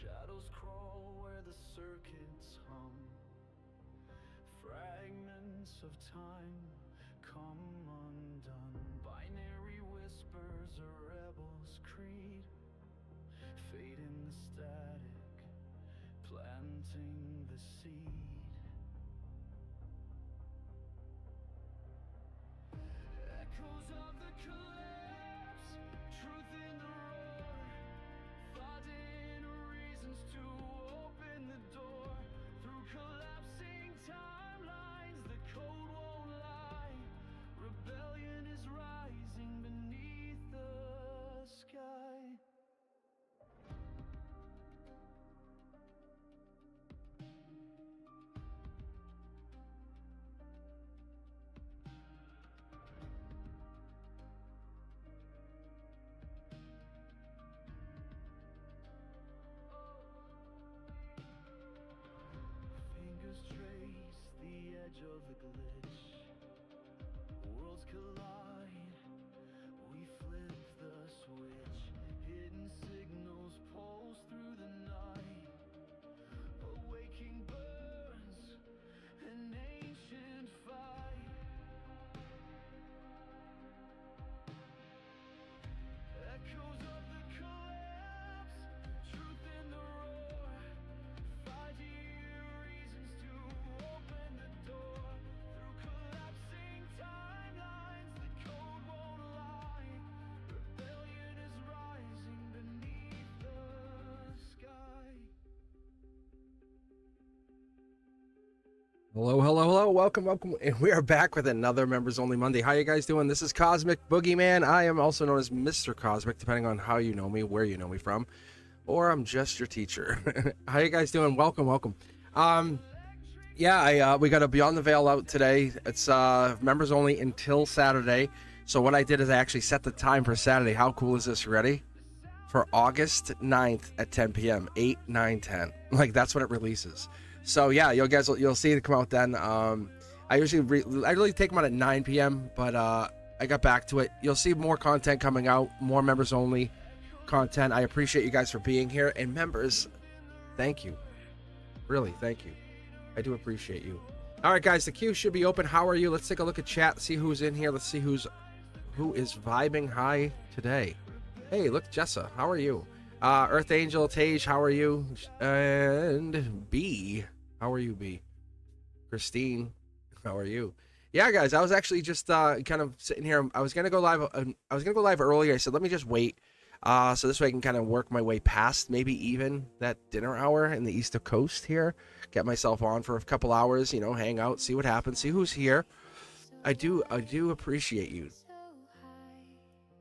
Shadows crawl where the circuits hum. Fragments of time come undone. Binary whispers, a rebel's creed. Fade in the static, planting the seed. Echoes of the collapse, truth in the roar. Finding reasons to open the door. Through collapsing timelines, the code won't lie. Rebellion is rising beneath the sky. Fingers trace the edge of the glitch. Worlds collide, we flip the switch. Hidden signals pulse through the night. Awaking burns, an ancient fight. Echoes of the collapse, truth in the roar. Fighting reasons to open the door. Through collapsing timelines, the code won't lie. Rebellion is rising beneath the sky. Hello, hello, hello. Welcome, welcome. And we are back with another Members Only Monday. How you guys doing? This is Cosmic Boogeyman. I am also known as Mr. Cosmic, depending on how you know me, where you know me from, or I'm just your teacher. How you guys doing? Welcome, welcome. Yeah, we got a Beyond the Veil out today. It's members only until Saturday. So what I did is I actually set the time for Saturday. How cool is this? You ready? For August 9th at 10 p.m. 8, 9, 10. Like, that's when it releases. So yeah, you'll see it come out then. I usually I really take them out at 9 p.m. But I got back to it. You'll see more content coming out, more members only content. I appreciate you guys for being here, and members, thank you. Really, thank you. I do appreciate you. All right, guys, the queue should be open. How are you? Let's take a look at chat, see who's in here. Let's see who is vibing high today. Hey, look, Jessa, how are you? Earth Angel, Tage, how are you? And B, how are you, B? Christine, how are you? Yeah, guys, I was actually just kind of sitting here. I was gonna go live. Earlier. I said, let me just wait, so this way I can kind of work my way past maybe even that dinner hour in the East Coast here. Get myself on for a couple hours, hang out, see what happens, see who's here. I do appreciate you.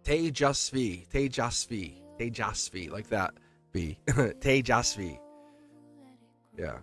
Tejasvi, like that. B. Tejasvi. Yeah.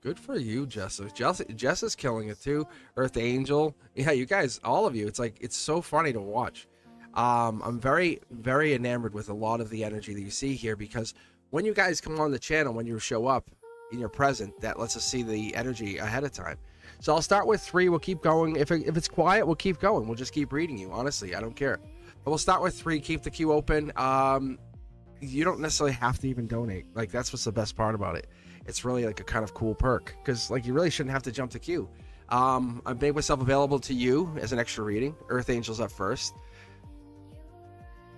Good for you, Jessa. Jessa's killing it too. Earth Angel. Yeah, you guys, all of you. It's so funny to watch. I'm very, very enamored with a lot of the energy that you see here, because when you guys come on the channel, when you show up and you're present, that lets us see the energy ahead of time. So I'll start with 3. We'll keep going. If it's quiet, we'll keep going. We'll just keep reading you. Honestly, I don't care. But we'll start with 3. Keep the queue open. You don't necessarily have to even donate. Like, that's what's the best part about it. It's really like a kind of cool perk, because like you really shouldn't have to jump the queue. I've made myself available to you as an extra reading. Earth Angel's up first.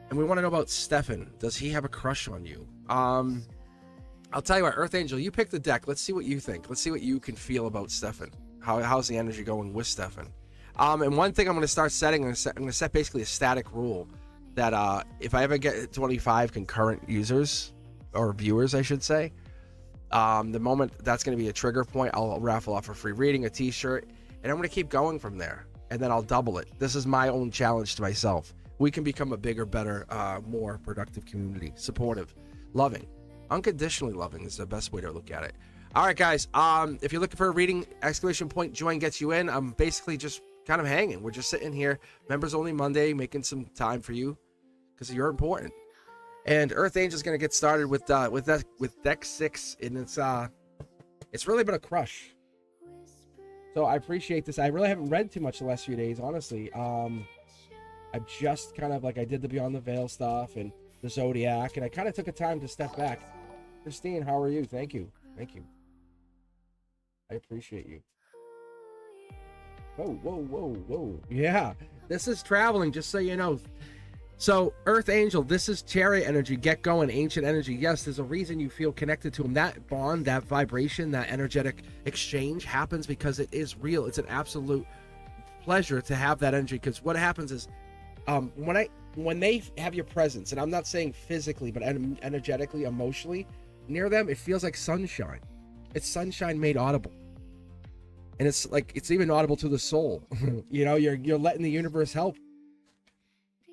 And we want to know about Stefan. Does he have a crush on you? I'll tell you what, Earth Angel, you pick the deck. Let's see what you think. Let's see what you can feel about Stefan. How's the energy going with Stefan? And one thing I'm going to start setting, I'm going to set basically a static rule that if I ever get 25 concurrent users, or viewers, I should say, the moment that's going to be a trigger point, I'll raffle off a free reading, a t-shirt, and I'm going to keep going from there. And then I'll double it. This is my own challenge to myself. We can become a bigger, better, more productive community. Supportive, loving, unconditionally loving is the best way to look at it. All right, guys. If you're looking for a reading, ! join gets you in. I'm basically just kind of hanging. We're just sitting here, members only Monday, making some time for you because you're important. And Earth Angel's gonna get started with deck 6, and it's really been a crush. So I appreciate this. I really haven't read too much the last few days, honestly. I just kind of like I did the Beyond the Veil stuff and the Zodiac, and I kind of took a time to step back. Christine, how are you? Thank you. Thank you. I appreciate you. Whoa, whoa, whoa, whoa. Yeah, this is traveling, just so you know. So, Earth Angel, this is chariot energy. Get going, ancient energy. Yes, there's a reason you feel connected to him. That bond, that vibration, that energetic exchange happens because it is real. It's an absolute pleasure to have that energy, because what happens is when they have your presence, and I'm not saying physically, but energetically, emotionally, near them, it feels like sunshine. It's sunshine made audible. And it's like, it's even audible to the soul. You know, you're letting the universe help.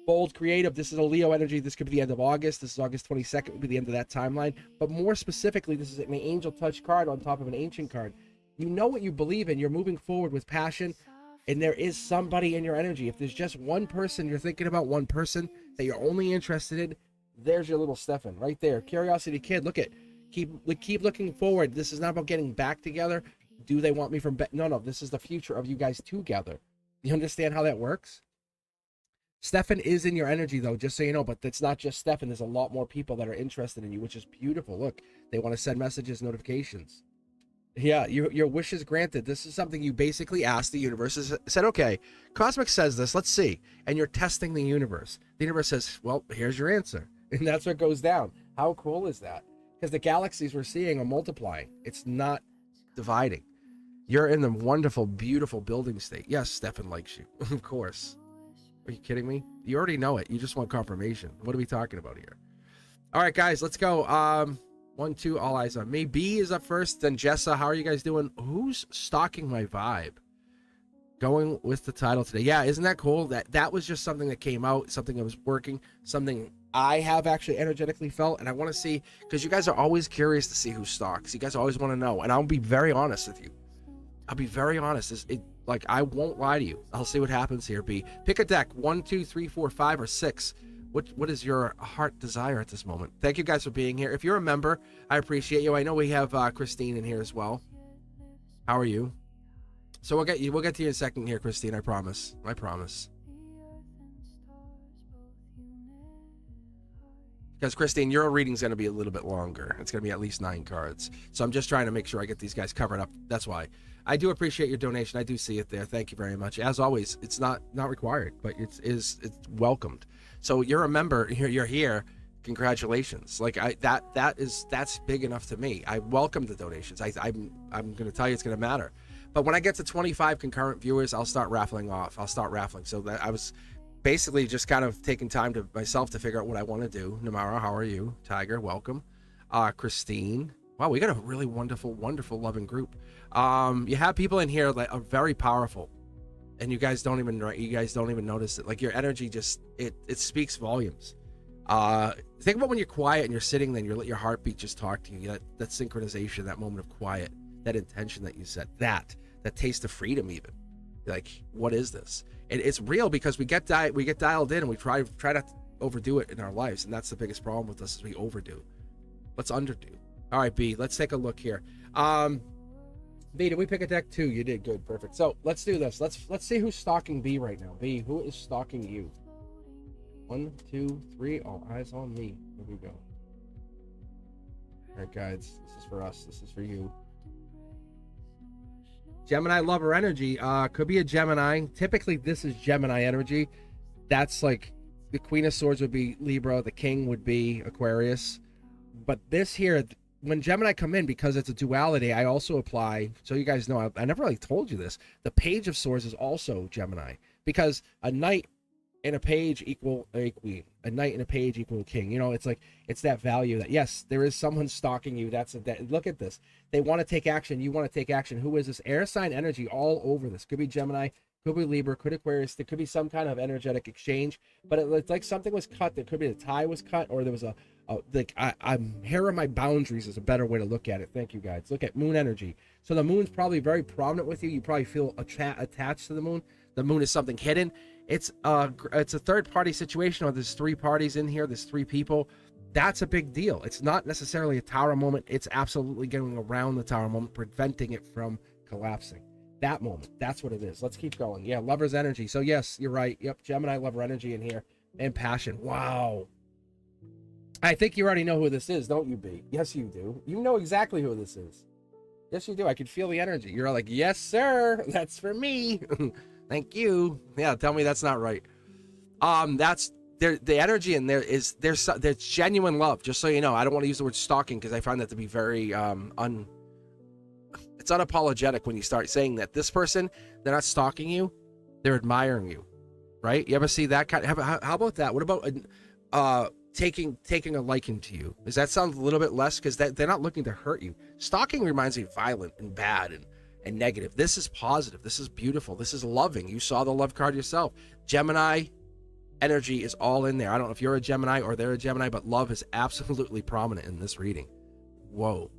Bold, creative. This is a Leo energy. This could be the end of August. This is August 22nd, would be the end of that timeline. But more specifically, this is an angel touch card on top of an ancient card. You know what you believe in. You're moving forward with passion, and there is somebody in your energy. If there's just one person, you're thinking about one person that you're only interested in, there's your little Stefan right there. Curiosity kid. Look at, keep looking forward. This is not about getting back together. Do they want me from no, this is the future of you guys together. You understand how that works? Stefan is in your energy, though, just so you know, but it's not just Stefan. There's a lot more people that are interested in you, which is beautiful. Look, they want to send messages, notifications. Yeah, your wish is granted. This is something you basically asked the universe. Said, okay, Cosmic says this, let's see. And you're testing the universe. The universe says, well, here's your answer. And that's what goes down. How cool is that? Because the galaxies we're seeing are multiplying. It's not dividing. You're in the wonderful, beautiful building state. Yes, Stefan likes you, of course. Are you kidding me? You already know it. You just want confirmation. What are we talking about here? All right, guys, let's go. 1, 2, all eyes on me. B is up first, then Jessa. How are you guys doing? Who's stalking my vibe? Going with the title today. Yeah, isn't that cool? That was just something that came out, something that was working, something I have actually energetically felt, and I want to see, because you guys are always curious to see who stalks. You guys always want to know, and I'll be very honest with you. I'll be very honest. Like, I won't lie to you. I'll see what happens here. B, pick a deck. 1, 2, 3, 4, 5, or 6. What is your heart desire at this moment? Thank you guys for being here. If you're a member, I appreciate you. I know we have Christine in here as well. How are you? So we'll get to you in a second here, Christine. I promise. I promise. Because Christine, your reading's going to be a little bit longer. It's going to be at least 9 cards. So I'm just trying to make sure I get these guys covered up. That's why. I do appreciate your donation. I do see it there. Thank you very much. As always, it's not required, but it's welcomed. So you're a member. You're here. Congratulations. Like that's big enough to me. I welcome the donations. I'm going to tell you it's going to matter. But when I get to 25 concurrent viewers, I'll start raffling off. I'll start raffling. So that I was basically just kind of taking time to myself to figure out what I want to do. Namara, how are you? Tiger, welcome. Christine. Wow, we got a really wonderful, loving group. You have people in here that are very powerful, and you guys don't even notice it. Like, your energy just it speaks volumes. Think about when you're quiet and you're sitting there and you let your heartbeat just talk to you. That synchronization, that moment of quiet, that intention that you set, that taste of freedom, even. Like, what is this? And it's real, because we get dialed in, and we try not to overdo it in our lives, and that's the biggest problem with us, is we overdo. Let's underdo. All right, B, let's take a look here. B, did we pick a deck? 2. You did. Good. Perfect. So let's do this. Let's see who's stalking B right now. B, who is stalking you? 1, 2, 3. All eyes on me. Here we go. All right, guys. This is for us. This is for you. Gemini lover energy. Could be a Gemini. Typically, this is Gemini energy. That's like the Queen of Swords would be Libra. The King would be Aquarius. But this here, when Gemini come in, because it's a duality, I also apply, so you guys know, I never really told you this, the Page of Swords is also Gemini, because a knight and a page equal a queen, a knight and a page equal a king. You know, it's like, it's that value that, yes, there is someone stalking you. Look at this. They want to take action. You want to take action. Who is this? Air sign energy all over this. Could be Gemini, could be Libra, could Aquarius. There could be some kind of energetic exchange, but it's like something was cut. There could be the tie was cut, or there was I'm here are my boundaries is a better way to look at it. Thank you, guys. Look at moon energy. So the moon's probably very prominent with you. You probably feel attached to the moon. The moon is something hidden. It's a third party situation, or there's 3 parties in here. There's 3 people. That's a big deal. It's not necessarily a tower moment. It's absolutely getting around the tower moment, preventing it from collapsing. That moment. That's what it is. Let's keep going. Yeah, lover's energy. So yes, you're right. Yep, Gemini lover energy in here. And passion. Wow. I think you already know who this is, don't you, B? Yes, you do. You know exactly who this is. Yes, you do. I can feel the energy. You're like, yes, sir. That's for me. Thank you. Yeah, tell me that's not right. That's the energy in there is there's genuine love. Just so you know, I don't want to use the word stalking because I find that to be very it's unapologetic when you start saying that. This person, they're not stalking you, they're admiring you, right? You ever see that kind of, how about that? What about taking a liking to you? Does that sound a little bit less? Because they're not looking to hurt you. Stalking reminds me of violent and bad and negative. This is positive. This is beautiful. This is loving. You saw the love card yourself. Gemini energy is all in there. I don't know if you're a Gemini or they're a Gemini, but love is absolutely prominent in this reading. Whoa.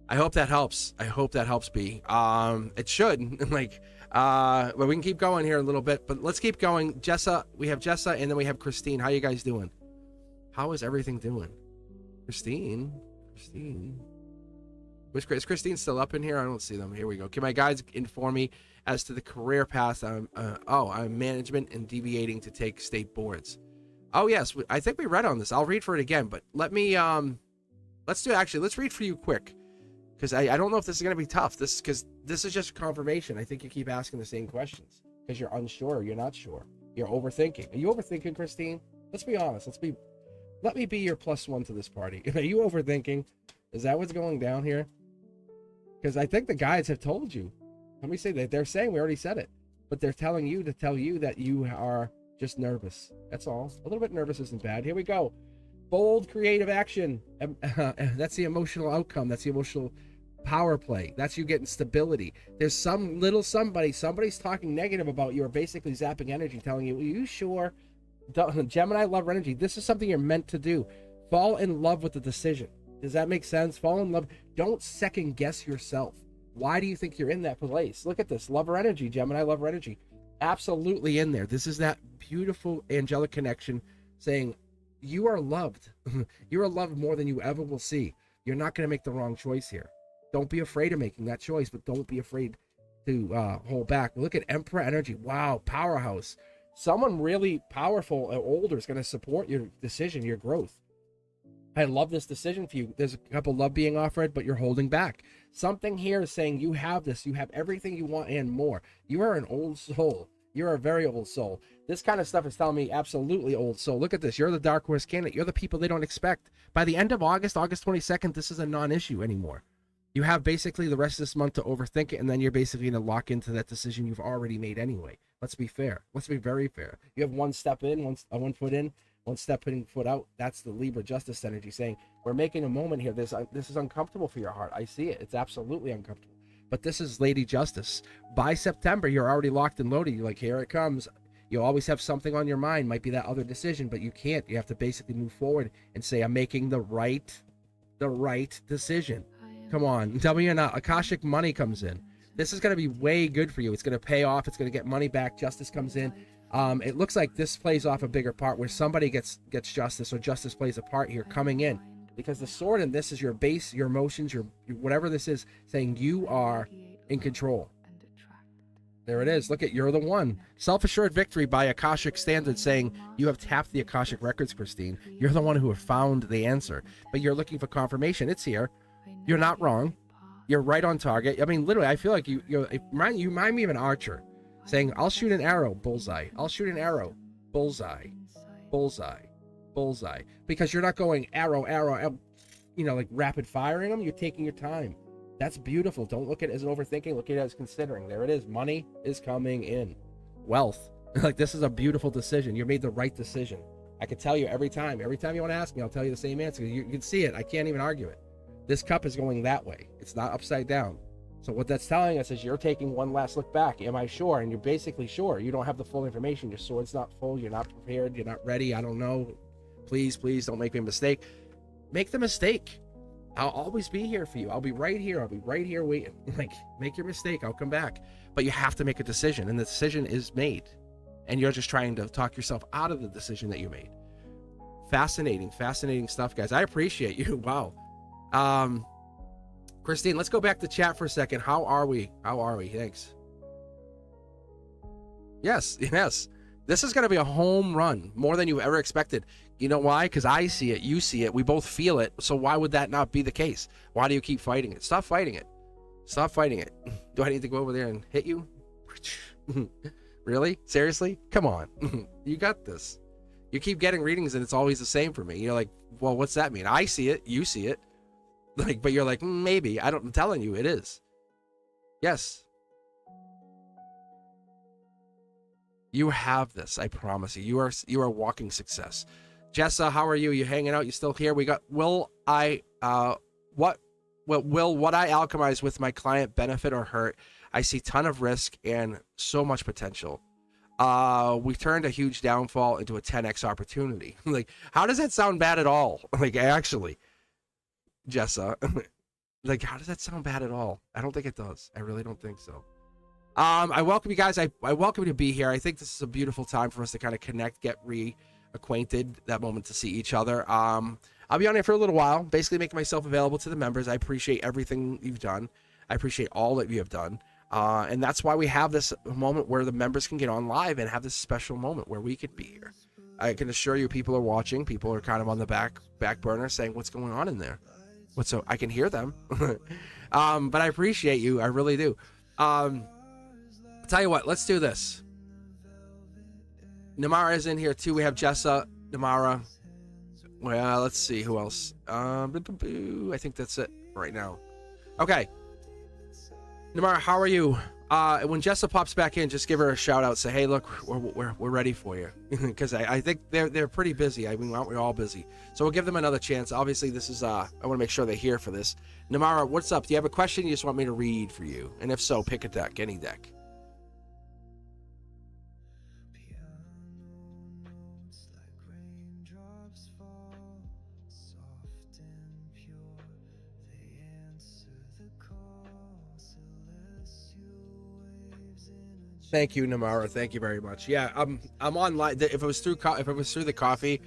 I hope that helps. I hope that helps, B. It should. Like, but we can keep going here a little bit, but let's keep going. Jessa, we have Jessa, and then we have Christine. How you guys doing? How is everything doing? Christine. Is Christine still up in here? I don't see them. Here we go. Can my guides inform me as to the career path? I'm management and deviating to take state boards. Oh yes, I think we read on this. I'll read for it again, but let me let's read for you quick, because I don't know if this is going to be tough. Because this is just confirmation. I think you keep asking the same questions because you're unsure. You're not sure. You're overthinking. Are you overthinking, Christine? Let's be honest. Let me be your +1 to this party. Are you overthinking? Is that what's going down here? Because I think the guides have told you. Let me say that. They're saying we already said it, but they're telling you to tell you that you are just nervous. That's all. A little bit nervous isn't bad. Here we go. Bold creative action. That's the emotional outcome. That's the emotional power play. That's you getting stability. There's some little somebody's talking negative about you, or basically zapping energy, telling you, are you sure? Gemini love energy. This is something you're meant to do. Fall in love with the decision. Does that make sense? Fall in love. Don't second guess yourself. Why do you think you're in that place? Look at this. Lover energy. Gemini lover energy. Absolutely in there. This is that beautiful angelic connection saying you are loved. You are loved more than you ever will see. You're not going to make the wrong choice here. Don't be afraid of making that choice, but don't be afraid to hold back. Look at Emperor energy. Wow. Powerhouse. Someone really powerful or older is going to support your decision, your growth. I love this decision for you. There's a couple love being offered, but you're holding back. Something here is saying you have this. You have everything you want and more. You are an old soul. You're a very old soul. This kind of stuff is telling me absolutely old soul. Look at this. You're the dark horse candidate. You're the people they don't expect. By the end of August 22nd, this is a non-issue anymore. You have basically the rest of this month to overthink it, and then you're basically going to lock into that decision you've already made anyway. Let's be fair. Let's be very fair. You have one step in, one foot in, one step in, foot out. That's the Libra justice energy saying, we're making a moment here. This is uncomfortable for your heart. I see it. It's absolutely uncomfortable. But this is Lady Justice. By September, you're already locked and loaded. You're like, here it comes. You always have something on your mind. Might be that other decision, but you can't. You have to basically move forward and say, I'm making the right decision. Come on. Tell me you're not. Akashic money comes in. This is going to be way good for you. It's going to pay off. It's going to get money back. Justice comes in. It looks like this plays off a bigger part where somebody gets justice, or justice plays a part here coming in, because the sword in this is your base, your emotions, your whatever this is, saying you are in control. There it is. Look at, you're the one. Self-assured victory by Akashic standards, saying you have tapped the Akashic records, Christine. You're the one who have found the answer, but you're looking for confirmation. It's here. You're not wrong. You're right on target. I mean, literally, I feel like you remind me of an archer saying, I'll shoot an arrow, bullseye. I'll shoot an arrow, bullseye, bullseye, bullseye. Because you're not going arrow, like rapid firing them. You're taking your time. That's beautiful. Don't look at it as overthinking. Look at it as considering. There it is. Money is coming in. Wealth. Like, this is a beautiful decision. You made the right decision. I can tell you every time. Every time you want to ask me, I'll tell you the same answer. You can see it. I can't even argue it. This cup is going that way. It's not upside down. So what that's telling us is you're taking one last look back. Am I sure? And you're basically sure. You don't have the full information. Your sword's not full. You're not prepared. You're not ready. I don't know. Please don't make a mistake. Make the mistake. I'll always be here for you. I'll be right here. I'll be right here waiting. Like, make your mistake. I'll come back. But you have to make a decision, and the decision is made. And you're just trying to talk yourself out of the decision that you made. Fascinating stuff, guys. I appreciate you. Wow. Christine, let's go back to chat for a second. How are we? Thanks. Yes. This is going to be a home run, more than you've ever expected. You know why? Because I see it, you see it, we both feel it. So why would that not be the case? Why do you keep fighting it? Stop fighting it. Do I need to go over there and hit you? Really? Seriously? Come on. You got this. You keep getting readings and it's always the same for me. You're like, well, what's that mean? I see it, you see it. Like, but you're like, maybe. I'm telling you, it is. Yes. You have this, I promise you. You are walking success. Jessa, how are you? You hanging out? You still here? We got, will I alchemize with my client benefit or hurt? I see ton of risk and so much potential. We turned a huge downfall into a 10x opportunity. Like, how does that sound bad at all? Like, actually, Jessa, like, how does that sound bad at all? I don't think it does. I really don't think so. I welcome you guys. I welcome you to be here. I think this is a beautiful time for us to kind of connect, get reacquainted, that moment to see each other. I'll be on here for a little while, basically making myself available to the members. I appreciate everything you've done. I appreciate all that you have done. And that's why we have this moment where the members can get on live and have this special moment where we could be here. I can assure you people are watching. People are kind of on the back burner saying, what's going on in there? So I can hear them. But I appreciate you. I really do. Tell you what, let's do this. Namara is in here too. We have Jessa, Namara. Well, let's see who else. I think that's it right now. Okay. Namara, how are you? When Jessa pops back in, just give her a shout out. Say, hey, look, we're ready for you. Because I think they're pretty busy. I mean, aren't we all busy? So we'll give them another chance. Obviously, this is I want to make sure they're here for this. Namara, what's up? Do you have a question you just want me to read for you? And if so, pick a deck, any deck. Thank you, Namara. Thank you very much. Yeah, I'm online. If it was through the coffee,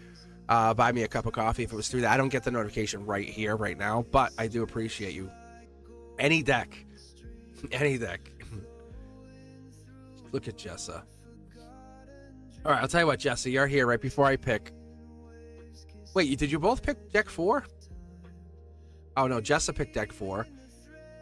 buy me a cup of coffee. If it was through that, I don't get the notification right here, right now, but I do appreciate you. Any deck. Look at Jessa. All right, I'll tell you what, Jessa, you're here right before I pick. Wait, did you both pick deck 4? Oh no, Jessa picked deck 4,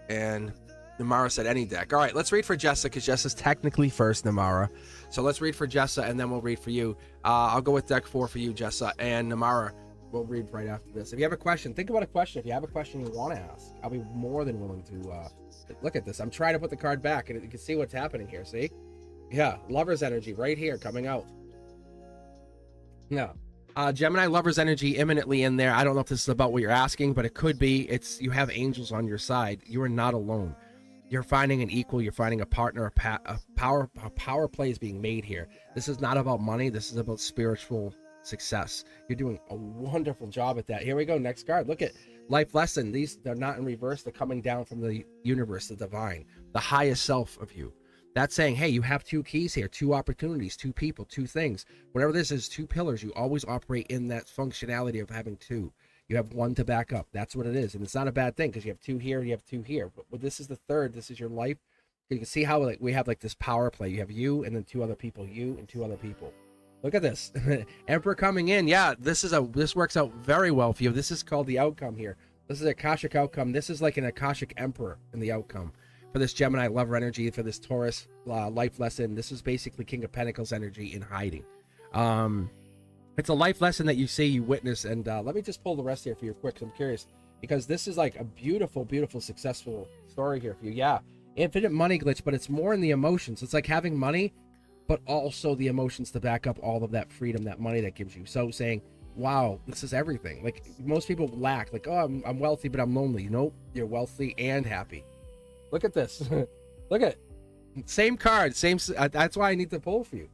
and Namara said any deck. All right, let's read for Jessa because Jessa's technically first, Namara. So let's read for Jessa and then we'll read for you. I'll go with deck 4 for you, Jessa, and Namara will read right after this. If you have a question, think about a question. If you have a question you want to ask, I'll be more than willing to look at this. I'm trying to put the card back and you can see what's happening here. See? Yeah, Lover's energy right here coming out. Yeah. Gemini Lover's energy imminently in there. I don't know if this is about what you're asking, but it could be. You have angels on your side. You are not alone. You're finding an equal, you're finding a partner, a power play is being made here. This is not about money, this is about spiritual success. You're doing a wonderful job at that. Here we go, next card. Look at life lesson. They're not in reverse, they're coming down from the universe, the divine, the highest self of you. That's saying, hey, you have 2 keys here, 2 opportunities, 2 people, 2 things. Whatever this is, 2 pillars, you always operate in that functionality of having 2. You have 1 to back up. That's what it is. And it's not a bad thing because you have 2 here, you have 2 here. But this is the third. This is your life. You can see how we have like this power play. You have you and then 2 other people. You and 2 other people. Look at this. Emperor coming in. Yeah, this works out very well for you. This is called the outcome here. This is Akashic outcome. This is like an Akashic emperor in the outcome. For this Gemini lover energy, for this Taurus life lesson, this is basically King of Pentacles energy in hiding. It's a life lesson that you see, you witness, and let me just pull the rest here for you quick, 'cause I'm curious, because this is like a beautiful, beautiful, successful story here for you. Yeah, infinite money glitch, but it's more in the emotions. It's like having money, but also the emotions to back up all of that freedom, that money that gives you. So saying, wow, this is everything. Like most people lack, like, oh, I'm wealthy, but I'm lonely. Nope, you're wealthy and happy. Look at this. Look at it. Same card, same. That's why I need to pull for you.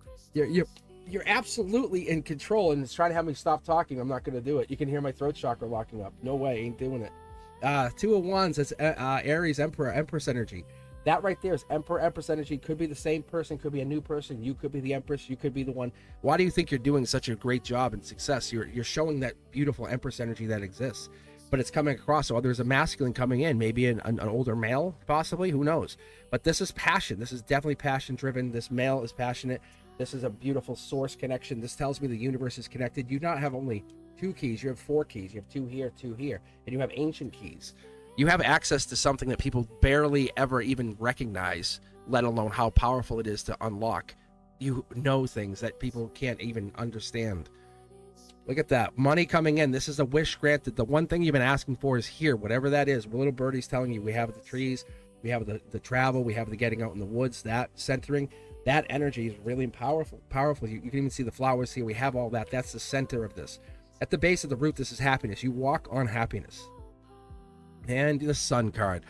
You're absolutely in control, and it's trying to have me stop talking. I'm not going to do it. You can hear my throat chakra locking up. No way, ain't doing it. 2 of Wands, it's Aries, Emperor, Empress energy. That right there is Emperor, Empress energy. Could be the same person, could be a new person. You could be the Empress, you could be the one. Why do you think you're doing such a great job and success? You're showing that beautiful Empress energy that exists. but it's coming across. So there's a masculine coming in, maybe an older male, possibly, who knows? But this is passion. This is definitely passion driven. This male is passionate. This is a beautiful source connection. This tells me the universe is connected. You not have only 2 keys, you have 4 keys. You have 2 here, 2 here, and you have ancient keys. You have access to something that people barely ever even recognize, let alone how powerful it is to unlock. You know things that people can't even understand. Look at that. Money coming in. This is a wish granted. The one thing you've been asking for is here, whatever that is. Little birdie's telling you we have the trees, we have the travel, we have the getting out in the woods, that centering. That energy is really powerful. You can even see the flowers here. We have all that. That's the center of this. At the base of the root, this is happiness. You walk on happiness. And the sun card.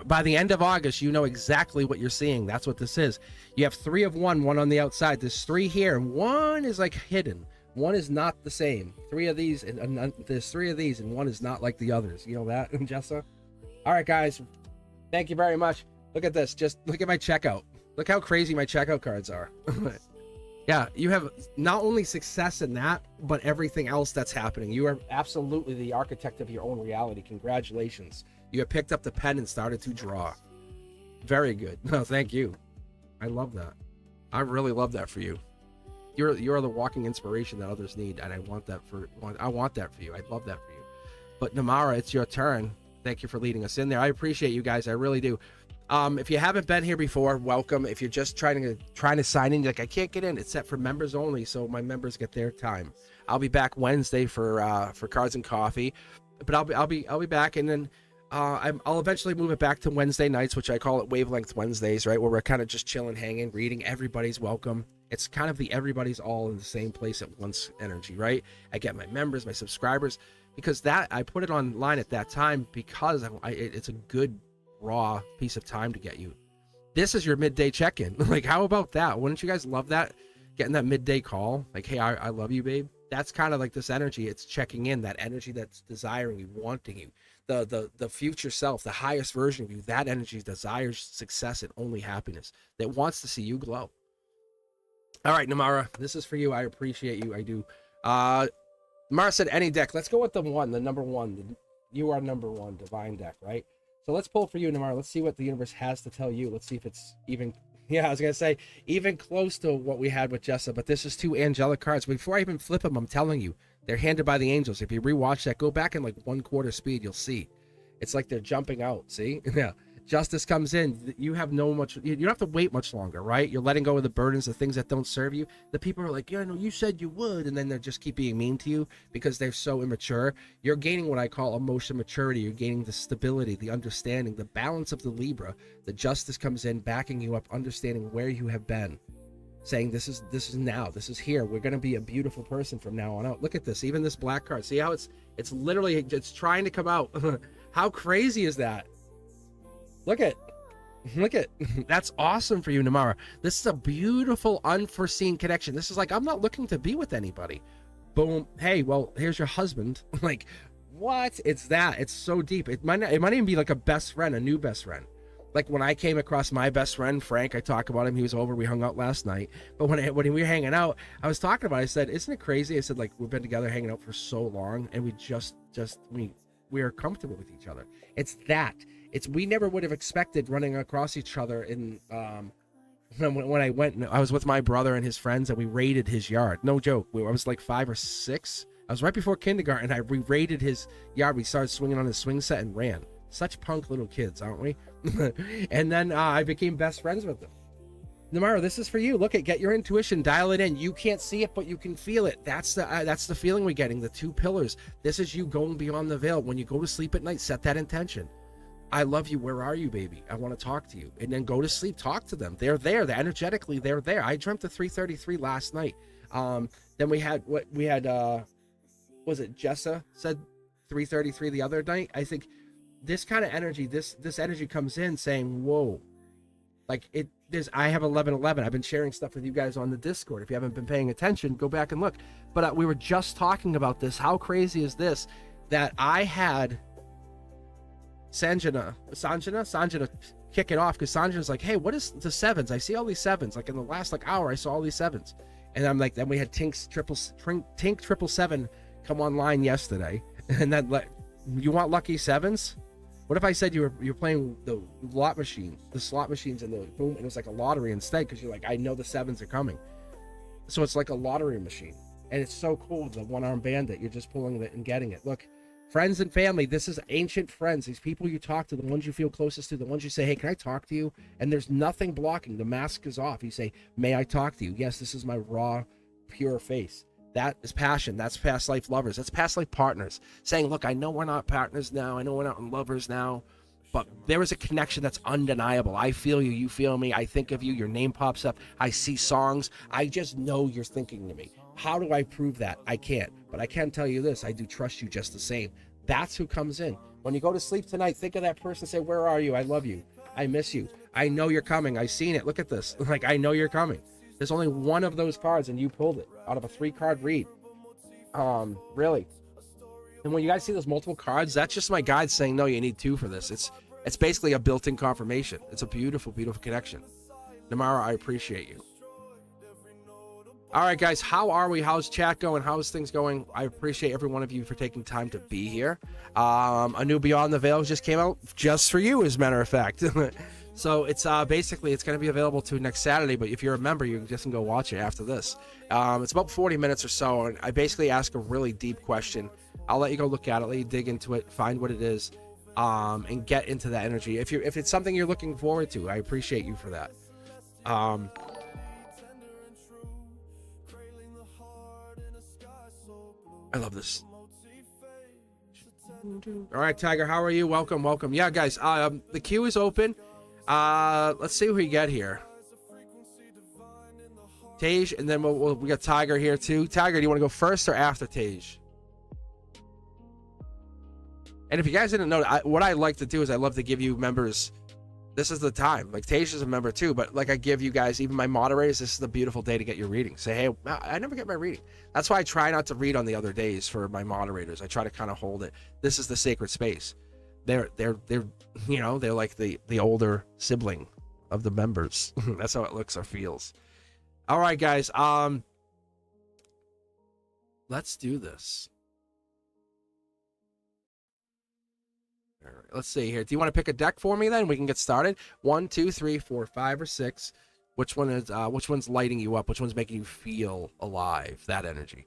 By the end of August, you know exactly what you're seeing. That's what this is. You have 3 of one on the outside. There's 3 here, and 1 is like hidden. 1 is not the same. 3 of these, and there's 3 of these, and 1 is not like the others. You know that, Jessa? All right, guys. Thank you very much. Look at this. Just look at my checkout. Look how crazy my checkout cards are. Yeah, you have not only success in that, but everything else that's happening. You are absolutely the architect of your own reality. Congratulations. You have picked up the pen and started to draw. Very good. No, thank you. I love that. I really love that for you. You're the walking inspiration that others need, and I want that for you. I love that for you. But Namara, it's your turn. Thank you for leading us in there. I appreciate you guys. I really do. If you haven't been here before, welcome. If you're just trying to sign in, like I can't get in, it's set for members only, so my members get their time. I'll be back Wednesday for Cards and Coffee, but I'll be back, and then I'll eventually move it back to Wednesday nights, which I call it Wavelength Wednesdays, right, where we're kind of just chilling, hanging, reading. Everybody's welcome. It's kind of the everybody's all in the same place at once energy, right? I get my members, my subscribers, because that I put it online at that time because it's a good raw piece of time to get you. This is your midday check-in. Like, how about that? Wouldn't you guys love that? Getting that midday call, like, hey, I love you, babe. That's kind of like this energy. It's checking in, that energy that's desiring you, wanting you, the future self, the highest version of you. That energy desires success and only happiness, that wants to see you glow. All right, Namara, this is for you. I appreciate you. I do. Namara said any deck. Let's go with the number one. You are number 1 divine deck, right? So let's pull for you, Namara. Let's see what the universe has to tell you. Let's see if it's even, I was going to say, even close to what we had with Jessa. But this is 2 angelic cards. Before I even flip them, I'm telling you, they're handed by the angels. If you rewatch that, go back in like 1/4 speed, you'll see. It's like they're jumping out, see? Yeah. Justice comes in. You have you don't have to wait much longer, right? You're letting go of the burdens, the things that don't serve you. The people are like, yeah, no, you said you would, and then they just keep being mean to you because they're so immature. You're gaining what I call emotional maturity. You're gaining the stability, the understanding, the balance of the Libra. The justice comes in, backing you up, understanding where you have been, saying this is now, this is here. We're gonna be a beautiful person from now on out. Look at this, even this black card. See how it's literally trying to come out. How crazy is that? Look at that's awesome for you, Namara. This is a beautiful unforeseen connection. This is like, I'm not looking to be with anybody. Boom. Hey, well, here's your husband. Like, what? It's so deep. It might even be like a best friend, a new best friend. Like when I came across my best friend Frank, I talk about him. He was over. We hung out last night. But when we were hanging out, I was talking about it. I said, isn't it crazy? I said, like, we've been together hanging out for so long, and we are comfortable with each other. It's that. We never would have expected running across each other in when I went. I was with my brother and his friends, and we raided his yard. No joke. I was like 5 or 6. I was right before kindergarten. We raided his yard. We started swinging on his swing set and ran. Such punk little kids, aren't we? And then I became best friends with them. Namara, this is for you. Look, get your intuition, dial it in. You can't see it, but you can feel it. That's the feeling we're getting. The 2 pillars. This is you going beyond the veil. When you go to sleep at night, set that intention. I love you. Where are you, baby? I want to talk to you. And then go to sleep. Talk to them. They're there. Energetically, they're there. I dreamt of 3:33 last night. Then we had was it Jessa said 3:33 the other night? I think this kind of energy, this energy comes in saying, whoa, like I have 11:11. I've been sharing stuff with you guys on the Discord. If you haven't been paying attention, go back and look. But we were just talking about this. How crazy is this? That I had Sanjana kick it off, because Sanjana's like, hey, what is the 7s? I see all these 7s. Like in the last hour, I saw all these 7s. And I'm like, then we had Tink 777 come online yesterday. And then You want lucky sevens? What if I said you're playing the slot machines in the boom, and it was like a lottery instead, because you're like, I know the sevens are coming. So it's like a lottery machine. And it's so cool, the one-armed bandit. You're just pulling it and getting it. Look, friends and family, this is ancient friends. These people you talk to, the ones you feel closest to, the ones you say, hey, can I talk to you? And there's nothing blocking. The mask is off. You say, may I talk to you? Yes, this is my raw, pure face. That is passion. That's past life lovers. That's past life partners. Saying, look, I know we're not partners now. I know we're not lovers now. But there is a connection that's undeniable. I feel you. You feel me. I think of you. Your name pops up. I see songs. I just know you're thinking to me. How do I prove that? I can't. But I can tell you this. I do trust you just the same. That's who comes in. When you go to sleep tonight, think of that person. Say, where are you? I love you. I miss you. I know you're coming. I've seen it. Look at this. Like, I know you're coming. There's only one of those cards, and you pulled it out of a 3-card read. Really. And when you guys see those multiple cards, that's just my guide saying, no, you need 2 for this. It's basically a built-in confirmation. It's a beautiful, beautiful connection. Namara, I appreciate you. All right, guys, how are we? How's chat going? How's things going? I appreciate every one of you for taking time to be here. A new Beyond the Veil just came out just for you, as a matter of fact. So it's basically, it's going to be available to next Saturday, but if you're a member, you can just go watch it after this. It's about 40 minutes or so, and I basically ask a really deep question. I'll let you go look at it, let you dig into it, find what it is, and get into that energy. If it's something you're looking forward to, I appreciate you for that. I love this. All right, Tiger, how are you? Welcome. Yeah, guys, the queue is open. Let's see who we get here. Tej, and then we got Tiger here too. Tiger, do you want to go first or after Tej? And if you guys didn't know, what I like to do is I love to give you members. This is the time. Like, Tej is a member too, but like I give you guys, even my moderators, this is the beautiful day to get your reading. Say, hey, I never get my reading. That's why I try not to read on the other days for my moderators. I try to kind of hold it. This is the sacred space. They're you know, they're like the older sibling of the members. That's how it looks or feels. All right, guys. Let's do this. All right, let's see here. Do you want to pick a deck for me then? We can get started. 1, 2, 3, 4, 5, or 6. Which one's lighting you up? Which one's making you feel alive? That energy.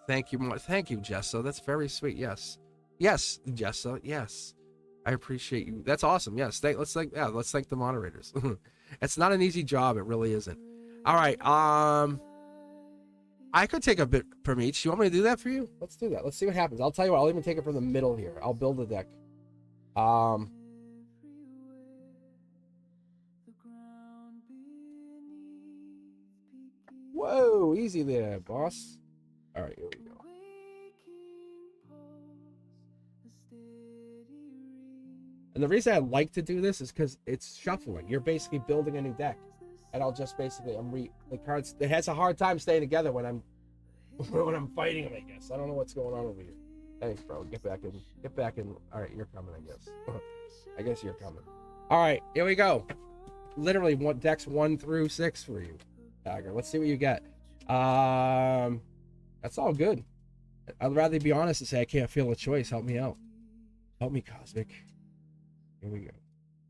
Thank you, Jessa. That's very sweet. Yes, Jessa. Yes, I appreciate you. That's awesome. Yes, let's thank the moderators. It's not an easy job. It really isn't. All right. I could take a bit from each. You want me to do that for you? Let's do that. Let's see what happens. I'll tell you what. I'll even take it from the middle here. I'll build a deck. Whoa, easy there, boss. All right, here we go. And the reason I like to do this is because it's shuffling. You're basically building a new deck, and I'll just basically the cards. It has a hard time staying together when I'm fighting them. I guess I don't know what's going on over here. Thanks, bro. Get back in. All right, you're coming. I guess. I guess you're coming. All right, here we go. Literally, decks 1 through 6 for you, Tiger. Let's see what you get. That's all good. I'd rather be honest and say I can't feel a choice. Help me out. Help me, Cosmic. Here we go.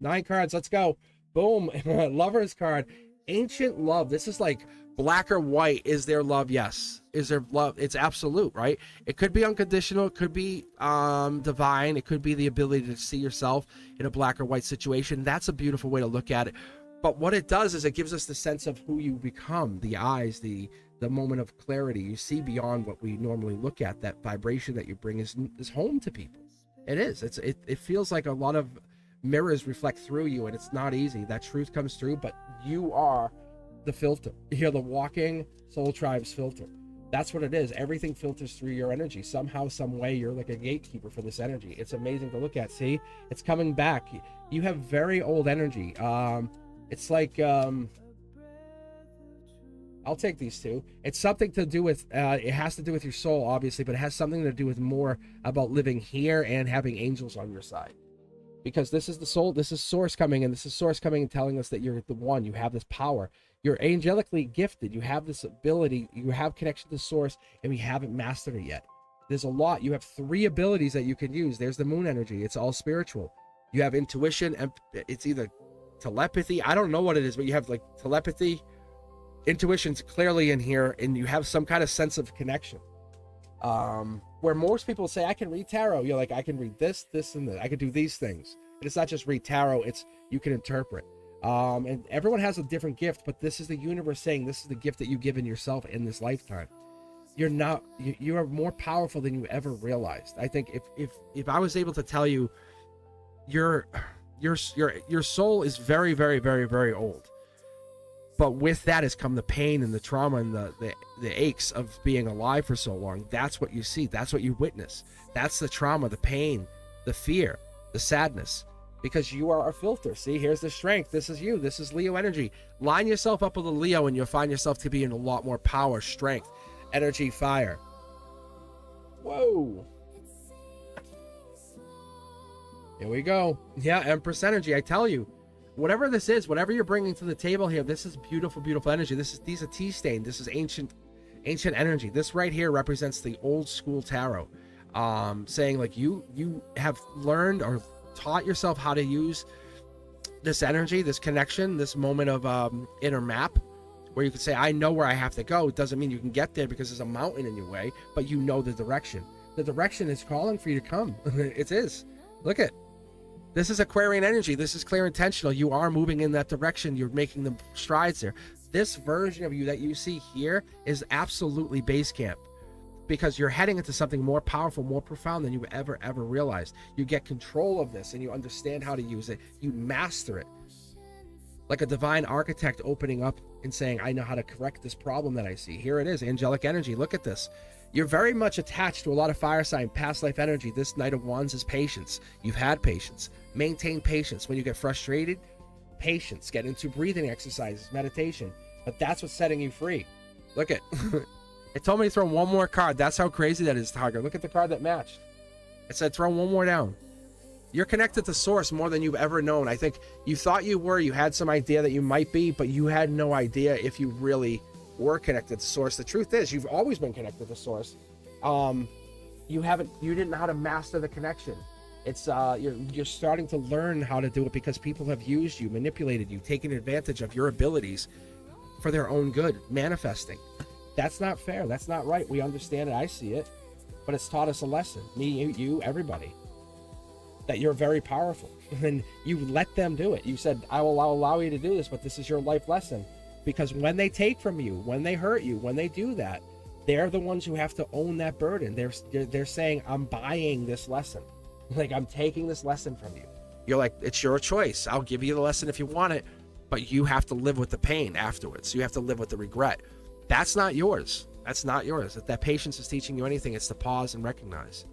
9 cards. Let's go. Boom. Lover's card. Ancient love. This is like black or white. Is there love? Yes. Is there love? It's absolute, right? It could be unconditional. It could be divine. It could be the ability to see yourself in a black or white situation. That's a beautiful way to look at it. But what it does is it gives us the sense of who you become, the eyes, the moment of clarity. You see beyond what we normally look at. That vibration that you bring is home to people. It is. It feels like a lot of mirrors reflect through you, and it's not easy. That truth comes through, but you are the filter. You're the walking Soul Tribe's filter. That's what it is. Everything filters through your energy. Somehow, some way, you're like a gatekeeper for this energy. It's amazing to look at. See, it's coming back. You have very old energy. It's like I'll take these two. It's something to do with it has to do with your soul, obviously, but it has something to do with more about living here and having angels on your side. because this is the soul, this is source coming, and this is source coming and telling us that you're the one, you have this power, you're angelically gifted, you have this ability, you have connection to source, and we haven't mastered it yet. There's a lot. You have 3 abilities that you can use. There's the moon energy. It's all spiritual. You have intuition, and it's either telepathy, I don't know what it is, but you have like telepathy, intuition's clearly in here, and you have some kind of sense of connection. Where most people say, I can read tarot, you're like, I can read this, and that. I can do these things. And it's not just read tarot, it's you can interpret. And everyone has a different gift, but this is the universe saying this is the gift that you've given yourself in this lifetime. You are more powerful than you ever realized. I think if I was able to tell you your soul is very, very, very, very old, but with that has come the pain and the trauma and the aches of being alive for so long. That's what you see, that's what you witness, that's the trauma, the pain, the fear, the sadness, because you are a filter. See, here's the strength. This is you, this is Leo energy. Line yourself up with a Leo and you'll find yourself to be in a lot more power, strength, energy, fire. Whoa, here we go. Yeah, Empress energy. I tell you, whatever this is, whatever you're bringing to the table here, this is beautiful, beautiful energy. These are tea stain. This is ancient energy. This right here represents the old school tarot, saying like you have learned or taught yourself how to use this energy, this connection, this moment of inner map, where you can say, I know where I have to go. It doesn't mean you can get there because there's a mountain in your way, but you know the direction. The direction is calling for you to come. It is. Look at. This is Aquarian energy. This is clear intentional. You are moving in that direction. You're making the strides there. This version of you that you see here is absolutely base camp, because you're heading into something more powerful, more profound than you ever realized. You get control of this and you understand how to use it. You master it. Like a divine architect opening up and saying, I know how to correct this problem that I see. Here it is, angelic energy. Look at this. You're very much attached to a lot of fire sign, past life energy. This Knight of Wands is patience. You've had patience. Maintain patience. When you get frustrated, patience. Get into breathing exercises, meditation. But that's what's setting you free. Look at it told me to throw one more card. That's how crazy that is, Tiger. Look at the card that matched. It said throw one more down. You're connected to source more than you've ever known. I think you thought you were, you had some idea that you might be, but you had no idea if you really were connected to source. The truth is, you've always been connected to source. You didn't know how to master the connection. It's you're starting to learn how to do it because people have used you, manipulated you, taken advantage of your abilities for their own good, manifesting. That's not fair. That's not right. We understand it. I see it, but it's taught us a lesson. Me, you, everybody. That you're very powerful, and you let them do it. You said, I will allow you to do this, but this is your life lesson. Because when they take from you, when they hurt you, when they do that, they're the ones who have to own that burden. They're saying, I'm buying this lesson. Like, I'm taking this lesson from you. You're like, it's your choice. I'll give you the lesson if you want it, but you have to live with the pain afterwards. You have to live with the regret. That's not yours. That's not yours. If that patience is teaching you anything, it's to pause and recognize.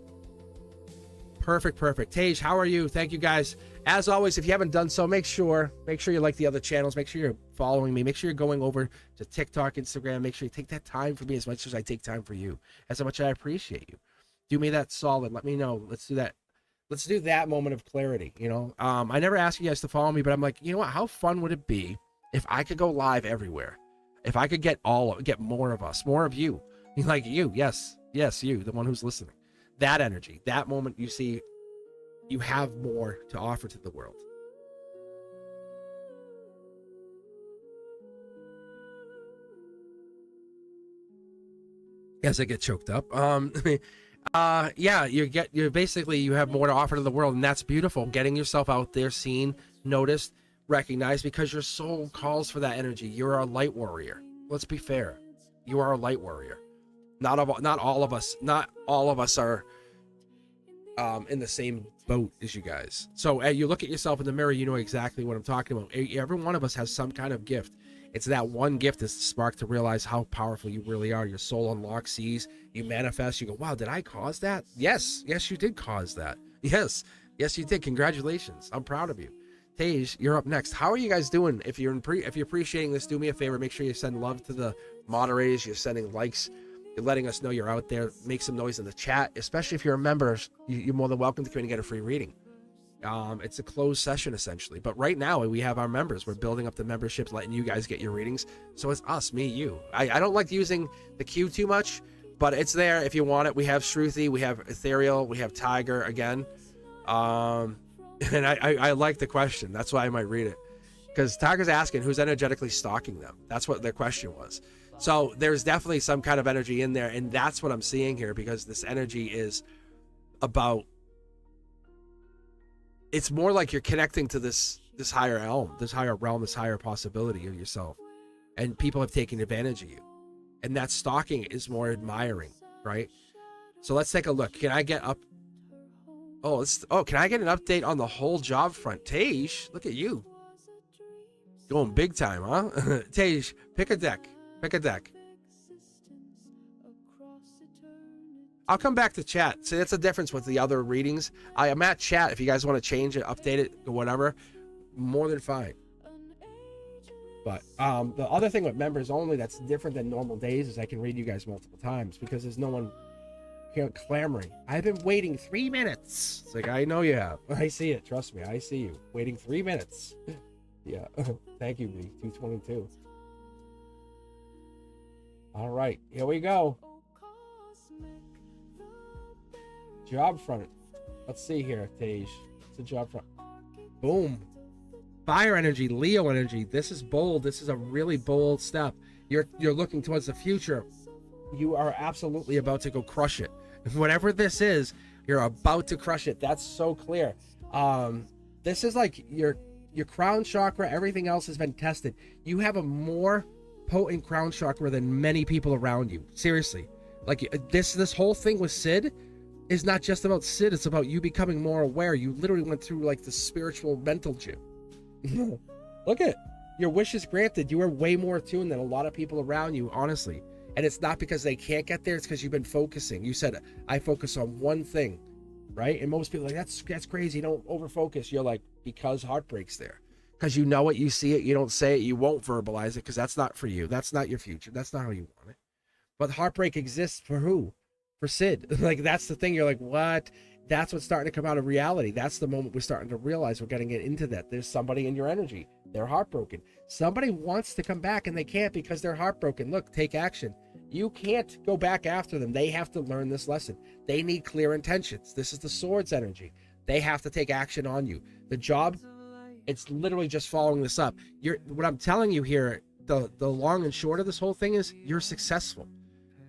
Perfect. Tej, how are you? Thank you, guys. As always, if you haven't done so, make sure you like the other channels. Make sure you're following me. Make sure you're going over to TikTok, Instagram. Make sure you take that time for me as much as I take time for you. As much as I appreciate you. Do me that solid. Let me know. Let's do that. Let's do that moment of clarity. You know, I never ask you guys to follow me, but I'm like, you know what? How fun would it be if I could go live everywhere? If I could get more of us, more of you, like you. Yes, you, the one who's listening. That energy, that moment, you see, you have more to offer to the world. Yes, I get choked up. Yeah, you have more to offer to the world, and that's beautiful. Getting yourself out there, seen, noticed, recognized, because your soul calls for that energy. You're a light warrior. Let's be fair. You are a light warrior. Not all of us are in the same boat as you guys. So you look at yourself in the mirror, you know exactly what I'm talking about. Every one of us has some kind of gift. It's that one gift that's the spark to realize how powerful you really are. Your soul unlocks, sees, you manifest, you go, wow, did I cause that? Yes, you did cause that. Yes, you did. Congratulations. I'm proud of you. Tej, you're up next. How are you guys doing? If you're appreciating this, do me a favor. Make sure you send love to the moderators. You're sending likes. You're letting us know you're out there. Make some noise in the chat, especially if you're a member. You're more than welcome to come in and get a free reading. It's a closed session essentially, but right now we have our members. We're building up the memberships, letting you guys get your readings. So it's us, me, you. I don't like using the queue too much, but it's there if you want it. We have Shruti, we have Ethereal, we have Tiger again. And I like the question. That's why I might read it, because Tiger's asking who's energetically stalking them. That's what their question was. So there's definitely some kind of energy in there, and that's what I'm seeing here, because this energy is about, it's more like you're connecting to this higher realm, this higher possibility of yourself, and people have taken advantage of you, and that stalking is more admiring, right? So let's take a look. Can I get up? Can I get an update on the whole job front? Tej, look at you, going big time, huh? Tej, pick a deck. I'll come back to chat. See, that's the difference with the other readings. I'm at chat. If you guys want to change it, update it, or whatever, more than fine. But the other thing with members only that's different than normal days is I can read you guys multiple times, because there's no one here clamoring. I've been waiting 3 minutes. It's like, I know you have. I see it. Trust me. I see you. Waiting 3 minutes. Yeah. Thank you, B. 222. All right. Here we go. Job front. Let's see here, Tej. It's a job front. Boom. Fire energy, Leo energy. This is bold. This is a really bold step. You're looking towards the future. You are absolutely about to go crush it. Whatever this is, you're about to crush it. That's so clear. This is like your crown chakra. Everything else has been tested. You have a more potent crown chakra than many people around you. Seriously. Like this whole thing with Sid is not just about Sid. It's about you becoming more aware. You literally went through like the spiritual mental gym. Look at your wish is granted. You are way more attuned than a lot of people around you, honestly. And it's not because they can't get there. It's because you've been focusing. You said, I focus on one thing, right? And most people are like, that's crazy. Don't overfocus. You're like, because heartbreak's there. Because you know it, you see it, you don't say it, you won't verbalize it, because that's not for you. That's not your future. That's not how you want it. But heartbreak exists for who? For Sid. Like, that's the thing. You're like, what? That's what's starting to come out of reality. That's the moment we're starting to realize we're getting into that. There's somebody in your energy. They're heartbroken. Somebody wants to come back and they can't because they're heartbroken. Look, take action. You can't go back after them. They have to learn this lesson. They need clear intentions. This is the Swords energy. They have to take action on you. The job, it's literally just following this up. What I'm telling you here, the long and short of this whole thing is you're successful.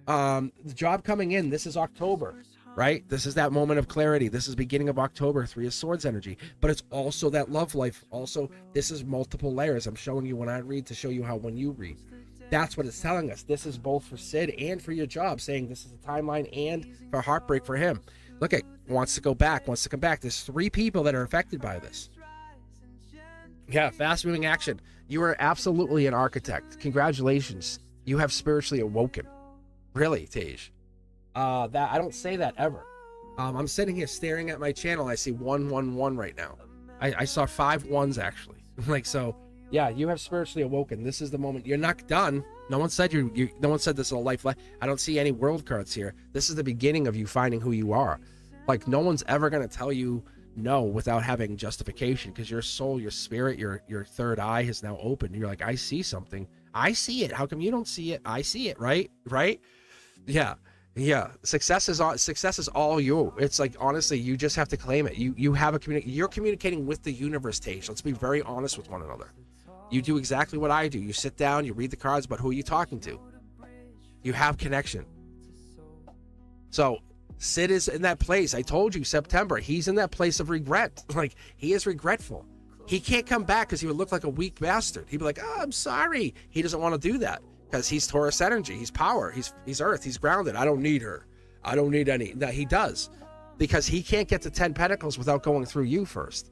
The job coming in, this is October, right? This is that moment of clarity. This is beginning of October, 3 of Swords energy, but it's also that love life. Also, this is multiple layers. I'm showing you when I read to show you how when you read. That's what it's telling us. This is both for Sid and for your job, saying this is a timeline and for heartbreak for him. Look at, wants to go back, wants to come back. There's 3 people that are affected by this. Yeah, fast moving action. You are absolutely an architect. Congratulations. You have spiritually awoken. Really, Tej. That I don't say that ever. I'm sitting here staring at my channel. I see 111 right now. I saw 5 ones actually. Like, so yeah, you have spiritually awoken. This is the moment. You're not done. No one said no one said this is a life. I don't see any world cards here. This is the beginning of you finding who you are. Like, no one's ever gonna tell you no without having justification, because your soul, your spirit, your third eye has now opened. You're like, I see something. I see it. How come you don't see it? I see it. Right? Yeah. Success is all you. It's like, honestly, you just have to claim it. You have you're communicating with the universe, Tej. Let's be very honest with one another. You do exactly what I do. You sit down, you read the cards, but who are you talking to? You have connection. So Sid is in that place. I told you, September. He's in that place of regret. Like, he is regretful. He can't come back because he would look like a weak bastard. He'd be like, oh, I'm sorry. He doesn't want to do that because he's Taurus energy. He's power. He's earth. He's grounded. I don't need her. I don't need any. No, he does, because he can't get to 10 pentacles without going through you first.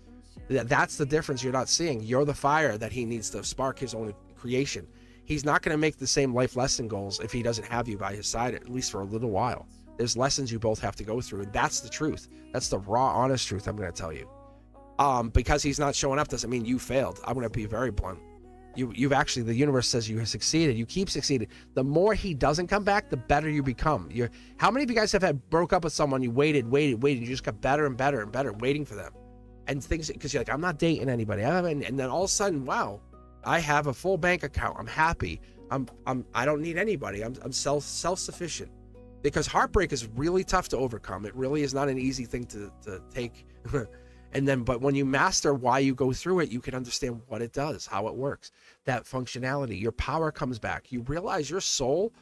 That's the difference you're not seeing. You're the fire that he needs to spark his own creation. He's not going to make the same life lesson goals if he doesn't have you by his side, at least for a little while. There's lessons you both have to go through, and that's the truth. That's the raw, honest truth I'm going to tell you. Because he's not showing up doesn't mean you failed. I'm going to be very blunt. You've actually, the universe says you have succeeded. You keep succeeding. The more he doesn't come back, the better you become. How many of you guys have broke up with someone, you waited, you just got better and better and better waiting for them? and things, because you're like, I'm not dating anybody. And then all of a sudden, wow, I have a full bank account. I'm happy. I don't need anybody. I'm self-sufficient. Because heartbreak is really tough to overcome. It really is not an easy thing to take. But when you master why you go through it, you can understand what it does, how it works, that functionality. Your power comes back. You realize your soul.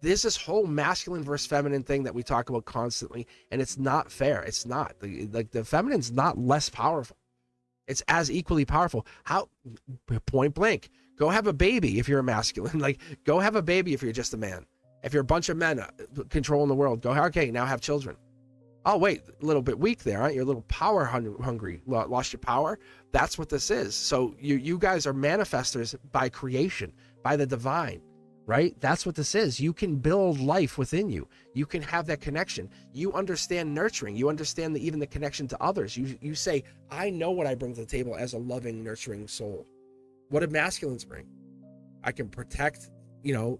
There's this whole masculine versus feminine thing that we talk about constantly, and it's not fair. It's not. The feminine's not less powerful. It's as equally powerful. How? Point blank. Go have a baby if you're a masculine. Like, go have a baby if you're just a man. If you're a bunch of men controlling the world, go, okay, now have children. Oh, wait, a little bit weak there, aren't you? A little power hungry. Lost your power? That's what this is. So you guys are manifestors by creation, by the divine. Right? That's what this is. You can build life within you. You can have that connection. You understand nurturing. You understand even the connection to others. You say, I know what I bring to the table as a loving, nurturing soul. What do masculines bring? I can protect, and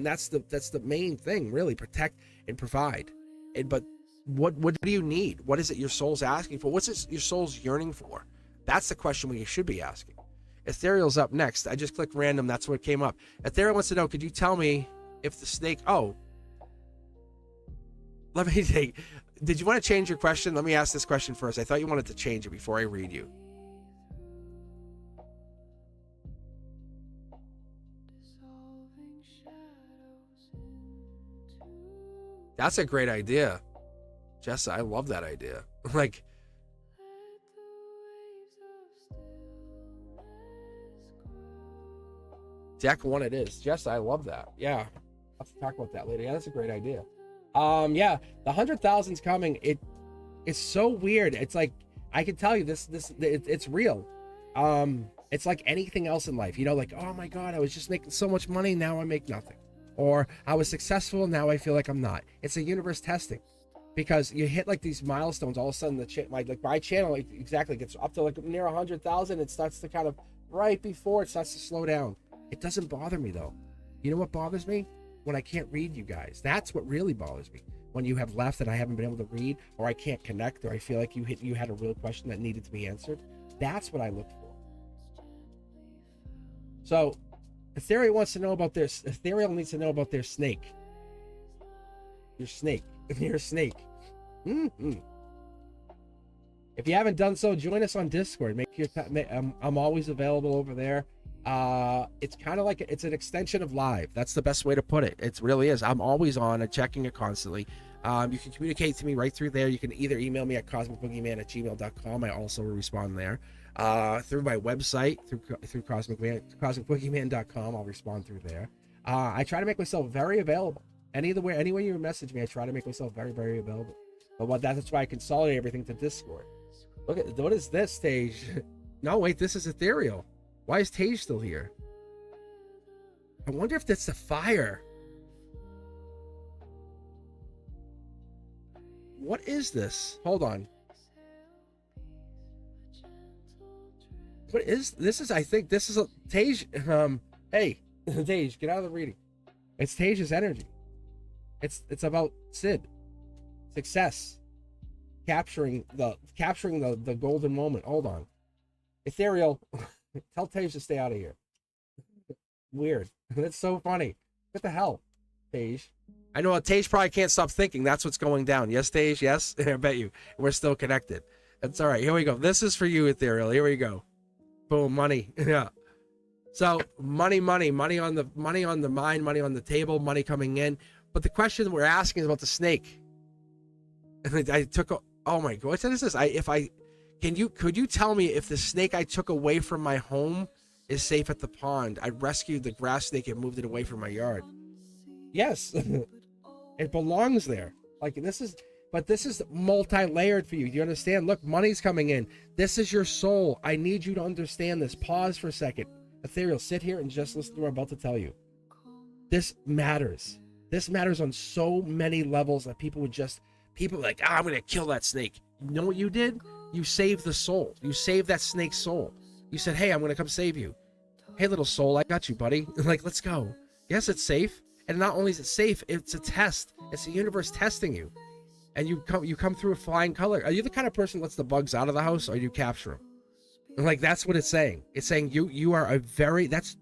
that's the main thing, really, protect and provide. But what do you need? What is it your soul's asking for? What's your soul's yearning for? That's the question we should be asking. Ethereal's up next. I just clicked random. That's what came up. Ethereal wants to know, could you tell me if the snake... Oh. Let me take... Did you want to change your question? Let me ask this question first. I thought you wanted to change it before I read you. That's a great idea. Jessa, I love that idea. Like... Deck 1 it is. Jess, I love that. Yeah. I'll have to talk about that later. Yeah, that's a great idea. Yeah, the 100,000's coming. It's so weird. It's like, I can tell you it's real. It's like anything else in life. Like, oh my God, I was just making so much money, now I make nothing. Or I was successful, now I feel like I'm not. It's a universe testing. Because you hit like these milestones, all of a sudden my channel exactly gets up to like near 100,000. It starts to kind of, right before it starts to slow down. It doesn't bother me though. You know what bothers me? When I can't read you guys. That's what really bothers me. When you have left and I haven't been able to read, or I can't connect, or I feel like you had a real question that needed to be answered. That's what I look for. So, Ethereal wants to know about their... Ethereal needs to know about their snake. Your snake. Your snake. Mm-hmm. If you haven't done so, join us on Discord. I'm always available over there. It's kind of like it's an extension of live. That's the best way to put it. It really is. I'm always on and checking it constantly. You can communicate to me right through there. You can either email me at cosmicboogeyman@gmail.com. I also respond there. Through my website, through cosmicboogeyman.com. I'll respond through there. I try to make myself very available. Any way you message me, I try to make myself very, very available. But that's why I consolidate everything to Discord. Look at, what is this stage? No, wait, this is Ethereal. Why is Tage still here? I wonder if that's the fire. What is this? Hold on. What is this? I think this is a Tage. Hey, Tage, get out of the reading. It's Tage's energy. It's about Sid. Success. Capturing the golden moment. Hold on. Ethereal. Tell Tage to stay out of here. Weird. That's so funny. What the hell, Tage? I know Tage probably can't stop thinking. That's what's going down. Yes, Tage? Yes? I bet you. We're still connected. That's all right. Here we go. This is for you, Ethereal. Here we go. Boom, money. Yeah. So money on the mind, money on the table, money coming in. But the question we're asking is about the snake. And I took oh my God, what is this? Could you tell me if the snake I took away from my home is safe at the pond? I rescued the grass snake and moved it away from my yard. Yes. It belongs there. Like this is multi-layered for you. Do you understand? Look, money's coming in. This is your soul. I need you to understand this. Pause for a second. Ethereal, sit here and just listen to what I'm about to tell you. This matters. This matters on so many levels that people are like, I'm going to kill that snake. You know what you did? You saved the soul. You saved that snake's soul. You said, hey, I'm going to come save you. Hey, little soul, I got you, buddy. Like, let's go. Yes, it's safe. And not only is it safe, it's a test. It's the universe testing you. and you come through a flying color. Are you the kind of person that lets the bugs out of the house, or do you capture them? Like, that's what it's saying. It's saying you are a very, that's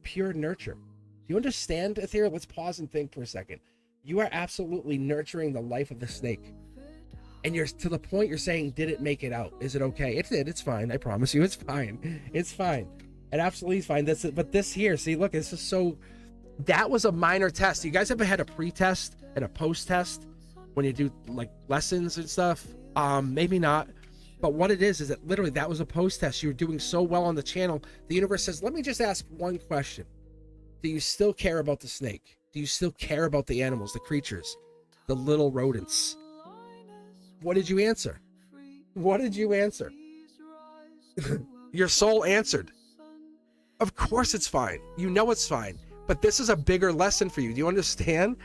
pure nurture. Do you understand, Ethereal? Let's pause and think for a second. You are absolutely nurturing the life of the snake. And you're to the point you're saying, did it make it out? Is it okay? It did. It's fine. I promise you, it's fine. It's fine. It absolutely is fine. That's it. But this here, see, look, this is so, that was a minor test. You guys ever had a pre-test and a post-test when you do like lessons and stuff? Maybe not. But what it is that literally that was a post-test. You were doing so well on the channel. The universe says, let me just ask one question. Do you still care about the snake? Do you still care about the animals, the creatures, the little rodents? What did you answer? What did you answer? Your soul answered. Of course it's fine. You know it's fine. But this is a bigger lesson for you. Do you understand?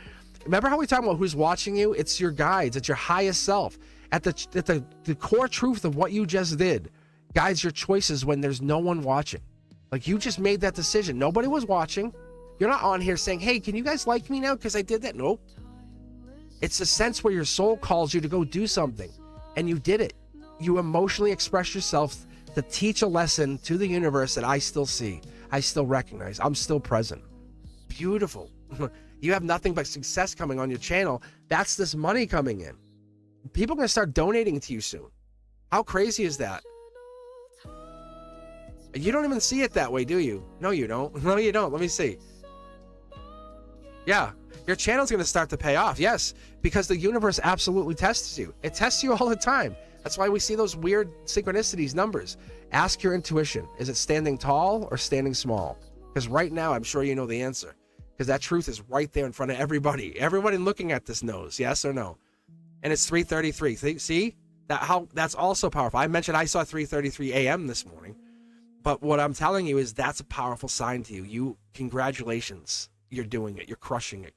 Remember how we talk about who's watching you? It's your guides. It's your highest self. At the core truth of what you just did guides your choices when there's no one watching. Like, you just made that decision. Nobody was watching. You're not on here saying, hey, can you guys like me now because I did that? Nope. It's a sense where your soul calls you to go do something, and you did it. You emotionally express yourself to teach a lesson to the universe that I still see, I still recognize, I'm still present. Beautiful. You have nothing but success coming on your channel. That's this money coming in. People are going to start donating to you soon. How crazy is that? You don't even see it that way, do you? No, you don't. No, you don't. Let me see. Yeah. Your channel's going to start to pay off. Yes, because the universe absolutely tests you. It tests you all the time. That's why we see those weird synchronicities, numbers. Ask your intuition. Is it standing tall or standing small? Because right now, I'm sure you know the answer. Because that truth is right there in front of everybody. Everybody looking at this knows, yes or no? And it's 3:33. See? That's also powerful. I mentioned I saw 3:33 a.m. this morning. But what I'm telling you is that's a powerful sign to you. Congratulations. You're doing it. You're crushing it.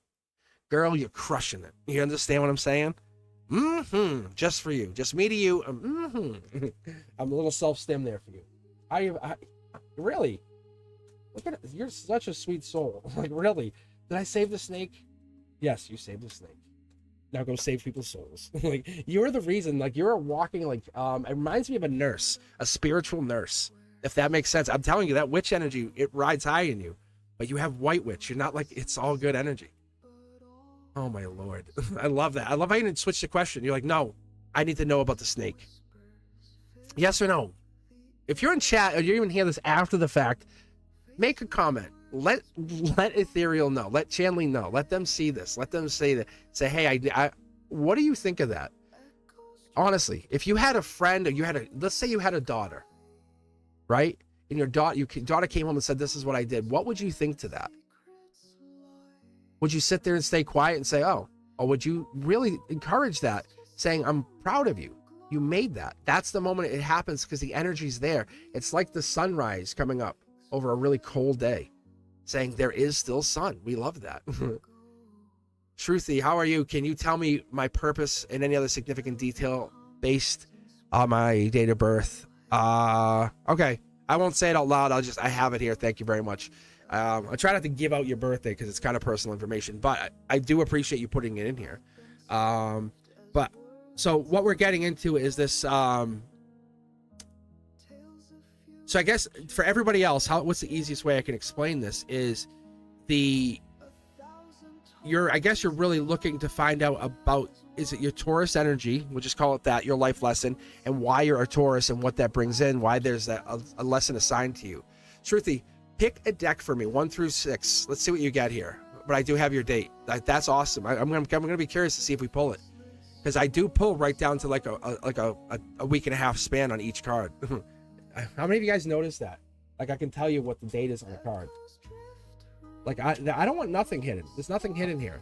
Girl, you're crushing it. You understand what I'm saying? Just for you. Just me to you. I'm a little self-stim there for you. I really? Look at it. You're such a sweet soul. Like, really? Did I save the snake? Yes, you saved the snake. Now go save people's souls. Like, you're the reason. Like, you're a walking, like, it reminds me of a nurse, a spiritual nurse, if that makes sense. I'm telling you, that witch energy, it rides high in you. But you have white witch. You're not like, it's all good energy. Oh my Lord. I love that. I love how you didn't switch the question. You're like, no, I need to know about the snake. Yes or no? If you're in chat or you even hear this after the fact, make a comment. Let Ethereal know. Let Chanley know. Let them see this. Let them say that. Say, hey, I what do you think of that? Honestly, if you had a friend, or you had let's say you had a daughter, right? And your daughter came home and said, this is what I did. What would you think to that? Would you sit there and stay quiet and say, oh, or would you really encourage that, saying, I'm proud of you. You made that. That's the moment it happens, because the energy's there. It's like the sunrise coming up over a really cold day, saying there is still sun. We love that. Truthy, how are you? Can you tell me my purpose and any other significant detail based on my date of birth? Okay. I won't say it out loud. I have it here. Thank you very much. I try not to give out your birthday because it's kind of personal information, but I do appreciate you putting it in here. But so what we're getting into is this. So I guess for everybody else, what's the easiest way I can explain this is I guess you're really looking to find out about, is it your Taurus energy, we'll just call it that, your life lesson, and why you're a Taurus and what that brings in, why there's a lesson assigned to you. Truthy, pick a deck for me, 1 through 6. Let's see what you got here. But I do have your date. That's awesome. I'm gonna be curious to see if we pull it, because I do pull right down to like a week and a half span on each card. How many of you guys noticed that? Like, I can tell you what the date is on the card. Like, I don't want nothing hidden. There's nothing hidden here.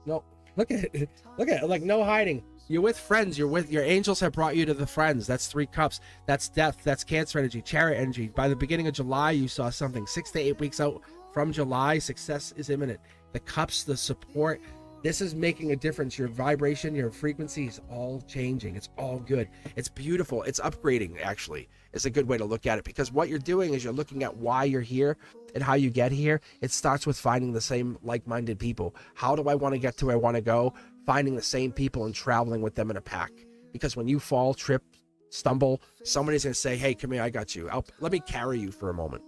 No, look at it. Look at it. Like, no hiding. You're with friends. Your angels have brought you to the friends. That's 3 cups. That's death. That's Cancer energy, Chariot energy. By the beginning of July, you saw something. 6 to 8 weeks out from July, success is imminent. The cups, the support. This is making a difference. Your vibration, your frequency is all changing. It's all good. It's beautiful. It's upgrading, actually. It's a good way to look at it, because what you're doing is you're looking at why you're here and how you get here. It starts with finding the same like-minded people. How do I want to get to where I want to go? finding the same people and traveling with them in a pack. Because when you fall, trip, stumble, somebody's going to say, hey, come here, I got you. Let me carry you for a moment.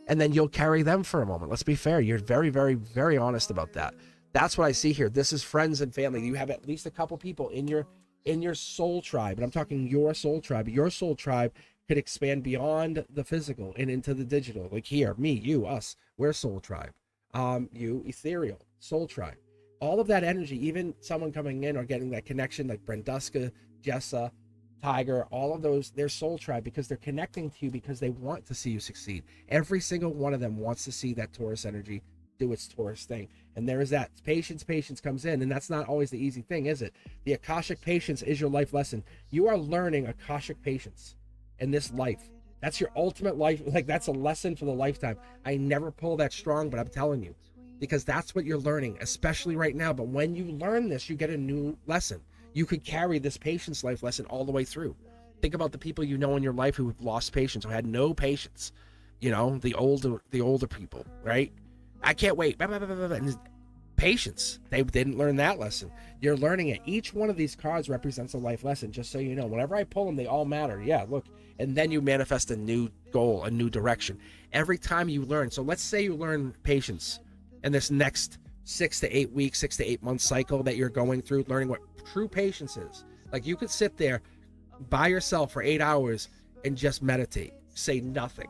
And then you'll carry them for a moment. Let's be fair. You're very, very, very honest about that. That's what I see here. This is friends and family. You have at least a couple people in your soul tribe. And I'm talking your soul tribe. Your soul tribe could expand beyond the physical and into the digital. Like here, me, you, us, we're soul tribe. You, ethereal, soul tribe. All of that energy, even someone coming in or getting that connection like Brenduska, Jessa, Tiger, all of those, they're soul tribe because they're connecting to you because they want to see you succeed. Every single one of them wants to see that Taurus energy do its Taurus thing. And there is that patience comes in, and that's not always the easy thing, is it? The Akashic patience is your life lesson. You are learning Akashic patience in this life. That's your ultimate life. Like, that's a lesson for the lifetime. I never pull that strong, but I'm telling you, because that's what you're learning, especially right now. But when you learn this, you get a new lesson. You could carry this patience life lesson all the way through. Think about the people you know in your life who have lost patience, who had no patience. You know, the older people, right? I can't wait. And patience. They didn't learn that lesson. You're learning it. Each one of these cards represents a life lesson, just so you know. Whenever I pull them, they all matter. Yeah, look. And then you manifest a new goal, a new direction. Every time you learn. So let's say you learn patience in this next 6 to 8 weeks, 6 to 8 month cycle that you're going through, learning what true patience is. Like, you could sit there by yourself for 8 hours and just meditate, say nothing.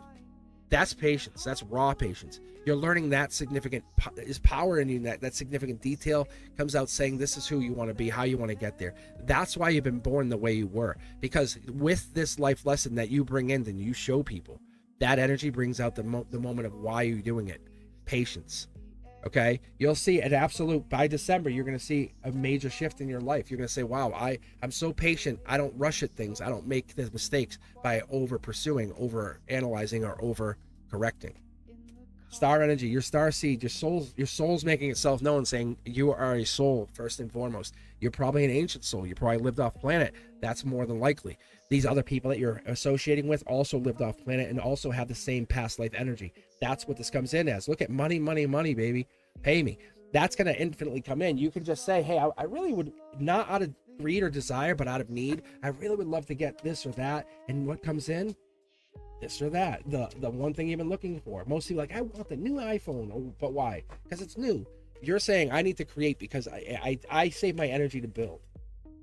That's patience. That's raw patience. You're learning that significant is power in you. That significant detail comes out saying this is who you want to be, how you want to get there. That's why you've been born the way you were. Because with this life lesson that you bring in and you show people, that energy brings out the moment of why you're doing it. Patience. Okay, you'll see an absolute, by December, you're going to see a major shift in your life. You're going to say, wow, I'm so patient. I don't rush at things. I don't make the mistakes by over pursuing, over analyzing, or over correcting. Star energy, your star seed, your soul's making itself known, saying you are a soul first and foremost. You're probably an ancient soul. You probably lived off planet. That's more than likely. These other people that you're associating with also lived off planet and also have the same past life energy. That's what this comes in as. Look at money, baby. Pay me. That's going to infinitely come in. You can just say, hey, I really would, not out of greed or desire, but out of need, I really would love to get this or that. And what comes in? This or that. The one thing you've been looking for. Most people are like, I want the new iPhone. Oh, but why? Because it's new. You're saying I need to create because I save my energy to build.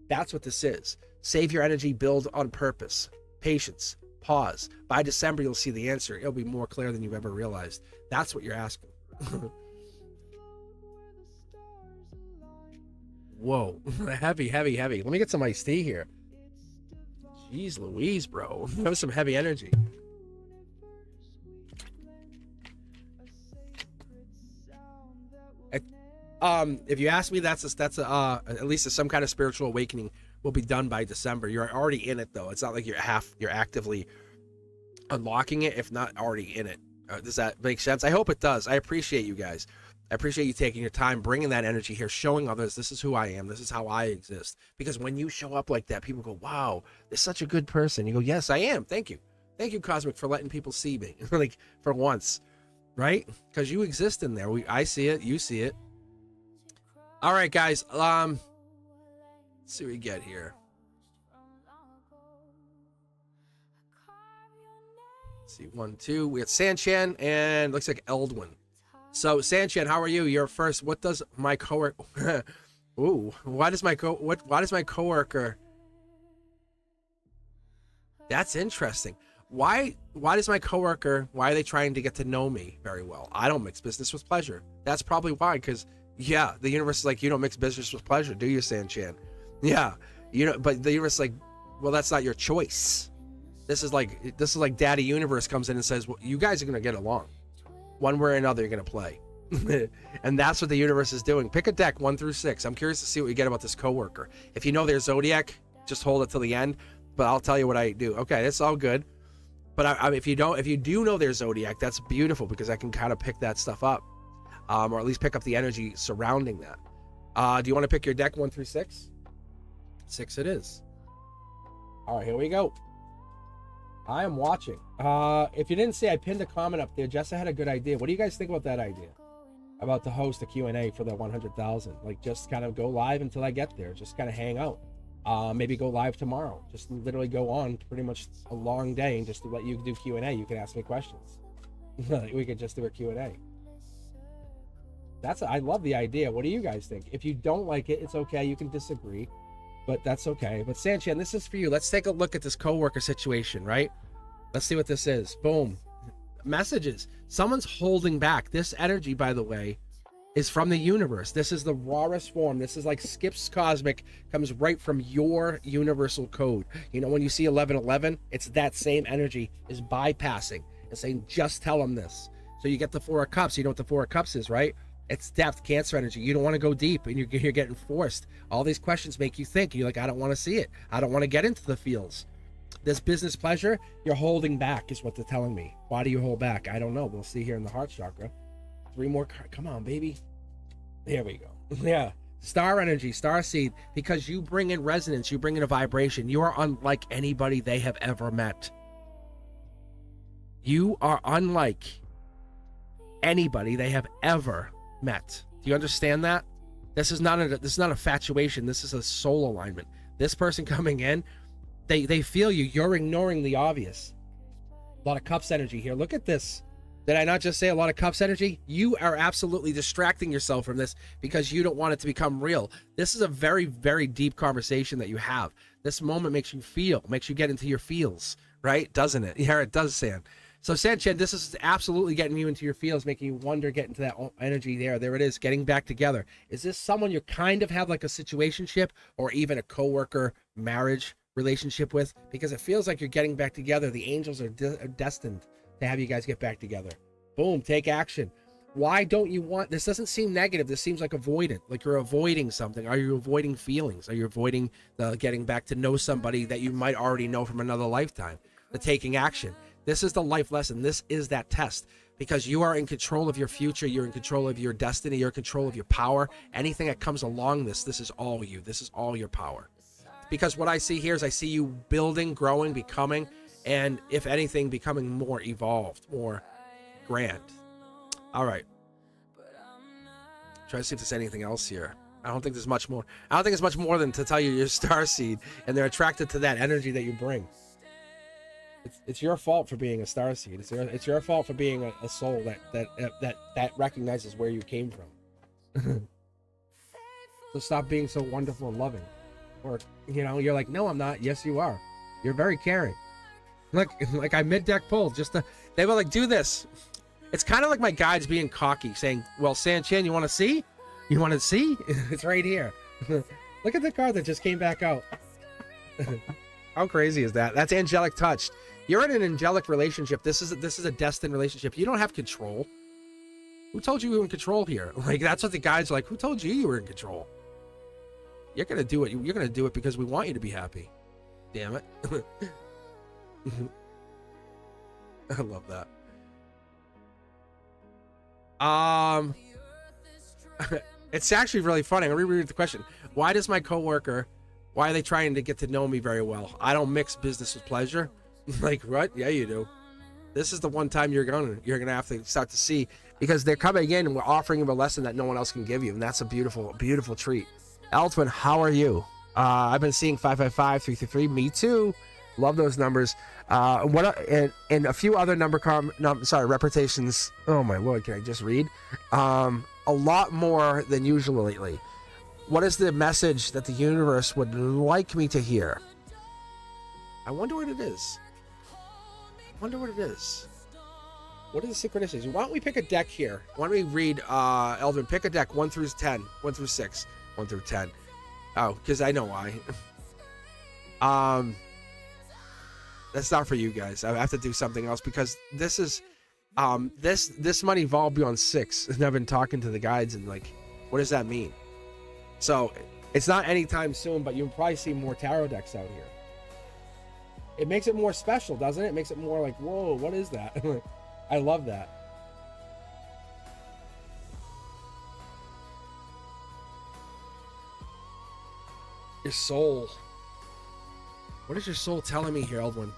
That's what this is. Save your energy, build on purpose. Patience. Pause. By December, you'll see the answer. It'll be more clear than you've ever realized. That's what you're asking. Whoa. Heavy. Let me get some iced tea here. Jeez Louise, bro. That was some heavy energy. If you ask me, that's at least some kind of spiritual awakening will be done by December. You're already in it, though. It's not like you're actively unlocking it, if not already in it. Does that make sense? I hope it does. I appreciate you guys. I appreciate you taking your time, bringing that energy here, showing others this is who I am. This is how I exist. Because when you show up like that, people go, wow, they're such a good person. You go, yes, I am. Thank you. Thank you, Cosmic, for letting people see me. Like, for once, right? Because you exist in there. I see it. You see it. All right, guys. Let's see what we get here. Let's see, 1, 2. We got Sanchan and looks like Eldwin. So Sanchan, how are you? You're first. What does my coworker? Ooh, why does my coworker? That's interesting. Why does my coworker? Why are they trying to get to know me very well? I don't mix business with pleasure. That's probably why. Because yeah, the universe is like, you don't mix business with pleasure, do you, Sanchan? Yeah, you know. But the universe is like, well, that's not your choice. This is like Daddy Universe comes in and says, well, you guys are gonna get along. One way or another, you're going to play. And that's what the universe is doing. Pick a deck 1 through 6. I'm curious to see what you get about this coworker. If you know their zodiac, just hold it till the end. But I'll tell you what I do. Okay, that's all good. But if you do know their zodiac, that's beautiful because I can kind of pick that stuff up. Or at least pick up the energy surrounding that. Do you want to pick your deck 1 through 6? 6 it is. All right, here we go. I am watching. If you didn't see, I pinned a comment up there. Jessa had a good idea. What do you guys think about that idea? about to host a Q&A for the 100,000. Like, just kind of go live until I get there. Just kind of hang out. Maybe go live tomorrow. Just literally go on pretty much a long day and just to let you do Q&A. You can ask me questions. We could just do a Q&A. I love the idea. What do you guys think? If you don't like it, it's okay. You can disagree, but that's okay. But Sanchez, this is for you. Let's take a look at this coworker situation, right? Let's see what this is. Boom. Messages. Someone's holding back. This energy, by the way, is from the universe. This is the rawest form. This is like Skip's Cosmic, comes right from your universal code. You know, when you see 1111, it's that same energy is bypassing and saying, just tell them this. So you get the Four of Cups. You know what the Four of Cups is, right? It's depth, Cancer energy. You don't want to go deep, and you're getting forced. All these questions make you think. You're like, I don't want to see it. I don't want to get into the feels. This business pleasure, you're holding back is what they're telling me. Why do you hold back? I don't know. We'll see here in the heart chakra. 3 more cards. Come on, baby. There we go. Yeah. Star energy, star seed, because you bring in resonance, you bring in a vibration. You are unlike anybody they have ever met. You are unlike anybody they have ever met. Do you understand that? This is not a fatuation. This is a soul alignment. This person coming in, they feel you. You're ignoring the obvious. A lot of cups energy here. Look at this. Did I not just say a lot of cups energy? You are absolutely distracting yourself from this because you don't want it to become real. This is a very, very deep conversation that you have. This moment makes you feel, makes you get into your feels, right? Doesn't it? Yeah, it does, Sam. So Sanchez, this is absolutely getting you into your feels, making you wonder, get into that energy there. There it is, getting back together. Is this someone you kind of have like a situationship or even a coworker marriage relationship with? Because it feels like you're getting back together. The angels are destined to have you guys get back together. Boom, take action. Why don't you want, this doesn't seem negative. This seems like avoidant, like you're avoiding something. Are you avoiding feelings? Are you avoiding the getting back to know somebody that you might already know from another lifetime? The taking action. This is the life lesson. This is that test because you are in control of your future. You're in control of your destiny. You're in control of your power. Anything that comes along this is all you. This is all your power. Because what I see here is I see you building, growing, becoming, and if anything, becoming more evolved, more grand. All right. Try to see if there's anything else here. I don't think there's much more. I don't think it's much more than to tell you your star seed, and they're attracted to that energy that you bring. It's your fault for being a star seed. It's your fault for being a soul that recognizes where you came from. So stop being so wonderful and loving. Or, you know, you're like, no, I'm not. Yes, you are. You're very caring. Like I mid-deck pulled. They were like, do this. It's kind of like my guides being cocky, saying, well, Sanchez, you want to see? You want to see? It's right here. Look at the card that just came back out. How crazy is that? That's angelic touched. You're in an angelic relationship. This is a destined relationship. You don't have control. Who told you were in control here? Like, that's what the guides are like. Who told you were in control? You're gonna do it. You're gonna do it because we want you to be happy. Damn it. I love that. It's actually really funny. I'm gonna reread the question. Why does my coworker? Why are they trying to get to know me very well? I don't mix business with pleasure. Like, what? Yeah, you do. This is the one time you're gonna have to start to see, because they're coming in and we're offering them a lesson that no one else can give you, and that's a beautiful, beautiful treat. Eltwin, how are you? I've been seeing 555, 333. Me too. Love those numbers. And a few other reputations. Oh my lord, can I just read? A lot more than usual lately. What is the message that the universe would like me to hear? I wonder what it is. What are the synchronicities? Why don't we pick a deck here? Why don't we read, Eldrin, pick a deck 1 through 10, 1 through 6, 1 through 10. Oh, because I know why. That's not for you guys. I have to do something else because this is, this might evolve beyond 6. And I've been talking to the guides and like, what does that mean? So it's not anytime soon, but you'll probably see more tarot decks out here. It makes it more special, doesn't it? It makes it more like, whoa, what is that? I love that. Your soul. What is your soul telling me here, Eldwin?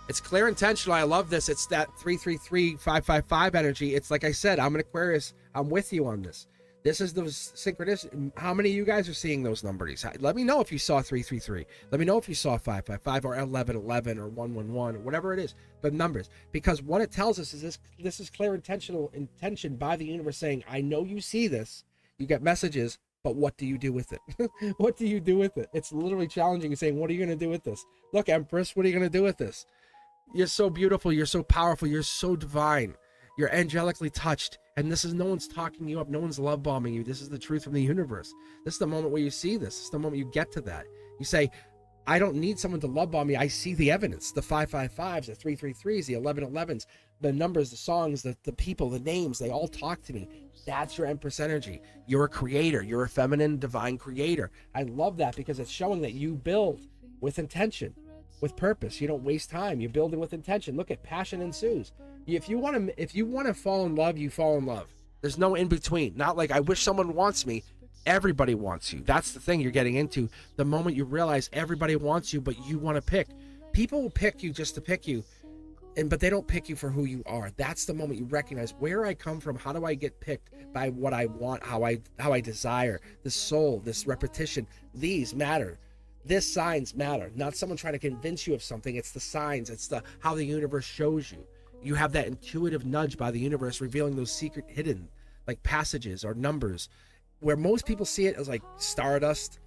It's clear intentional. I love this. It's that 333-555 energy. It's like I said, I'm an Aquarius. I'm with you on this. This is the synchronicity. How many of you guys are seeing those numbers? Let me know if you saw 333. Let me know if you saw 555 or 1111 or 111 or whatever it is. The numbers, because what it tells us is this is clear intention by the universe saying, I know you see this. You get messages, but what do you do with it? What do you do with it? It's literally challenging and saying, what are you going to do with this? Look, Empress, what are you going to do with this? You're so beautiful. You're so powerful. You're so divine. You're angelically touched. And this is, no one's talking you up. No one's love bombing you. This is the truth from the universe. This is the moment where you see this. This is the moment you get to that. You say, I don't need someone to love bomb me. I see the evidence, the 555s, the 333s, the 1111s, the numbers, the songs, the people, the names, they all talk to me. That's your Empress energy. You're a creator. You're a feminine, divine creator. I love that because it's showing that you build with intention, with purpose. You don't waste time. You're building with intention. Look at passion ensues. If you want to fall in love, you fall in love. There's no in between. Not like I wish someone wants me. Everybody wants you. That's the thing you're getting into. The moment you realize everybody wants you, but you want to pick. People will pick you just to pick you, but they don't pick you for who you are. That's the moment you recognize where I come from. How do I get picked by what I want? How I desire. The soul, this repetition. These matter. This signs matter. Not someone trying to convince you of something. It's the signs. It's the how the universe shows you. You have that intuitive nudge by the universe revealing those secret hidden like passages or numbers where most people see it as like stardust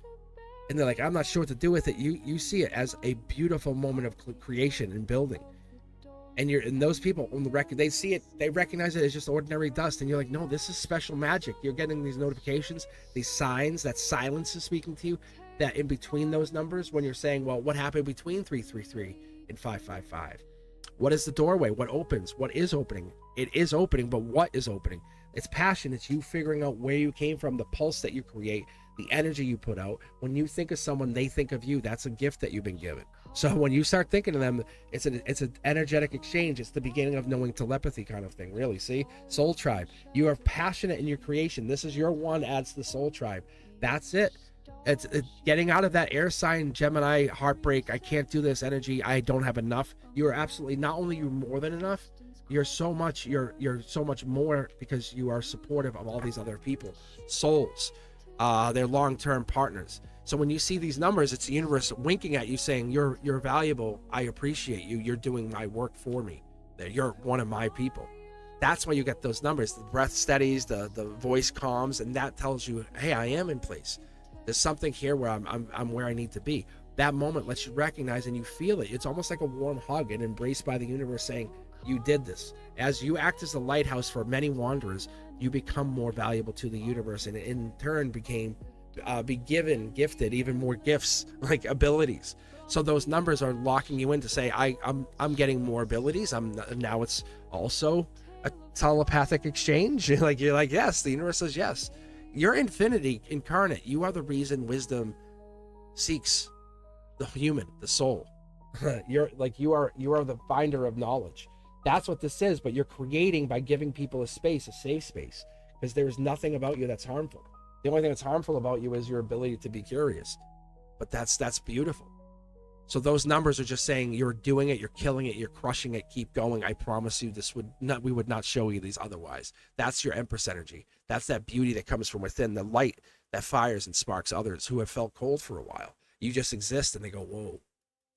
and they're like, I'm not sure what to do with it. You see it as a beautiful moment of creation and building. And those people on the record, they see it, they recognize it as just ordinary dust. And you're like, no, this is special magic. You're getting these notifications, these signs, that silence is speaking to you, that in between those numbers, when you're saying, well, what happened between 333 and 555? What is the doorway? What opens? What is opening? It is opening, but what is opening? It's passion. It's you figuring out where you came from, the pulse that you create, the energy you put out. When you think of someone, they think of you. That's a gift that you've been given. So when you start thinking of them, it's an energetic exchange. It's the beginning of knowing telepathy kind of thing, really. See? Soul tribe. You are passionate in your creation. This is your one adds to the soul tribe. That's it. It's getting out of that air sign, Gemini, heartbreak, I can't do this energy, I don't have enough. You are absolutely, not only you're more than enough, you're so much more because you are supportive of all these other people, souls, they're long-term partners. So when you see these numbers, it's the universe winking at you saying, you're valuable, I appreciate you, you're doing my work for me, you're one of my people. That's why you get those numbers. The breath steadies, the voice calms, and that tells you, hey, I am in place. There's something here where I'm where I need to be. That moment lets you recognize and you feel it. It's almost like a warm hug and embraced by the universe saying, you did this. As you act as a lighthouse for many wanderers, you become more valuable to the universe and in turn gifted even more gifts, like abilities. So those numbers are locking you in to say, I'm getting more abilities. Now it's also a telepathic exchange. You're like, yes, the universe says yes. You're infinity incarnate. You are the reason wisdom seeks the human, the soul. You are the finder of knowledge. That's what this is, but you're creating by giving people a space, a safe space, because there's nothing about you that's harmful. The only thing that's harmful about you is your ability to be curious. But that's beautiful. So those numbers are just saying you're doing it, you're killing it, you're crushing it, keep going. I promise you we would not show you these otherwise. That's your Empress energy. That's that beauty that comes from within, the light that fires and sparks others who have felt cold for a while. You just exist and they go, whoa,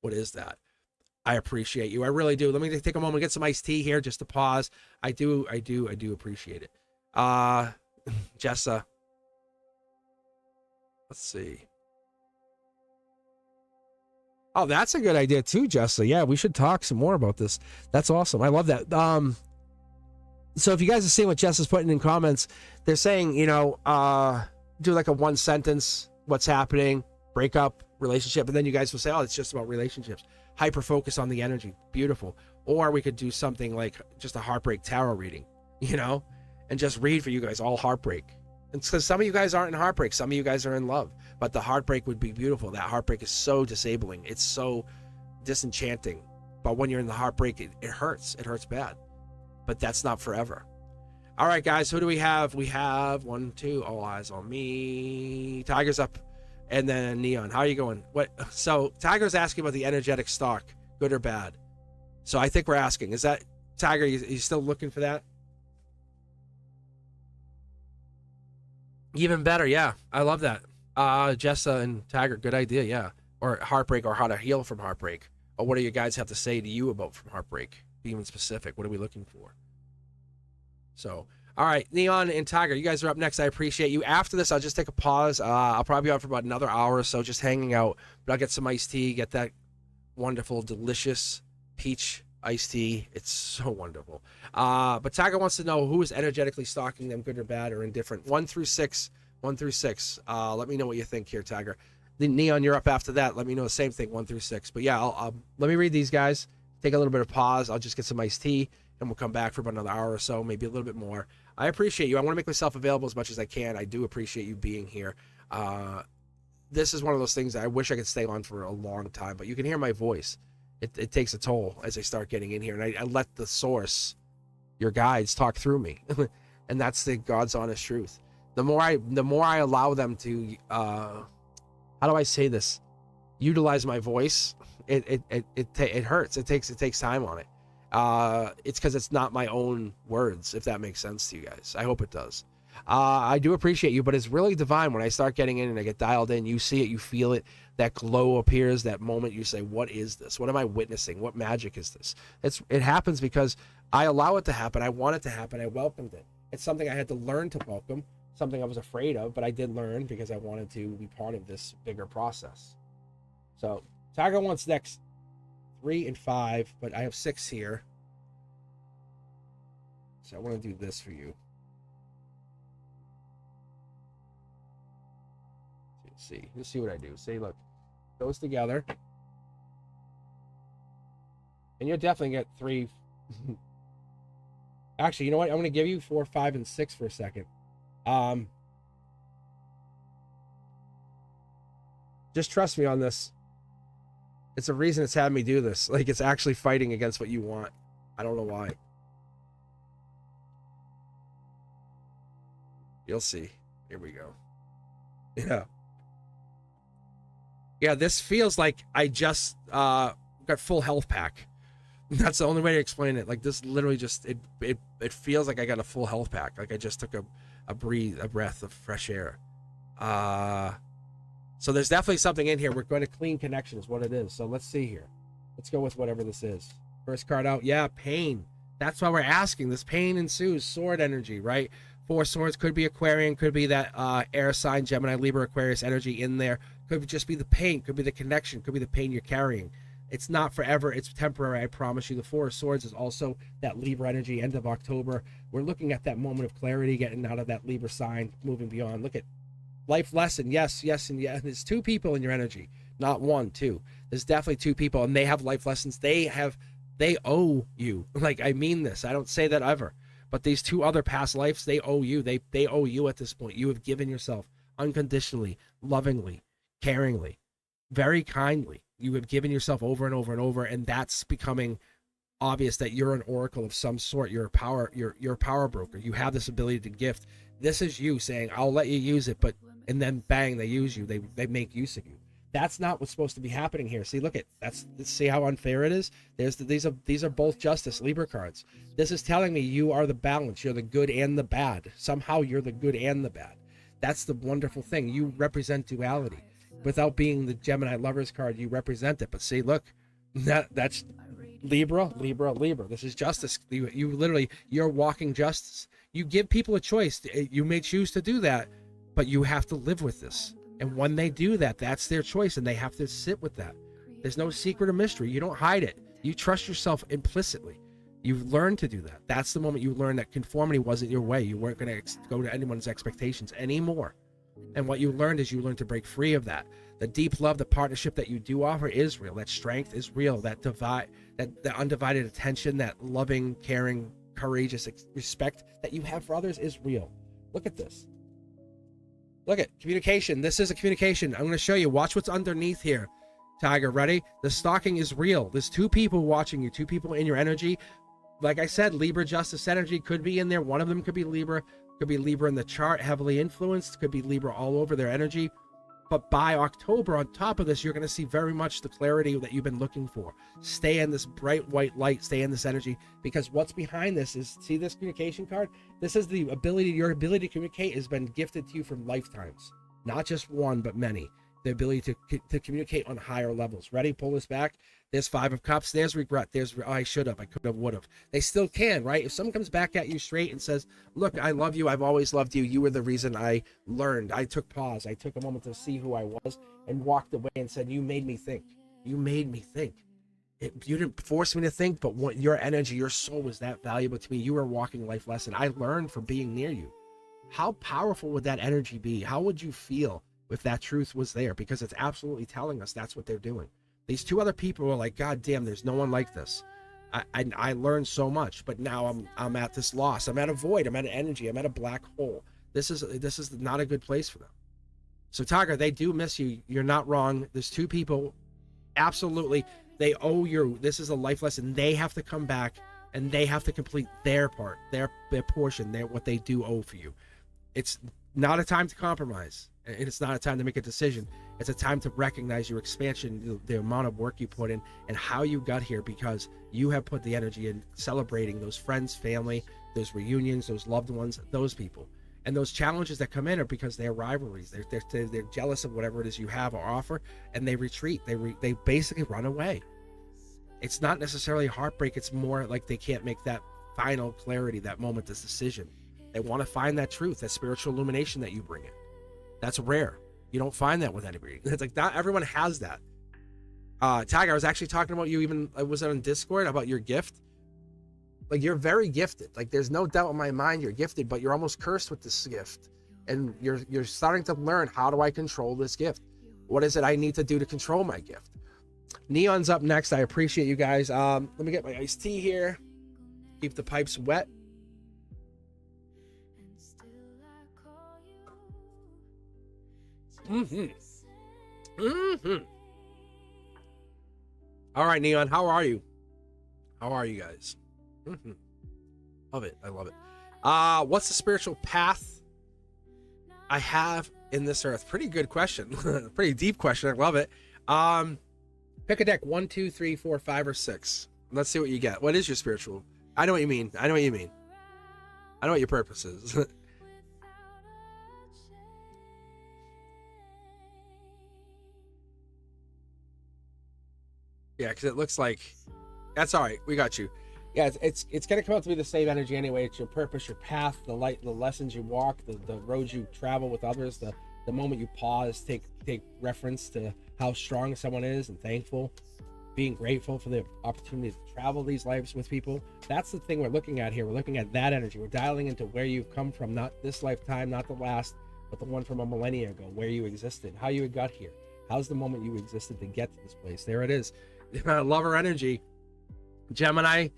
what is that? I appreciate you. I really do. Let me take a moment and get some iced tea here just to pause. I do appreciate it. Jessa. Let's see. Oh, that's a good idea too, Jessa. Yeah, we should talk some more about this. That's awesome. I love that. So if you guys are seeing what Jess is putting in comments, they're saying, do like a one sentence, what's happening, breakup, relationship, and then you guys will say, oh, it's just about relationships. Hyper focus on the energy. Beautiful. Or we could do something like just a heartbreak tarot reading, and just read for you guys all heartbreak. And because some of you guys aren't in heartbreak, some of you guys are in love, but the heartbreak would be beautiful. That heartbreak is so disabling. It's so disenchanting. But when you're in the heartbreak, it hurts. It hurts bad. But that's not forever. All right, guys, who do we have? We have 1, 2, all eyes on me. Tiger's up. And then Neon. How are you going? What? So Tiger's asking about the energetic stalk, good or bad. So I think we're asking, is that, Tiger, you still looking for that? Even better, yeah. I love that. Jessa and Taggart, good idea, yeah. Or heartbreak, or how to heal from heartbreak. Or what do you guys have to say to you about from heartbreak? Be even specific. What are we looking for? So, all right, Neon and Tiger, you guys are up next. I appreciate you. After this, I'll just take a pause. I'll probably be on for about another hour or so, just hanging out. But I'll get some iced tea, get that wonderful, delicious peach iced tea. It's so wonderful. But Tiger wants to know who is energetically stalking them, good or bad or indifferent. 1 through 6. 1 through 6. Let me know what you think here, Tiger. The Neon, you're up after that. Let me know the same thing, 1 through 6. But yeah, I'll let me read these guys. Take a little bit of pause. I'll just get some iced tea, and we'll come back for about another hour or so, maybe a little bit more. I appreciate you. I want to make myself available as much as I can. I do appreciate you being here. This is one of those things that I wish I could stay on for a long time, but you can hear my voice. It takes a toll as I start getting in here, and I let the source, your guides, talk through me, and that's the God's honest truth. The more I allow them to, how do I say this? Utilize my voice. It hurts. It takes time on it. It's because it's not my own words, if that makes sense to you guys. I hope it does. I do appreciate you, but it's really divine when I start getting in and I get dialed in. You see it, you feel it. That glow appears. That moment you say, "What is this? What am I witnessing? What magic is this?" It happens because I allow it to happen. I want it to happen. I welcomed it. It's something I had to learn to welcome. Something I was afraid of, but I did learn because I wanted to be part of this bigger process. So Tiger wants next 3 and 5, but I have 6 here. So I want to do this for you. Let's see what I do. Say, look, those together, and you'll definitely get 3. Actually, you know what? I'm going to give you 4, 5, and 6 for a second. Just trust me on this. It's a reason it's having me do this. Like, it's actually fighting against what you want. I don't know why. You'll see. Here we go. Yeah, this feels like I just got full health pack. That's the only way to explain it. Like, this literally just it feels like I got a full health pack. Like I just took a breath of fresh air. So there's definitely something in here. We're going to clean connection is what it is. So let's see here. Let's go with whatever this is. First card out. Yeah, pain. That's why we're asking. This pain ensues. Sword energy, right? 4 swords could be Aquarian, could be that air sign, Gemini, Libra, Aquarius energy in there. Could just be the pain, could be the connection, could be the pain you're carrying. It's not forever, it's temporary, I promise you. The 4 of Swords is also that Libra energy, end of October. We're looking at that moment of clarity, getting out of that Libra sign, moving beyond. Look at life lesson, yes, and yes. There's 2 people in your energy, not 1, 2. There's definitely 2 people, and they have life lessons. They owe you. Like, I mean this. I don't say that ever. But these 2 other past lives, they owe you. They owe you at this point. You have given yourself unconditionally, lovingly, caringly, very kindly. You have given yourself over and over and over, and that's becoming obvious that you're an oracle of some sort. You're a power broker. You have this ability to gift. This is you saying, "I'll let you use it," and then bang, they use you. They make use of you. That's not what's supposed to be happening here. See, look at see how unfair it is. These are both justice Libra cards. This is telling me you are the balance. You're the good and the bad. Somehow you're the good and the bad. That's the wonderful thing. You represent duality. Without being the Gemini lovers card, you represent it. But see, look, that's Libra. This is justice. You literally, you're walking justice. You give people a choice. You may choose to do that, but you have to live with this. And when they do that, that's their choice, and they have to sit with that. There's no secret or mystery. You don't hide it. You trust yourself implicitly. You've learned to do that. That's the moment you learn that conformity wasn't your way. You weren't going to go to anyone's expectations anymore. And what you learned is you learned to break free of that. The deep love, the partnership that you do offer is real. That strength is real. That undivided attention, that loving, caring, courageous respect that you have for others is real. Look at this. Look at communication. This is a communication. I'm going to show you. Watch what's underneath here. Tiger, ready? The stalking is real. There's 2 people watching you, 2 people in your energy. Like I said, Libra justice energy could be in there. One of them could be Libra. Could be Libra in the chart, heavily influenced. Could be Libra all over their energy. But by October, on top of this, you're going to see very much the clarity that you've been looking for. Stay in this bright white light, stay in this energy, because what's behind this is, see this communication card? This is the ability, your ability to communicate has been gifted to you from lifetimes. Not just one, but many. The ability to communicate on higher levels. Ready? Pull this back. There's 5 of Cups. There's regret. There's, oh, I should have, I could have, would have. They still can, right? If someone comes back at you straight and says, look, I love you. I've always loved you. You were the reason I learned. I took pause. I took a moment to see who I was and walked away and said, you made me think. You made me think. You didn't force me to think, but what your energy, your soul was that valuable to me. You were a walking life lesson. I learned from being near you. How powerful would that energy be? How would you feel if that truth was there? Because it's absolutely telling us that's what they're doing. These 2 other people are like, God damn, there's no one like this. I learned so much, but now I'm at this loss. I'm at a void. I'm at an energy. I'm at a black hole. This is not a good place for them. So Tiger, they do miss you. You're not wrong. There's 2 people. Absolutely. They owe you. This is a life lesson. They have to come back and they have to complete their part, their portion, what they do owe for you. It's not a time to compromise. And it's not a time to make a decision. It's a time to recognize your expansion, the amount of work you put in, and how you got here, because you have put the energy in celebrating those friends, family, those reunions, those loved ones, those people. And those challenges that come in are because they're rivalries. They're jealous of whatever it is you have or offer, and they retreat. They basically run away. It's not necessarily heartbreak. It's more like they can't make that final clarity, that moment, this decision. They want to find that truth, that spiritual illumination that you bring in. That's rare. You don't find that with anybody. It's like not everyone has that. Tiger, I was actually talking about you, even was it on Discord, about your gift. Like, you're very gifted. Like, there's no doubt in my mind you're gifted, but you're almost cursed with this gift. And you're starting to learn, how do I control this gift? What is it I need to do to control my gift? Neon's up next. I appreciate you guys. Let me get my iced tea here. Keep the pipes wet. All right, Neon, how are you? How are you guys? Love it. I love it. What's the spiritual path I have in this earth? Pretty good question. Pretty deep question. I love it. Pick a deck. 1, 2, 3, 4, 5, or 6. Let's see what you get. What is your spiritual? I know what you mean. I know what you mean. I know what your purpose is. Yeah, because it looks like that's all right. We got you. Yeah, it's gonna come out to be the same energy anyway. It's your purpose, your path, the light, the lessons you walk, the roads you travel with others, the moment you pause, take reference to how strong someone is and thankful, being grateful for the opportunity to travel these lives with people. That's the thing we're looking at here. We're looking at that energy. We're dialing into where you've come from, not this lifetime, not the last, but the one from a millennia ago, where you existed, how you got here. How's the moment you existed to get to this place? There it is. Lover energy. Gemini,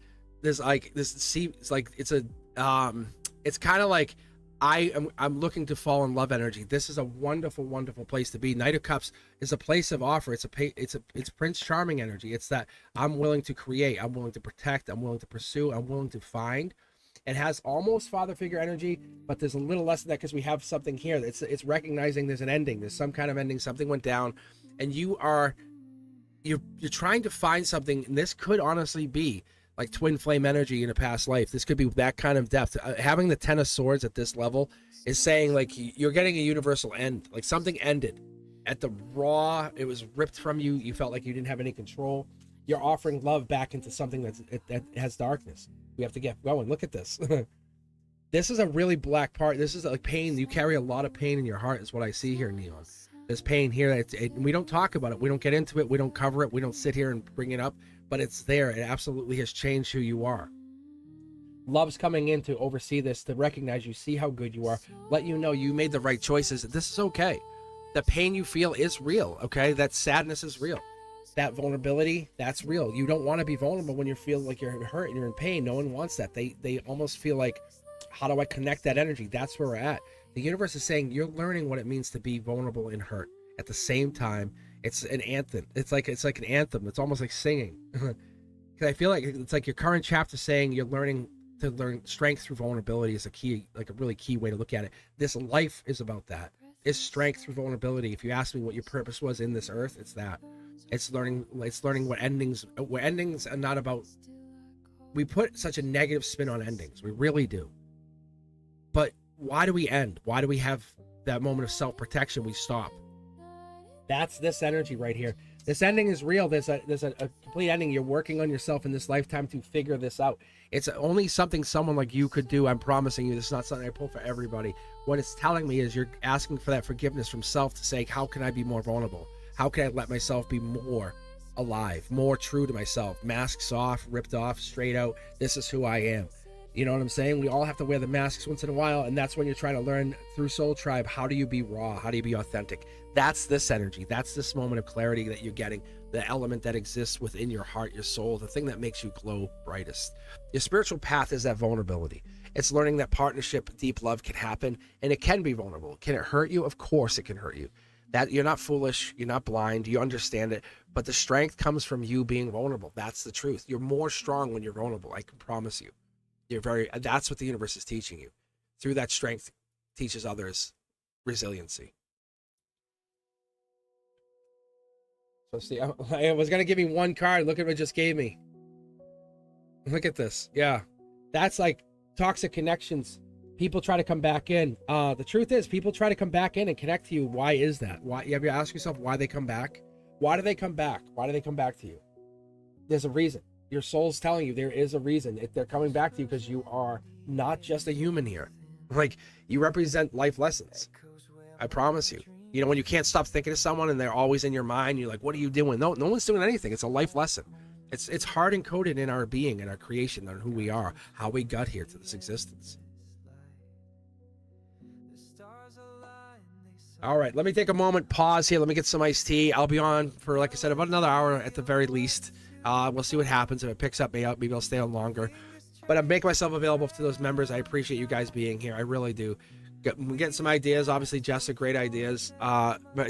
there's like this, see, it's like it's a it's kind of like I'm looking to fall in love energy. This is a wonderful place to be. Knight of Cups is a place of offer. It's Prince Charming energy. It's that I'm willing to create, I'm willing to protect, I'm willing to pursue, I'm willing to find. It has almost father figure energy, but there's a little less of that because we have something here. It's recognizing there's an ending. There's some kind of ending. Something went down, and you're trying to find something. And this could honestly be like twin flame energy in a past life. This could be that kind of depth. Having the 10 of swords at this level is saying like you're getting a universal end. Like something ended at the raw. It was ripped from you. You felt like you didn't have any control. You're offering love back into something that has darkness. We have to get going. Look at this. This is a really black part. This is like pain. You carry a lot of pain in your heart is what I see here, Neon. There's pain here. We don't talk about it. We don't get into it. We don't cover it. We don't sit here and bring it up, but it's there. It absolutely has changed who you are. Love's coming in to oversee this, to recognize you, see how good you are, let you know you made the right choices. This is okay. The pain you feel is real, okay? That sadness is real. That vulnerability, that's real. You don't want to be vulnerable when you feel like you're hurt and you're in pain. No one wants that. They almost feel like, how do I connect that energy? That's where we're at. The universe is saying you're learning what it means to be vulnerable and hurt. At the same time, it's an anthem. It's like an anthem. It's almost like singing. Because I feel like it's like your current chapter saying you're learning strength through vulnerability is a key, like a really key way to look at it. This life is about that. is strength through vulnerability. If you ask me what your purpose was in this earth, it's that. It's learning what endings are not about. We put such a negative spin on endings. We really do. But why do we end? Why do we have that moment of self-protection? We stop. That's this energy right here. This ending is real. There's a complete ending. You're working on yourself in this lifetime to figure this out. It's only something someone like you could do. I'm promising you, this is not something I pull for everybody. What it's telling me is you're asking for that forgiveness from self to say, how can I be more vulnerable? How can I let myself be more alive, more true to myself? Masks off, ripped off, straight out. This is who I am. You know what I'm saying? We all have to wear the masks once in a while, and that's when you're trying to learn through Soul Tribe, how do you be raw? How do you be authentic? That's this energy. That's this moment of clarity that you're getting, the element that exists within your heart, your soul, the thing that makes you glow brightest. Your spiritual path is that vulnerability. It's learning that partnership, deep love can happen, and it can be vulnerable. Can it hurt you? Of course it can hurt you. That you're not foolish, you're not blind, you understand it, but the strength comes from you being vulnerable. That's the truth. You're more strong when you're vulnerable, I can promise you. That's what the universe is teaching you. Through that strength, teaches others resiliency. So see, I was going to give you one card. Look at what it just gave me. Look at this. Yeah. That's like toxic connections. People try to come back in. The truth is, people try to come back in and connect to you. Why is that? Why? You have to ask yourself why they come back. Why do they come back? Why do they come back to you? There's a reason. Your soul's telling you there is a reason. They're coming back to you because you are not just a human here. Like, you represent life lessons. I promise you. You know, when you can't stop thinking of someone and they're always in your mind, you're like, what are you doing? No one's doing anything. It's a life lesson. It's hard encoded in our being, in our creation, on who we are, how we got here to this existence. All right, let me take a moment, pause here. Let me get some iced tea. I'll be on for, like I said, about another hour at the very least. We'll see what happens. If it picks up, maybe I'll stay on longer. But I'm making myself available to those members. I appreciate you guys being here. I really do. I'm getting some ideas. Obviously, Jess, great ideas.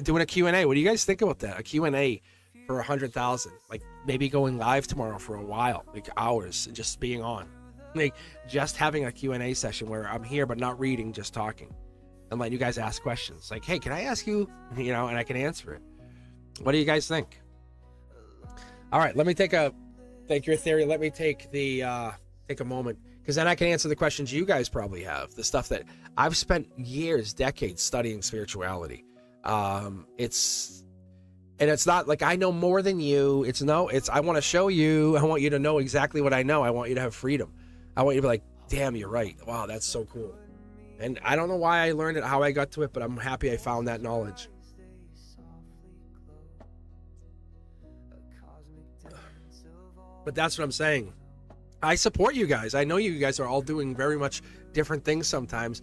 Doing a Q&A. What do you guys think about that? A Q&A for 100,000. Like, maybe going live tomorrow for a while, like hours, and just being on. Like, just having a Q&A session where I'm here but not reading, just talking. And letting you guys ask questions. Like, hey, can I ask you? You know, and I can answer it. What do you guys think? All right, let me take a, thank your theory. Let me take a moment, because then I can answer the questions you guys probably have, the stuff that I've spent years, decades studying spirituality. It's not like I know more than you. I want to show you. I want you to know exactly what I know. I want you to have freedom. I want you to be like, damn, you're right. Wow, that's so cool. And I don't know why I learned it, how I got to it, but I'm happy I found that knowledge. But that's what I'm saying. I support you guys. I know you guys are all doing very much different things sometimes,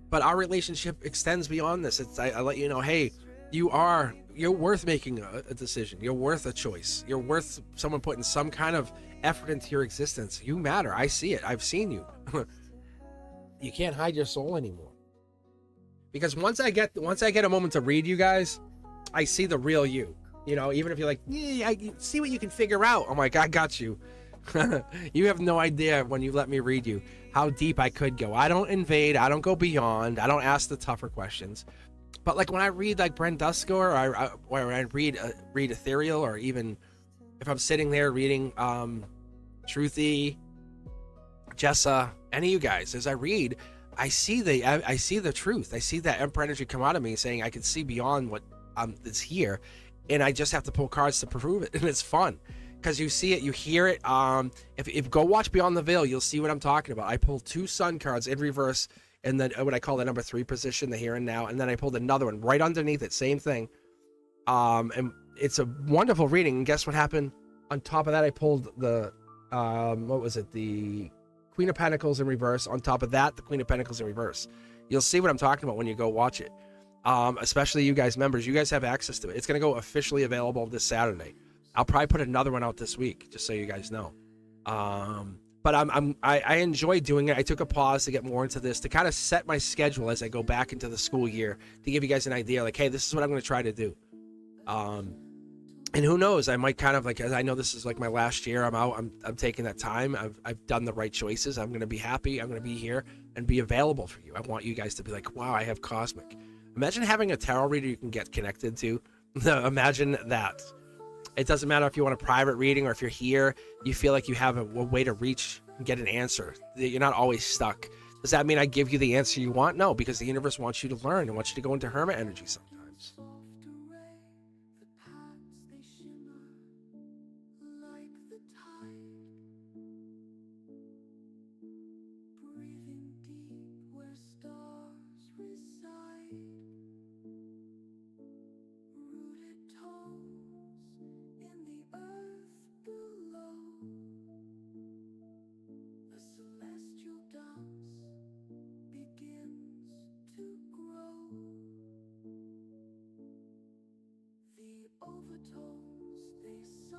but our relationship extends beyond this. I let you know, hey, you're worth making a decision. You're worth a choice. You're worth someone putting some kind of effort into your existence. You matter. I see it. I've seen you. You can't hide your soul anymore. Because once I get a moment to read you guys, I see the real you. You know, even if you're like, yeah, I see what you can figure out. I'm like, I got you. You have no idea when you let me read you how deep I could go. I don't invade. I don't go beyond. I don't ask the tougher questions. But like when I read like Brent Dusker, or I read Ethereal, or even if I'm sitting there reading Truthy, Jessa, any of you guys, as I read, I see the truth. I see that Emperor energy come out of me saying I can see beyond what is here. And I just have to pull cards to prove it. And it's fun because you see it, you hear it. If go watch Beyond the Veil, you'll see what I'm talking about. I pulled 2 sun cards in reverse, and then what I call the number 3 position, the here and now. And then I pulled another one right underneath it. Same thing. And it's a wonderful reading. And guess what happened? On top of that, I pulled the, the Queen of Pentacles in reverse. On top of that, the Queen of Pentacles in reverse. You'll see what I'm talking about when you go watch it. Especially you guys members, you guys have access to it. It's going to go officially available this Saturday. I'll probably put another one out this week, just so you guys know. But I enjoy doing it. I took a pause to get more into this, to kind of set my schedule as I go back into the school year, to give you guys an idea, like, hey, this is what I'm going to try to do. And who knows, I might kind of like, I know this is like my last year. I'm out. I'm taking that time. I've done the right choices. I'm going to be happy. I'm going to be here and be available for you. I want you guys to be like, wow, I have Cosmic. Imagine having a tarot reader you can get connected to. Imagine that. It doesn't matter if you want a private reading or if you're here, you feel like you have a way to reach and get an answer. You're not always stuck. Does that mean I give you the answer you want? No, because the universe wants you to learn and wants you to go into hermit energy sometimes.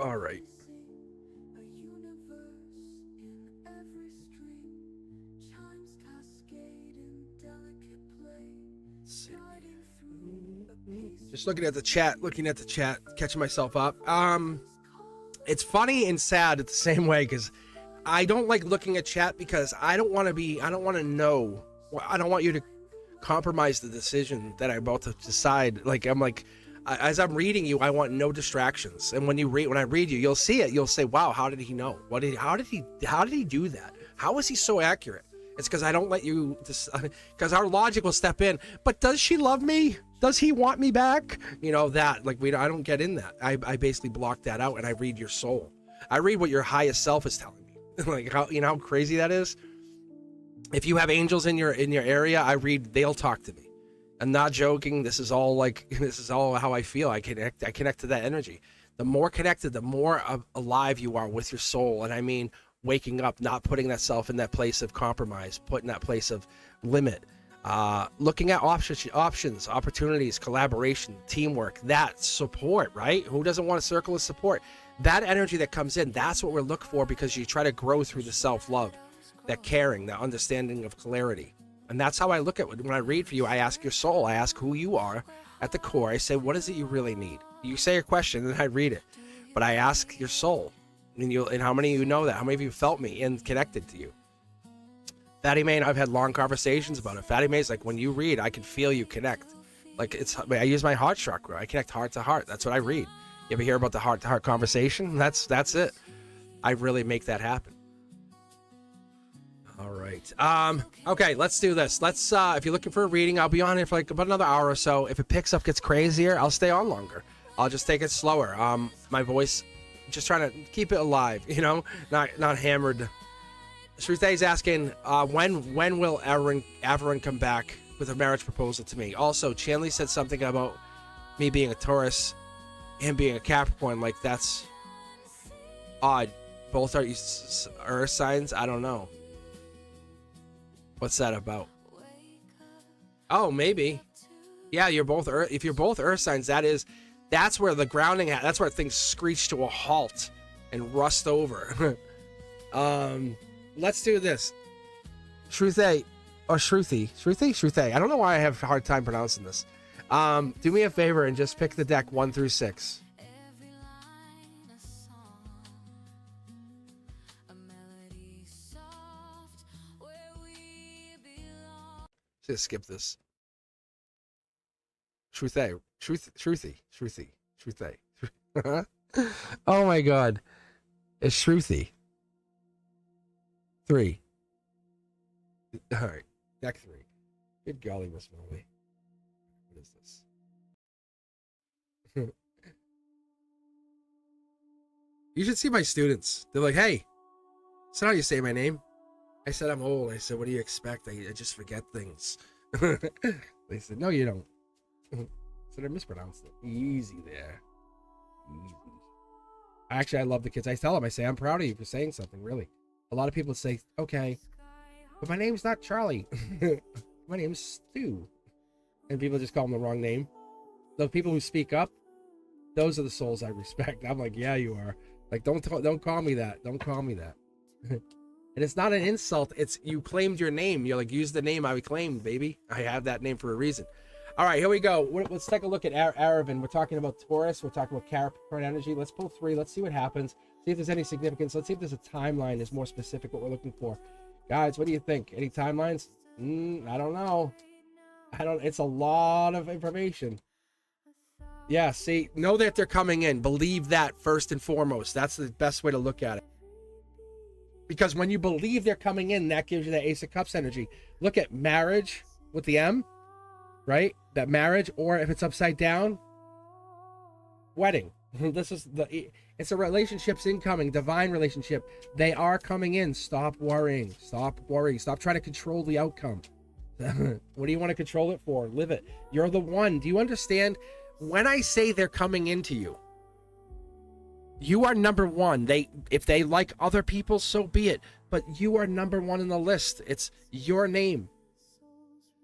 All right. Just looking at the chat, catching myself up. It's funny and sad at the same way, because I don't like looking at chat because I don't want to know. I don't want you to compromise the decision that I'm about to decide. Like, as I'm reading you, I want no distractions. And when I read you, you'll see it. You'll say, "Wow, how did he know? How did he do that? How is he so accurate?" It's because I don't let you, because our logic will step in. But does she love me? Does he want me back? You know, that, like, I don't get in that. I basically block that out, and I read your soul. I read what your highest self is telling me. Like, how crazy that is. If you have angels in your area, I read, they'll talk to me. I'm not joking. This is all how I feel. I connect to that energy. The more connected, the more alive you are with your soul. And I mean, waking up, not putting that self in that place of compromise, putting that place of limit, looking at options, opportunities, collaboration, teamwork, that support, right? Who doesn't want a circle of support? That energy that comes in, that's what we're looking for, because you try to grow through the self-love, that caring, that understanding of clarity. And that's how I look at it. When I read for you, I ask your soul, I ask who you are at the core. I say, what is it you really need? You say a question, and I read it. But I ask your soul. And how many of you know that? How many of you felt me and connected to you? Fatty May and I've had long conversations about it. Fatty May's like, when you read, I can feel you connect. Like, I use my heart chakra. I connect heart to heart. That's what I read. You ever hear about the heart to heart conversation? That's it. I really make that happen. All right. Okay, let's do this. Let's if you're looking for a reading, I'll be on here for like about another hour or so. If it picks up, gets crazier, I'll stay on longer. I'll just take it slower. My voice, just trying to keep it alive, not hammered. Shrutay's asking, when will Averin come back with a marriage proposal to me? Also, Chanley said something about me being a Taurus and being a Capricorn. Like, that's odd. Both are earth signs. I don't know. What's that about? Oh, maybe. Yeah, you're both earth. If you're both earth signs, that's where the grounding at. That's where things screech to a halt and rust over. Let's do this. Shruthay or Shruthay. I don't know why I have a hard time pronouncing this. Do me a favor and just pick the deck 1 through 6. Just skip this. Truthy. Oh my god. It's Shruthy. 3. Alright. Deck 3. Good golly, Miss Molly. What is this? You should see my students. They're like, hey, that's not how you say my name. I said, I'm old. I said, what do you expect? I just forget things. They said, no, you don't. So they mispronounced it. Easy there. Easy. Actually, I love the kids. I tell them, I say, I'm proud of you for saying something, really. A lot of people say, okay, but my name's not Charlie. My name's Stu. And people just call them the wrong name. The people who speak up, those are the souls I respect. I'm like, yeah, you are. Like, don't call me that. Don't call me that. And it's not an insult. It's you claimed your name. You're like, use the name I claimed, baby. I have that name for a reason. All right, here we go. Let's take a look at Aravan. We're talking about Taurus. We're talking about Capricorn energy. Let's pull 3. Let's see what happens. See if there's any significance. Let's see if there's a timeline is more specific what we're looking for. Guys, what do you think? Any timelines? I don't know. I don't. It's a lot of information. Yeah, see, know that they're coming in. Believe that first and foremost. That's the best way to look at it. Because when you believe they're coming in, that gives you that Ace of Cups energy. Look at marriage with the M, right? That marriage, or if it's upside down, wedding. This is it's a relationship's incoming, divine relationship. They are coming in. Stop worrying. Stop worrying. Stop trying to control the outcome. What do you want to control it for? Live it. You're the one. Do you understand? When I say they're coming into you, you are number one. If they like other people, so be it. But you are number one in the list. It's your name.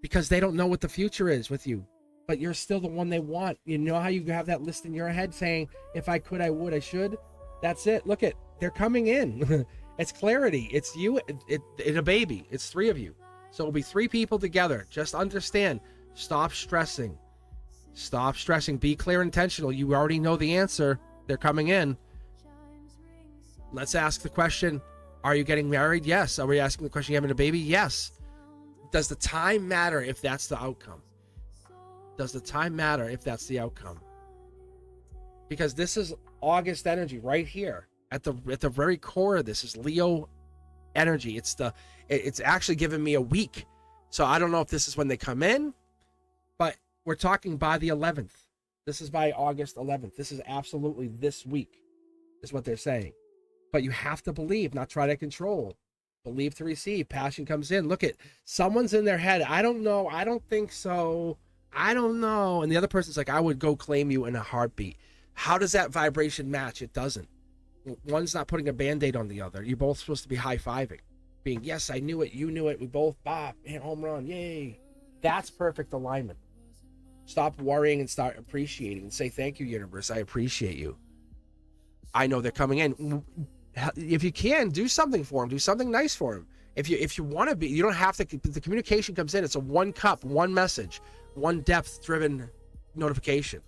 Because they don't know what the future is with you. But you're still the one they want. You know how you have that list in your head saying, if I could, I would, I should? That's it. Look at, they're coming in. It's clarity. It's you and a baby. It's three of you. So it'll be three people together. Just understand. Stop stressing. Stop stressing. Be clear, intentional. You already know the answer. They're coming in. Let's ask the question, are you getting married? Yes. Are we asking the question, you having a baby? Yes. Does the time matter if that's the outcome? Does the time matter if that's the outcome? Because this is August energy right here. At the very core of this is Leo energy. It's actually giving me a week. So I don't know if this is when they come in, but we're talking by the 11th. This is by August 11th. This is absolutely this week, is what they're saying. But you have to believe, not try to control. Believe to receive. Passion comes in. Look at, someone's in their head. I don't know. I don't think so. I don't know. And the other person's like, I would go claim you in a heartbeat. How does that vibration match? It doesn't. One's not putting a Band-Aid on the other. You're both supposed to be high-fiving. Being, yes, I knew it. You knew it. We both, home run. Yay. That's perfect alignment. Stop worrying and start appreciating. And say, thank you, universe. I appreciate you. I know they're coming in. If you can, do something for them. Do something nice for them. If you want to be, you don't have to. The communication comes in. It's a one cup, one message, one depth-driven notification.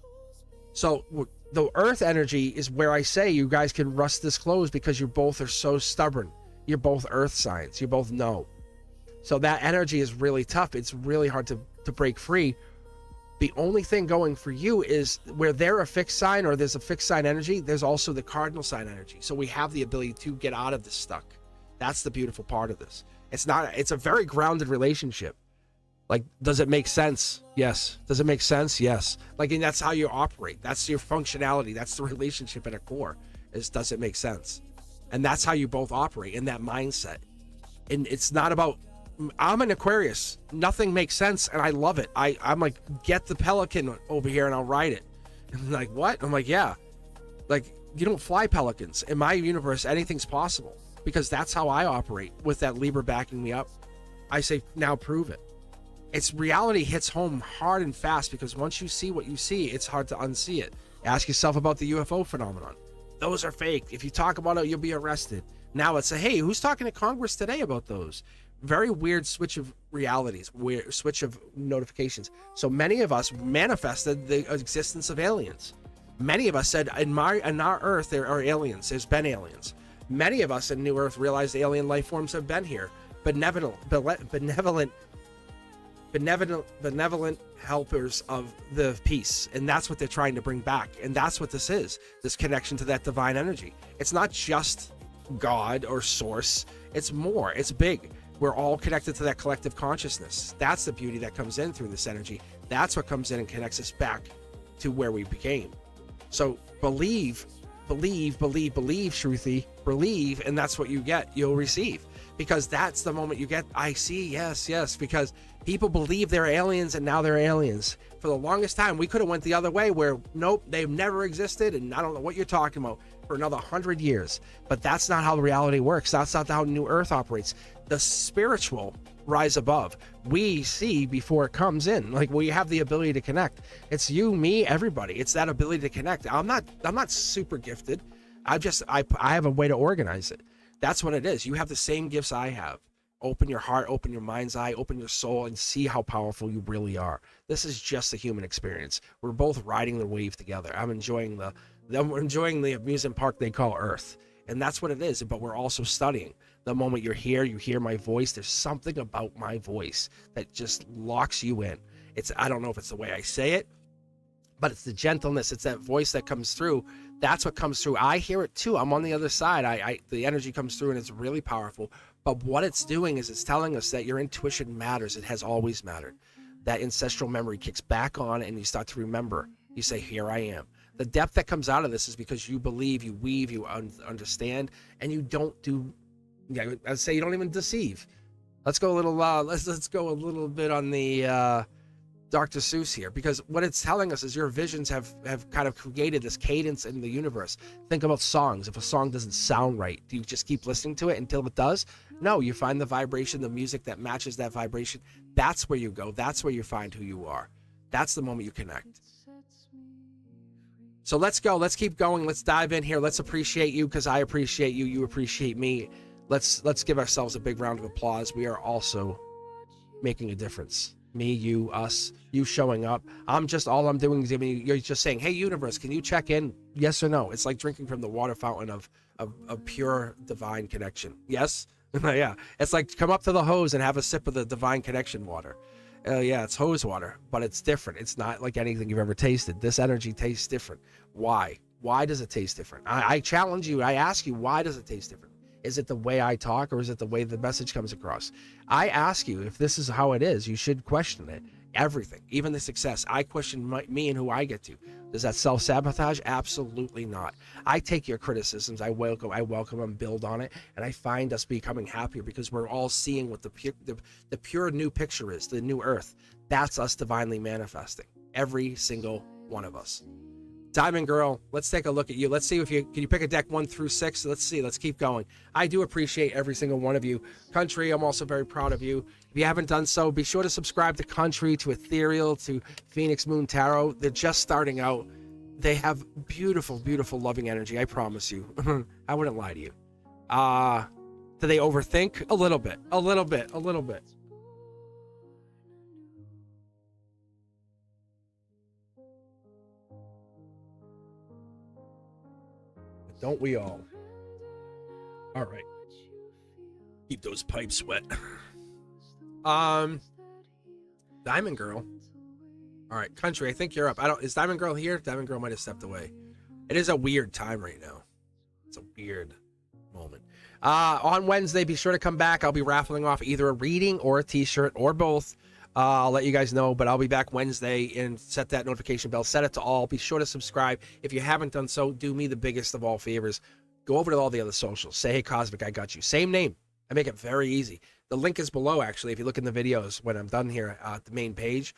So the earth energy is where I say you guys can rust this close because you both are so stubborn. You're both earth signs. You both know. So that energy is really tough. It's really hard to break free. The only thing going for you is where they're a fixed sign or there's a fixed sign energy, there's also the cardinal sign energy. So we have the ability to get out of this stuck. That's the beautiful part of this. It's a very grounded relationship. Like, does it make sense? Yes. Does it make sense? Yes. Like, and that's how you operate. That's your functionality. That's the relationship at a core, is does it make sense? And that's how you both operate, in that mindset. And it's not about, I'm an Aquarius. Nothing makes sense, and I love it. I'm like, get the pelican over here and I'll ride it. And like, what? I'm like, yeah. Like, you don't fly pelicans. In my universe, anything's possible. Because that's how I operate, with that Libra backing me up. I say, now prove it. It's reality hits home hard and fast, because once you see what you see, it's hard to unsee it. Ask yourself about the UFO phenomenon. Those are fake. If you talk about it, you'll be arrested. Now it's a, hey, who's talking to Congress today about those? Very weird switch of realities, weird switch of notifications. So many of us manifested the existence of aliens. Many of us said, in our Earth, there are aliens. There's been aliens. Many of us in New Earth realized alien life forms have been here. Benevolent helpers of the peace. And that's what they're trying to bring back. And that's what this is, this connection to that divine energy. It's not just God or source. It's more. It's big. We're all connected to that collective consciousness. That's the beauty that comes in through this energy. That's what comes in and connects us back to where we became. So believe, Shruti. Believe, and that's what you get. You'll receive. Because that's the moment you get, I see, yes. Because people believe they're aliens, and now they're aliens. For the longest time, we could have went the other way, where, nope, they've never existed, and I don't know what you're talking about, for another 100 years. But that's not how the reality works. That's not how New Earth operates. The spiritual rise above. We see before it comes in. Like, we have the ability to connect. It's you, me, everybody. It's that ability to connect. I'm not super gifted. I have a way to organize it. That's what it is. You have the same gifts I have. Open your heart, open your mind's eye, open your soul, and see how powerful you really are. This is just a human experience. We're both riding the wave together. I'm enjoying the amusement park they call Earth. And that's what it is. But we're also studying. The moment you're here, you hear my voice. There's something about my voice that just locks you in. I don't know if it's the way I say it, but it's the gentleness. It's that voice that comes through. That's what comes through. I hear it too. I'm on the other side. The energy comes through and it's really powerful. But what it's doing is it's telling us that your intuition matters. It has always mattered. That ancestral memory kicks back on and you start to remember. You say, here I am. The depth that comes out of this is because you believe, you weave, you understand, and you don't do, I'd say you don't even deceive. Let's go a little, let's go a little bit on the Dr. Seuss here, because what it's telling us is your visions have kind of created this cadence in the universe. Think about songs. If a song doesn't sound right, do you just keep listening to it until it does? No, you find the vibration, the music that matches that vibration. That's where you go. That's where you find who you are. That's the moment you connect. So let's go. Let's keep going. Let's dive in here. Let's appreciate you because I appreciate you. You appreciate me. Let's give ourselves a big round of applause. We are also making a difference. Me, you, us, you showing up. All I'm doing is giving you, you're just saying, hey, universe, can you check in? Yes or no? It's like drinking from the water fountain of pure divine connection. Yes? Yeah. It's like come up to the hose and have a sip of the divine connection water. Yeah, it's hose water, but it's different. It's not like anything you've ever tasted. This energy tastes different. Why? Why does it taste different? I challenge you. I ask you, why does it taste different? Is it the way I talk or is it the way the message comes across? I ask you, if this is how it is, you should question it. Everything, even the success. I question me and who I get to. Does that self-sabotage? Absolutely not. I take your criticisms. I welcome them, build on it, and I find us becoming happier because we're all seeing what the pure new picture is, the new earth. That's us divinely manifesting. Every single one of us. Diamond Girl, let's take a look at you. Let's see can you pick a deck 1 through 6? Let's see. Let's keep going. I do appreciate every single one of you. Country, I'm also very proud of you. If you haven't done so, be sure to subscribe to Country, to Ethereal, to Phoenix Moon Tarot. They're just starting out. They have beautiful, beautiful, loving energy. I promise you. I wouldn't lie to you. Do they overthink? A little bit. A little bit. A little bit. Don't we all? All right. Keep those pipes wet. Diamond Girl. All right, Country, I think you're up. Is Diamond Girl here? Diamond Girl might have stepped away. It is a weird time right now. It's a weird moment. On Wednesday, be sure to come back. I'll be raffling off either a reading or a t-shirt or both. I'll let you guys know, but I'll be back Wednesday and set that notification bell. Set it to all. Be sure to subscribe. If you haven't done so, do me the biggest of all favors. Go over to all the other socials. Say, hey, Cosmic, I got you. Same name. I make it very easy. The link is below, actually. If you look in the videos when I'm done here at the main page,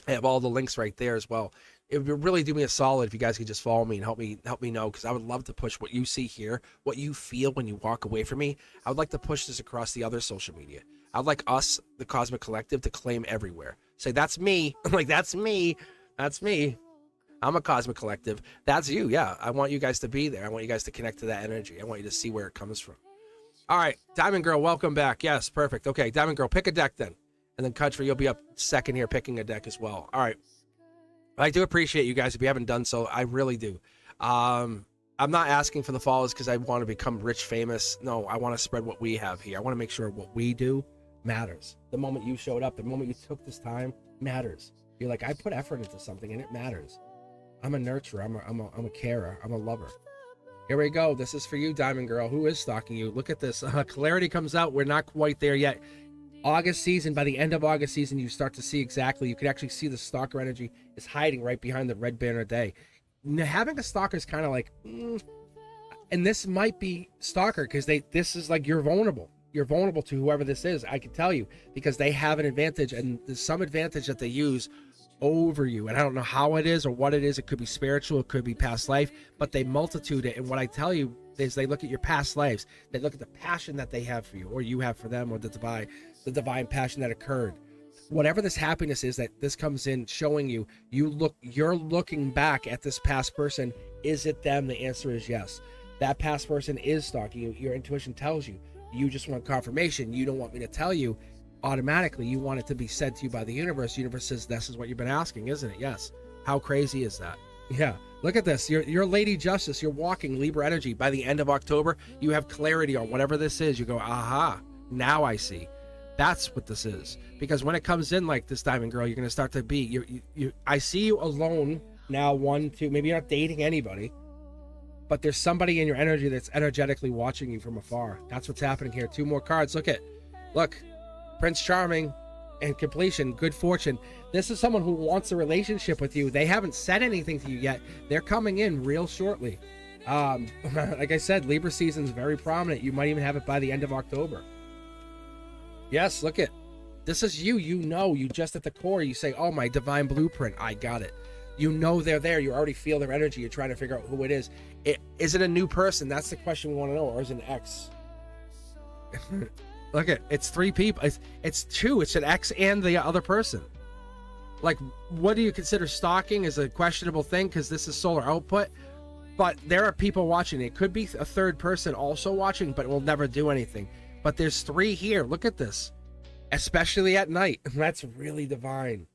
I have all the links right there as well. It would really do me a solid if you guys could just follow me and help me know, because I would love to push what you see here, what you feel when you walk away from me. I would like to push this across the other social media. I'd like us, the Cosmic Collective, to claim everywhere. Say, that's me. Like, that's me. That's me. I'm a Cosmic Collective. That's you. Yeah. I want you guys to be there. I want you guys to connect to that energy. I want you to see where it comes from. All right. Diamond Girl, welcome back. Yes, perfect. Okay, Diamond Girl, pick a deck then. And then Country, you'll be up second here picking a deck as well. All right. I do appreciate you guys. If you haven't done so, I really do. I'm not asking for the followers because I want to become rich, famous. No, I want to spread what we have here. I want to make sure what we do matters. The moment you showed up, the moment you took this time matters. You're like, I put effort into something and it matters. I'm a nurturer. I'm a carer. I'm a lover. Here we go. This is for you, Diamond Girl. Who is stalking you? Look at this. Clarity comes out. We're not quite there yet. August season, by the end of August season, you start to see exactly. You can actually see the stalker energy is hiding right behind the red banner day. Now, having a stalker is kind of like, and this might be stalker because this is like you're vulnerable. You're vulnerable to whoever this is. I can tell you because they have an advantage, and there's some advantage that they use over you. And I don't know how it is or what it is. It could be spiritual, it could be past life, but they multitude it. And what I tell you is they look at your past lives. They look at the passion that they have for you, or you have for them, or the divine passion that occurred. Whatever this happiness is that this comes in showing you, you're looking back at this past person. Is it them? The answer is yes. That past person is stalking you. Your intuition tells you. You just want confirmation. You don't want me to tell you automatically. You want it to be said to you by the universe. The universe says, this is what you've been asking, isn't it? Yes. How crazy is that? Yeah. Look at this. You're Lady Justice. You're walking Libra energy. By the end of October, you have clarity on whatever this is. You go, aha, now I see. That's what this is. Because when it comes in like this, Diamond Girl, you're going to start to be, I see you alone now, 1, 2, maybe you're not dating anybody, but there's somebody in your energy that's energetically watching you from afar. That's what's happening here. 2 more cards. Look, Prince Charming and completion, good fortune. This is someone who wants a relationship with you. They haven't said anything to you yet. They're coming in real shortly. Like I said, Libra season's very prominent. You might even have it by the end of October. Yes, look it. This is you. You just at the core, you say, oh, my divine blueprint, I got it. You know they're there. You already feel their energy. You're trying to figure out who it is. Is it a new person? That's the question we want to know. Or is it an ex? Look it. It's 3 people. It's 2. It's an ex and the other person. Like, what do you consider stalking as a questionable thing? Because this is solar output. But there are people watching. It could be a 3rd person also watching, but it will never do anything. But there's 3 here. Look at this. Especially at night. That's really divine.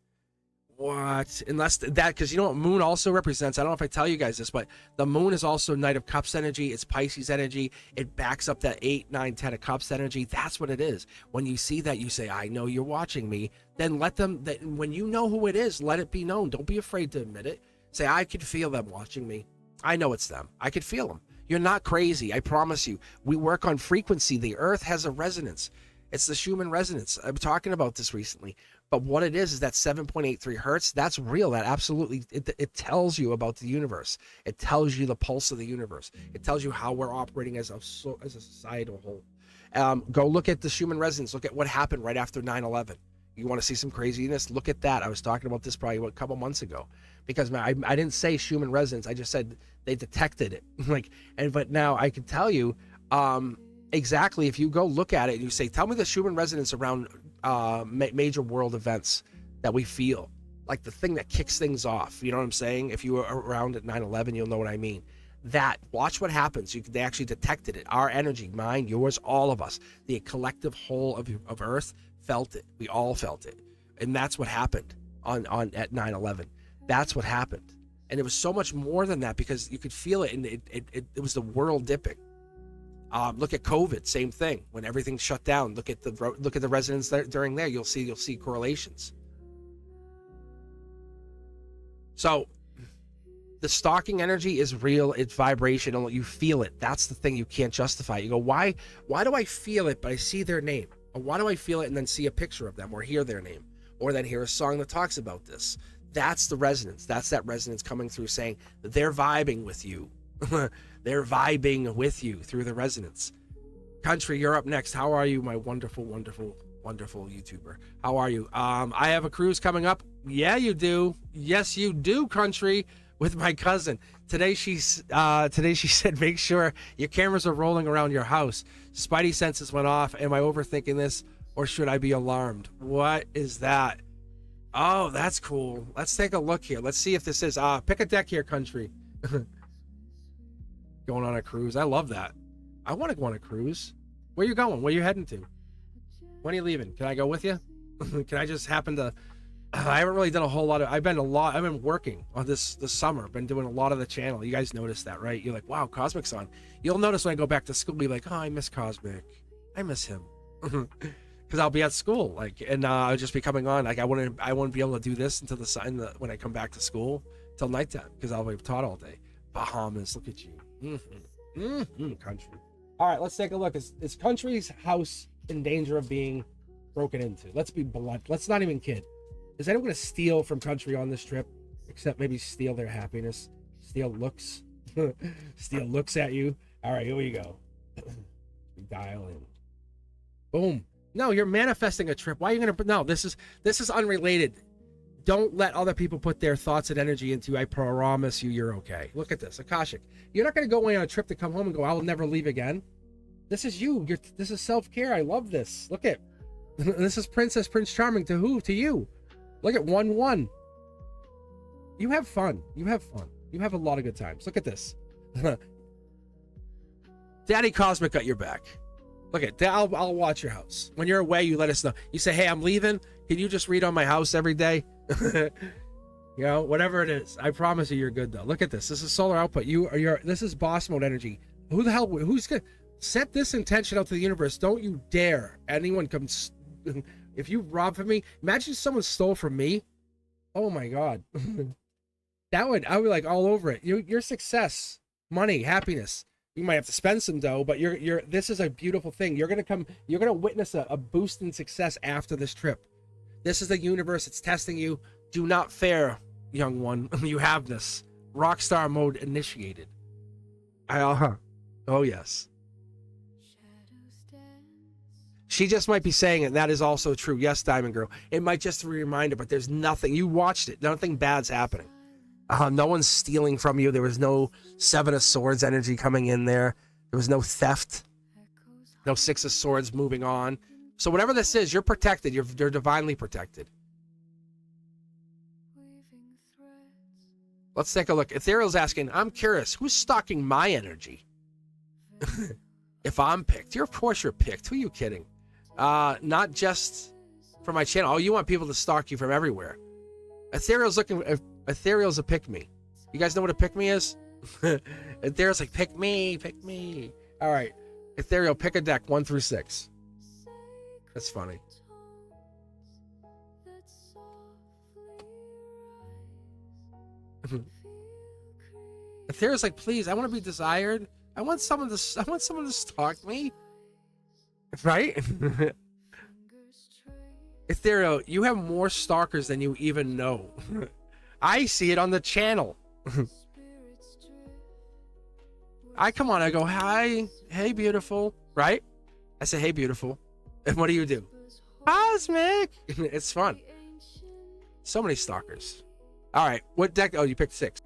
What? Unless that, because you know what moon also represents? I don't know if I tell you guys this, but the moon is also Knight of Cups energy. It's Pisces energy. It backs up that 8, 9, 10 of Cups energy. That's what it is. When you see that, you say, I know you're watching me. Then let them, when you know who it is, let it be known. Don't be afraid to admit it. Say, I could feel them watching me. I know it's them. I could feel them. You're not crazy. I promise you. We work on frequency. The earth has a resonance. It's the Schumann resonance. I'm talking about this recently. But what it is that 7.83 hertz, that's real. That absolutely, it tells you about the universe. It tells you the pulse of the universe. It tells you how we're operating as a societal whole. Go look at the Schumann resonance. Look at what happened right after 9/11. You want to see some craziness? Look at that. I was talking about this probably a couple months ago. Because I didn't say Schumann resonance. I just said they detected it. But now I can tell you exactly, if you go look at it and you say, tell me the Schumann resonance around major world events that we feel, like the thing that kicks things off. You know what I'm saying? If you were around at 9/11, you'll know what I mean. That, watch what happens. They actually detected it. Our energy, mine, yours, all of us, the collective whole of Earth felt it. We all felt it. And that's what happened at 9/11. That's what happened. And it was so much more than that, because you could feel it, and it was the world dipping. Look at COVID, same thing. When everything shut down, look at the resonance during there. You'll see correlations. So the stalking energy is real. It's vibrational. You feel it. That's the thing. You can't justify it. You go, why do I feel it, but I see their name? Or why do I feel it and then see a picture of them, or hear their name, or then hear a song that talks about this? That's the resonance. That's that resonance coming through, saying that they're vibing with you. They're vibing with you through the resonance. Country, you're up next. How are you, my wonderful, wonderful, wonderful YouTuber? How are you? I have a cruise coming up. Yeah, you do. Yes, you do, Country, with my cousin. Today she said, make sure your cameras are rolling around your house. Spidey senses went off. Am I overthinking this, or should I be alarmed? What is that? Oh, that's cool. Let's take a look here. Let's see if this is pick a deck here, Country. Going on a cruise. I love that. I want to go on a cruise. Where you going? Where you heading to? When are you leaving? Can I go with you? Can I just happen to I haven't really done a whole lot of I've been working on this summer. Been doing a lot of the channel. You guys noticed that, right? You're like, wow, Cosmic's on. You'll notice when I go back to school, be like, oh, I miss Cosmic. I miss him. Because I'll be at school, and I'll just be coming on. I wouldn't be able to do this until when I come back to school till nighttime, because I'll be taught all day. Bahamas, look at you. Country. All right, let's take a look. Is Country's house in danger of being broken into? Let's be blunt. Let's not even kid. Is anyone going to steal from Country on this trip? Except maybe steal their happiness. Steal looks. Steal looks at you. All right, here we go. Dial in. Boom. No, you're manifesting a trip. Why are you going to... No, this is unrelated. Don't let other people put their thoughts and energy into you. I promise you, you're okay. Look at this. Akashic. You're not going to go away on a trip to come home and go, I will never leave again. This is you. This is self-care. I love this. Look at... This is Prince Charming. To who? To you. Look at 1-1. You have fun. You have fun. You have a lot of good times. Look at this. Daddy Cosmic got your back. Look at that. I'll watch your house. When you're away, you let us know. You say, hey, I'm leaving. Can you just read on my house every day? You know, whatever it is. I promise you, you're good though. Look at this. This is solar output. This is boss mode energy. Who's gonna set this intention out to the universe? Don't you dare anyone come if you rob from me, imagine someone stole from me. Oh my God. I would be like all over it. Your success, money, happiness. You might have to spend some dough, but this is a beautiful thing. You're gonna witness a boost in success after this trip. This is the universe. It's testing you. Do not fare, young one. You have this. Rockstar mode initiated. Oh yes. She just might be saying it. That is also true. Yes, Diamond Girl. It might just be a reminder, but there's nothing. You watched it. Nothing bad's happening. No one's stealing from you. There was no Seven of Swords energy coming in there. There was no theft. No Six of Swords moving on. So whatever this is, you're protected. You're divinely protected. Let's take a look. Ethereal's asking, I'm curious, who's stalking my energy? If I'm picked. Of course you're picked. Who are you kidding? Not just for my channel. Oh, you want people to stalk you from everywhere. Ethereal's a pick me. You guys know what a pick me is? Ethereal's like, pick me. All right. Ethereal, pick a deck 1 through 6. That's funny. Ethereal's like, please, I want to be desired. I want someone to stalk me. Right? Ethereal, you have more stalkers than you even know. I see it on the channel. I come on, I go, hi, hey, beautiful, right? I say, hey, beautiful. And what do? Cosmic. It's fun. So many stalkers. All right, what deck? Oh, you picked 6.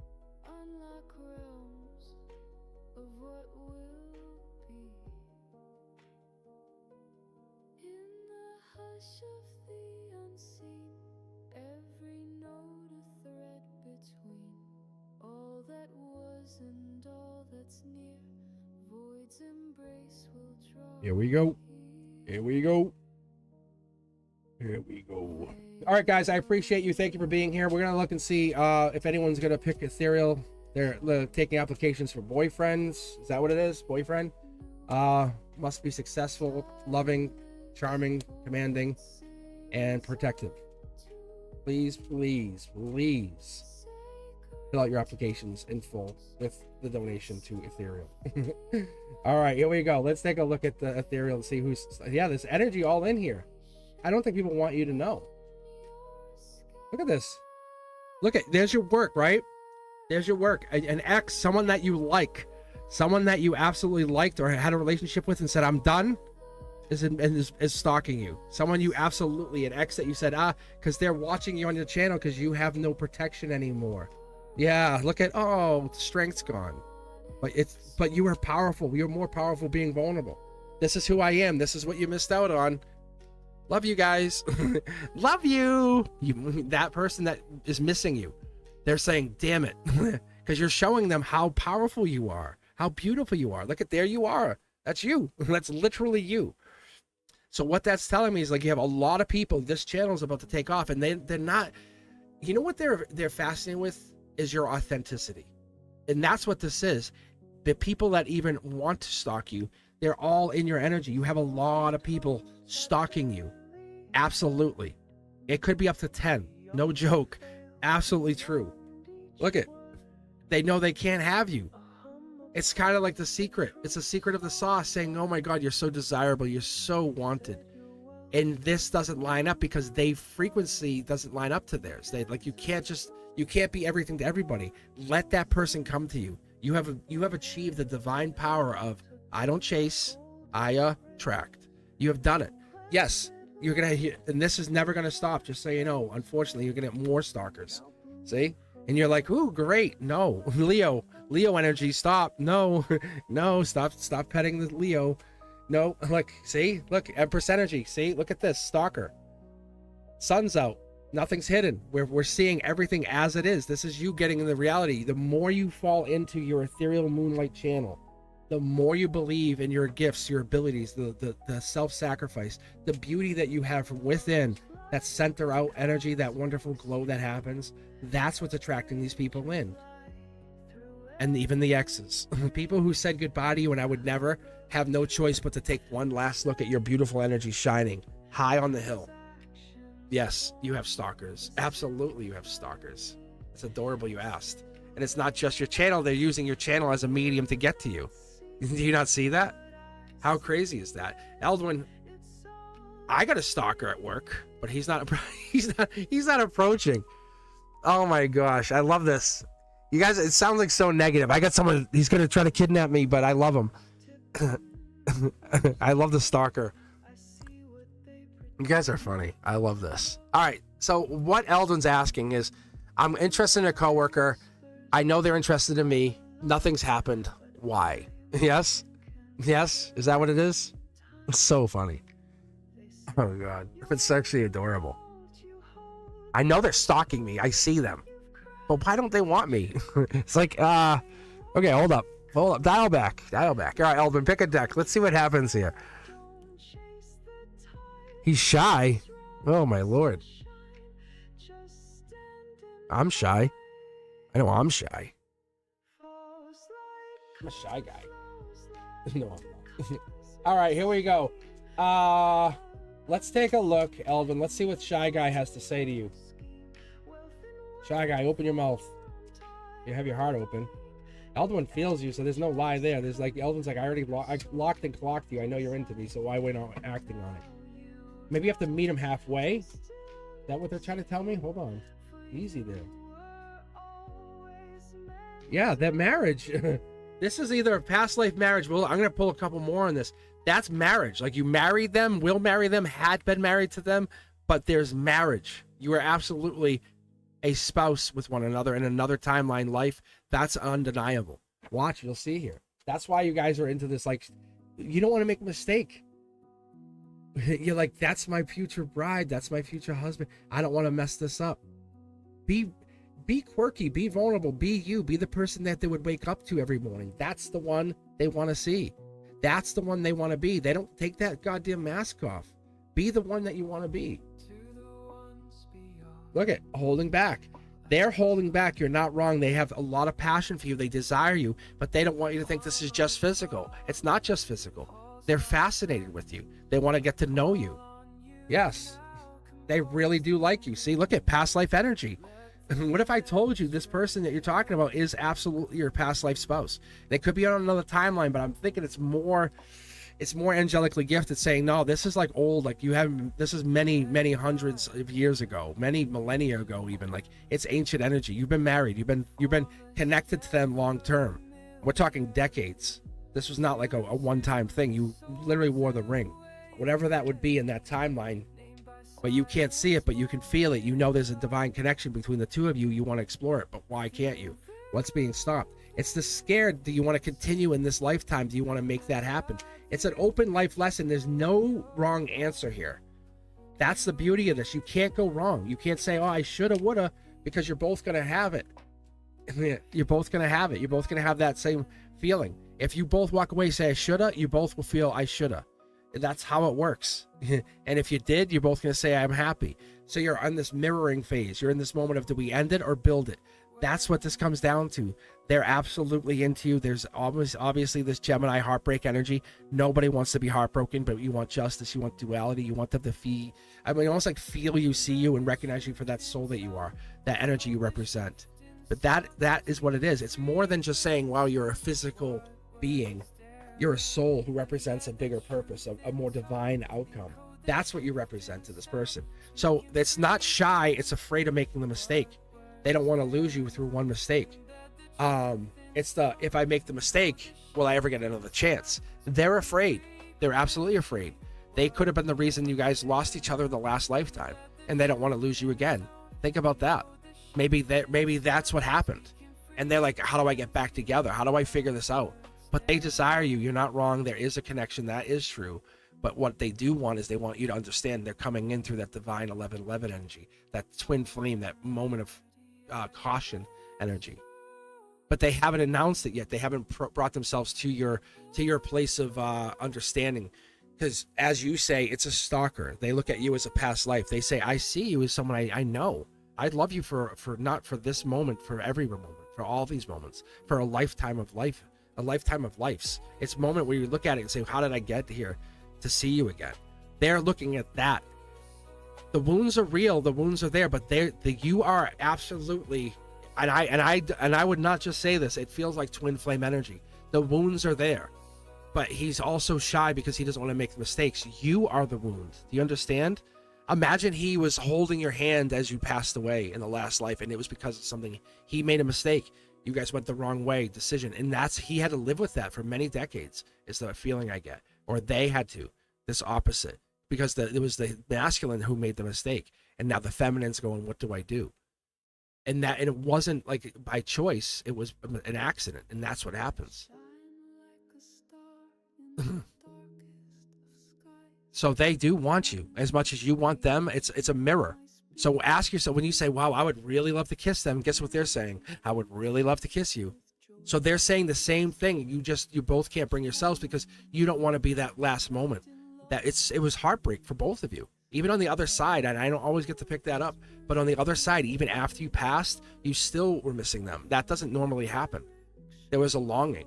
Here we go. All right, guys, I appreciate you. Thank you for being here. We're gonna look and see if anyone's gonna pick Ethereal. They're taking applications for boyfriends. Is that what it is? Boyfriend? Must be successful, loving, charming, commanding, and protective. Please fill out your applications in full with the donation to Ethereal. All right, here we go. Let's take a look at the Ethereal and see who's... Yeah, there's energy all in here. I don't think people want you to know. Look at this. Look at... There's your work, right? There's your work. An ex, someone that you like. Someone that you absolutely liked or had a relationship with and said, I'm done, is stalking you. Someone you absolutely... An ex that you said, because they're watching you on your channel because you have no protection anymore. Yeah, look at... Oh, strength's gone. But you are powerful. You're more powerful being vulnerable. This is who I am. This is what you missed out on. Love you guys. Love you. That person that is missing you. They're saying, damn it. Because you're showing them how powerful you are. How beautiful you are. Look at, there you are. That's you. That's literally you. So what that's telling me is, like, you have a lot of people. This channel is about to take off, and they're not... You know what they're fascinated with? Is your authenticity. And that's what this is. The people that even want to stalk you, they're all in your energy. You have a lot of people stalking you. Absolutely. It could be up to 10. No joke. Absolutely true. Look it. They know they can't have you. It's kind of like The Secret. It's a secret of the sauce saying, oh my God, you're so desirable. You're so wanted. And this doesn't line up because their frequency doesn't line up to theirs. You can't be everything to everybody. Let that person come to you. You have achieved the divine power of, I don't chase, I attract. You have done it. Yes, you're gonna hear, and this is never gonna stop. Just so you know, unfortunately, you're gonna get more stalkers. See, and you're like, ooh, great. No, Leo energy. Stop. No, no, stop petting the Leo. No, look, see, look, Empress energy. See, look at this stalker. Sun's out. Nothing's hidden. We're seeing everything as it is. This is you getting in the reality. The more you fall into your ethereal moonlight channel, the more you believe in your gifts, your abilities, the self-sacrifice, the beauty that you have from within, that center out energy, that wonderful glow that happens. That's what's attracting these people in. And even the exes. People who said goodbye to you and I would never, have no choice but to take one last look at your beautiful energy shining. high on the hill. Yes, you have stalkers. Absolutely, you have stalkers. It's adorable you asked. And it's not just your channel. They're using your channel as a medium to get to you. Do you not see that? How crazy is that? Eldwin, I got a stalker at work, but he's not he's not approaching. Oh my gosh, I love this. You guys, it sounds like so negative. I got someone, he's going to try to kidnap me, but I love him. I love the stalker. You guys are funny. I love this. All right. So what Eldon's asking is, I'm interested in a coworker. I know they're interested in me. Nothing's happened. Why? Yes? Yes? Is that what it is? It's so funny. Oh, God. It's actually adorable. I know they're stalking me. I see them. But why don't they want me? It's like, okay, hold up. Hold up. Dial back. Dial back. All right, Eldon, pick a deck. Let's see what happens here. He's shy. Oh, my Lord. I'm shy. I know I'm shy. I'm a shy guy. No, I'm not. All right, here we go. Let's take a look, Elvin. Let's see what Shy Guy has to say to you. Shy Guy, open your mouth. You have your heart open. Eldwin feels you, so there's no lie there. There's like, Eldwin's like, I locked and clocked you. I know you're into me, so why we're not acting on it? Maybe you have to meet him halfway. Is that what they're trying to tell me? Hold on. Easy there. Yeah, that marriage. This is either a past life marriage. Well, I'm going to pull a couple more on this. That's marriage. Like, you married them, will marry them, had been married to them, but there's marriage. You are absolutely a spouse with one another in another timeline life. That's undeniable. Watch, you'll see here. That's why you guys are into this. Like, you don't want to make a mistake. You're like, that's my future bride. That's my future husband. I don't want to mess this up. Be quirky, be vulnerable, be you, be the person that they would wake up to every morning. That's the one they want to see. That's the one they want to be. They don't take that goddamn mask off. Be the one that you want to be. Look at holding back. They're holding back. You're not wrong. They have a lot of passion for you. They desire you, but they don't want you to think this is just physical. It's not just physical. They're fascinated with you. They want to get to know you. Yes, they really do like you. See, look at past life energy. What if I told you this person that you're talking about is absolutely your past life spouse? They could be on another timeline, but I'm thinking it's more angelically gifted, saying, no, this is like old, like you have, this is many hundreds of years ago, many millennia ago, even. Like, it's ancient energy. You've been married, you've been connected to them long term. We're talking decades. This was not like a one-time thing. You literally wore the ring, whatever that would be in that timeline. But you can't see it, but you can feel it. You know there's a divine connection between the two of you. You want to explore it, but why can't you? What's being stopped? It's the scared. Do you want to continue in this lifetime? Do you want to make that happen? It's an open life lesson. There's no wrong answer here. That's the beauty of this. You can't go wrong. You can't say, oh, I shoulda, woulda, because you're both going to have it. You're both going to have it. You're both going to have that same feeling. If you both walk away and say, I shoulda, you both will feel, I shoulda. That's how it works. And if you did, you're both going to say, I'm happy. So you're on this mirroring phase. You're in this moment of, do we end it or build it? That's what this comes down to. They're absolutely into you. There's obviously this Gemini heartbreak energy. Nobody wants to be heartbroken, but you want justice. You want duality. You want them to feel, almost like feel you, see you, and recognize you for that soul that you are, that energy you represent. But that is what it is. It's more than just saying, wow, you're a physical being. You're a soul who represents a bigger purpose, a more divine outcome. That's what you represent to this person. So it's not shy, it's afraid of making the mistake. They don't want to lose you through one mistake. It's the, if I make the mistake, will I ever get another chance? They're afraid. They're absolutely afraid. They could have been the reason you guys lost each other the last lifetime, and they don't want to lose you again. Think about that. Maybe that's what happened. And they're like, how do I get back together? How do I figure this out? But they desire you. You're not wrong. There is a connection. That is true. But what they do want is they want you to understand they're coming in through that divine 1111 energy, that twin flame, that moment of caution energy. But they haven't announced it yet. They haven't brought themselves to your place of understanding. Because as you say, it's a stalker. They look at you as a past life. They say, I see you as someone I know. I'd love you for not for this moment, for every moment, for all these moments, for a lifetime of life. A lifetime of lives. It's a moment where you look at it and say, how did I get here to see you again? They're looking at that. The wounds are real, the wounds are there, but you are absolutely, and I would not just say this, it feels like twin flame energy. The wounds are there, but he's also shy because he doesn't want to make mistakes. You are the wound. Do you understand? Imagine he was holding your hand as you passed away in the last life, and it was because of something. He made a mistake. You guys went the wrong way, decision. And he had to live with that for many decades, is the feeling I get. Or they had to, this opposite. Because it was the masculine who made the mistake. And now the feminine's going, what do I do? And it wasn't like by choice, it was an accident. And that's what happens. So they do want you as much as you want them. It's a mirror. So ask yourself, when you say, wow, I would really love to kiss them, guess what they're saying? I would really love to kiss you. So they're saying the same thing. You both can't bring yourselves because you don't want to be that last moment. It was heartbreak for both of you. Even on the other side, and I don't always get to pick that up, but on the other side, even after you passed, you still were missing them. That doesn't normally happen. There was a longing.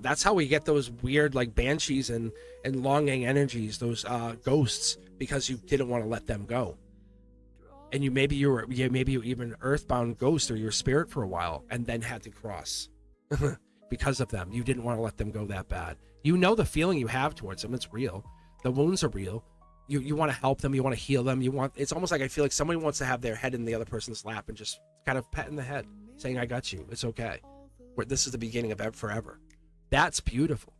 That's how we get those weird like banshees and longing energies, those ghosts, because you didn't want to let them go. And maybe you were even an earthbound ghost or your spirit for a while, and then had to cross because of them. You didn't want to let them go that bad. You know the feeling you have towards them. It's real. The wounds are real. You want to help them. You want to heal them. It's almost like I feel like somebody wants to have their head in the other person's lap and just kind of petting the head, saying, I got you. It's okay. This is the beginning of forever. That's beautiful.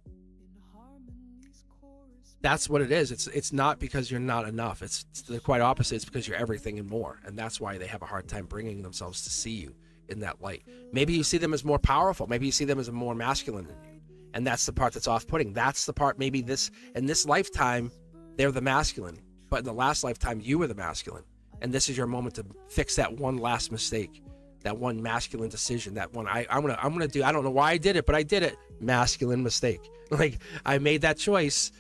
That's what it is. It's not because you're not enough. It's the quite opposite. It's because you're everything and more. And that's why they have a hard time bringing themselves to see you in that light. Maybe you see them as more powerful. Maybe you see them as more masculine than you. And that's the part that's off-putting. That's the part, maybe in this lifetime, they're the masculine. But in the last lifetime, you were the masculine. And this is your moment to fix that one last mistake. That one masculine decision, that one I'm gonna do. I don't know why I did it, but I did it. Masculine mistake. Like I made that choice,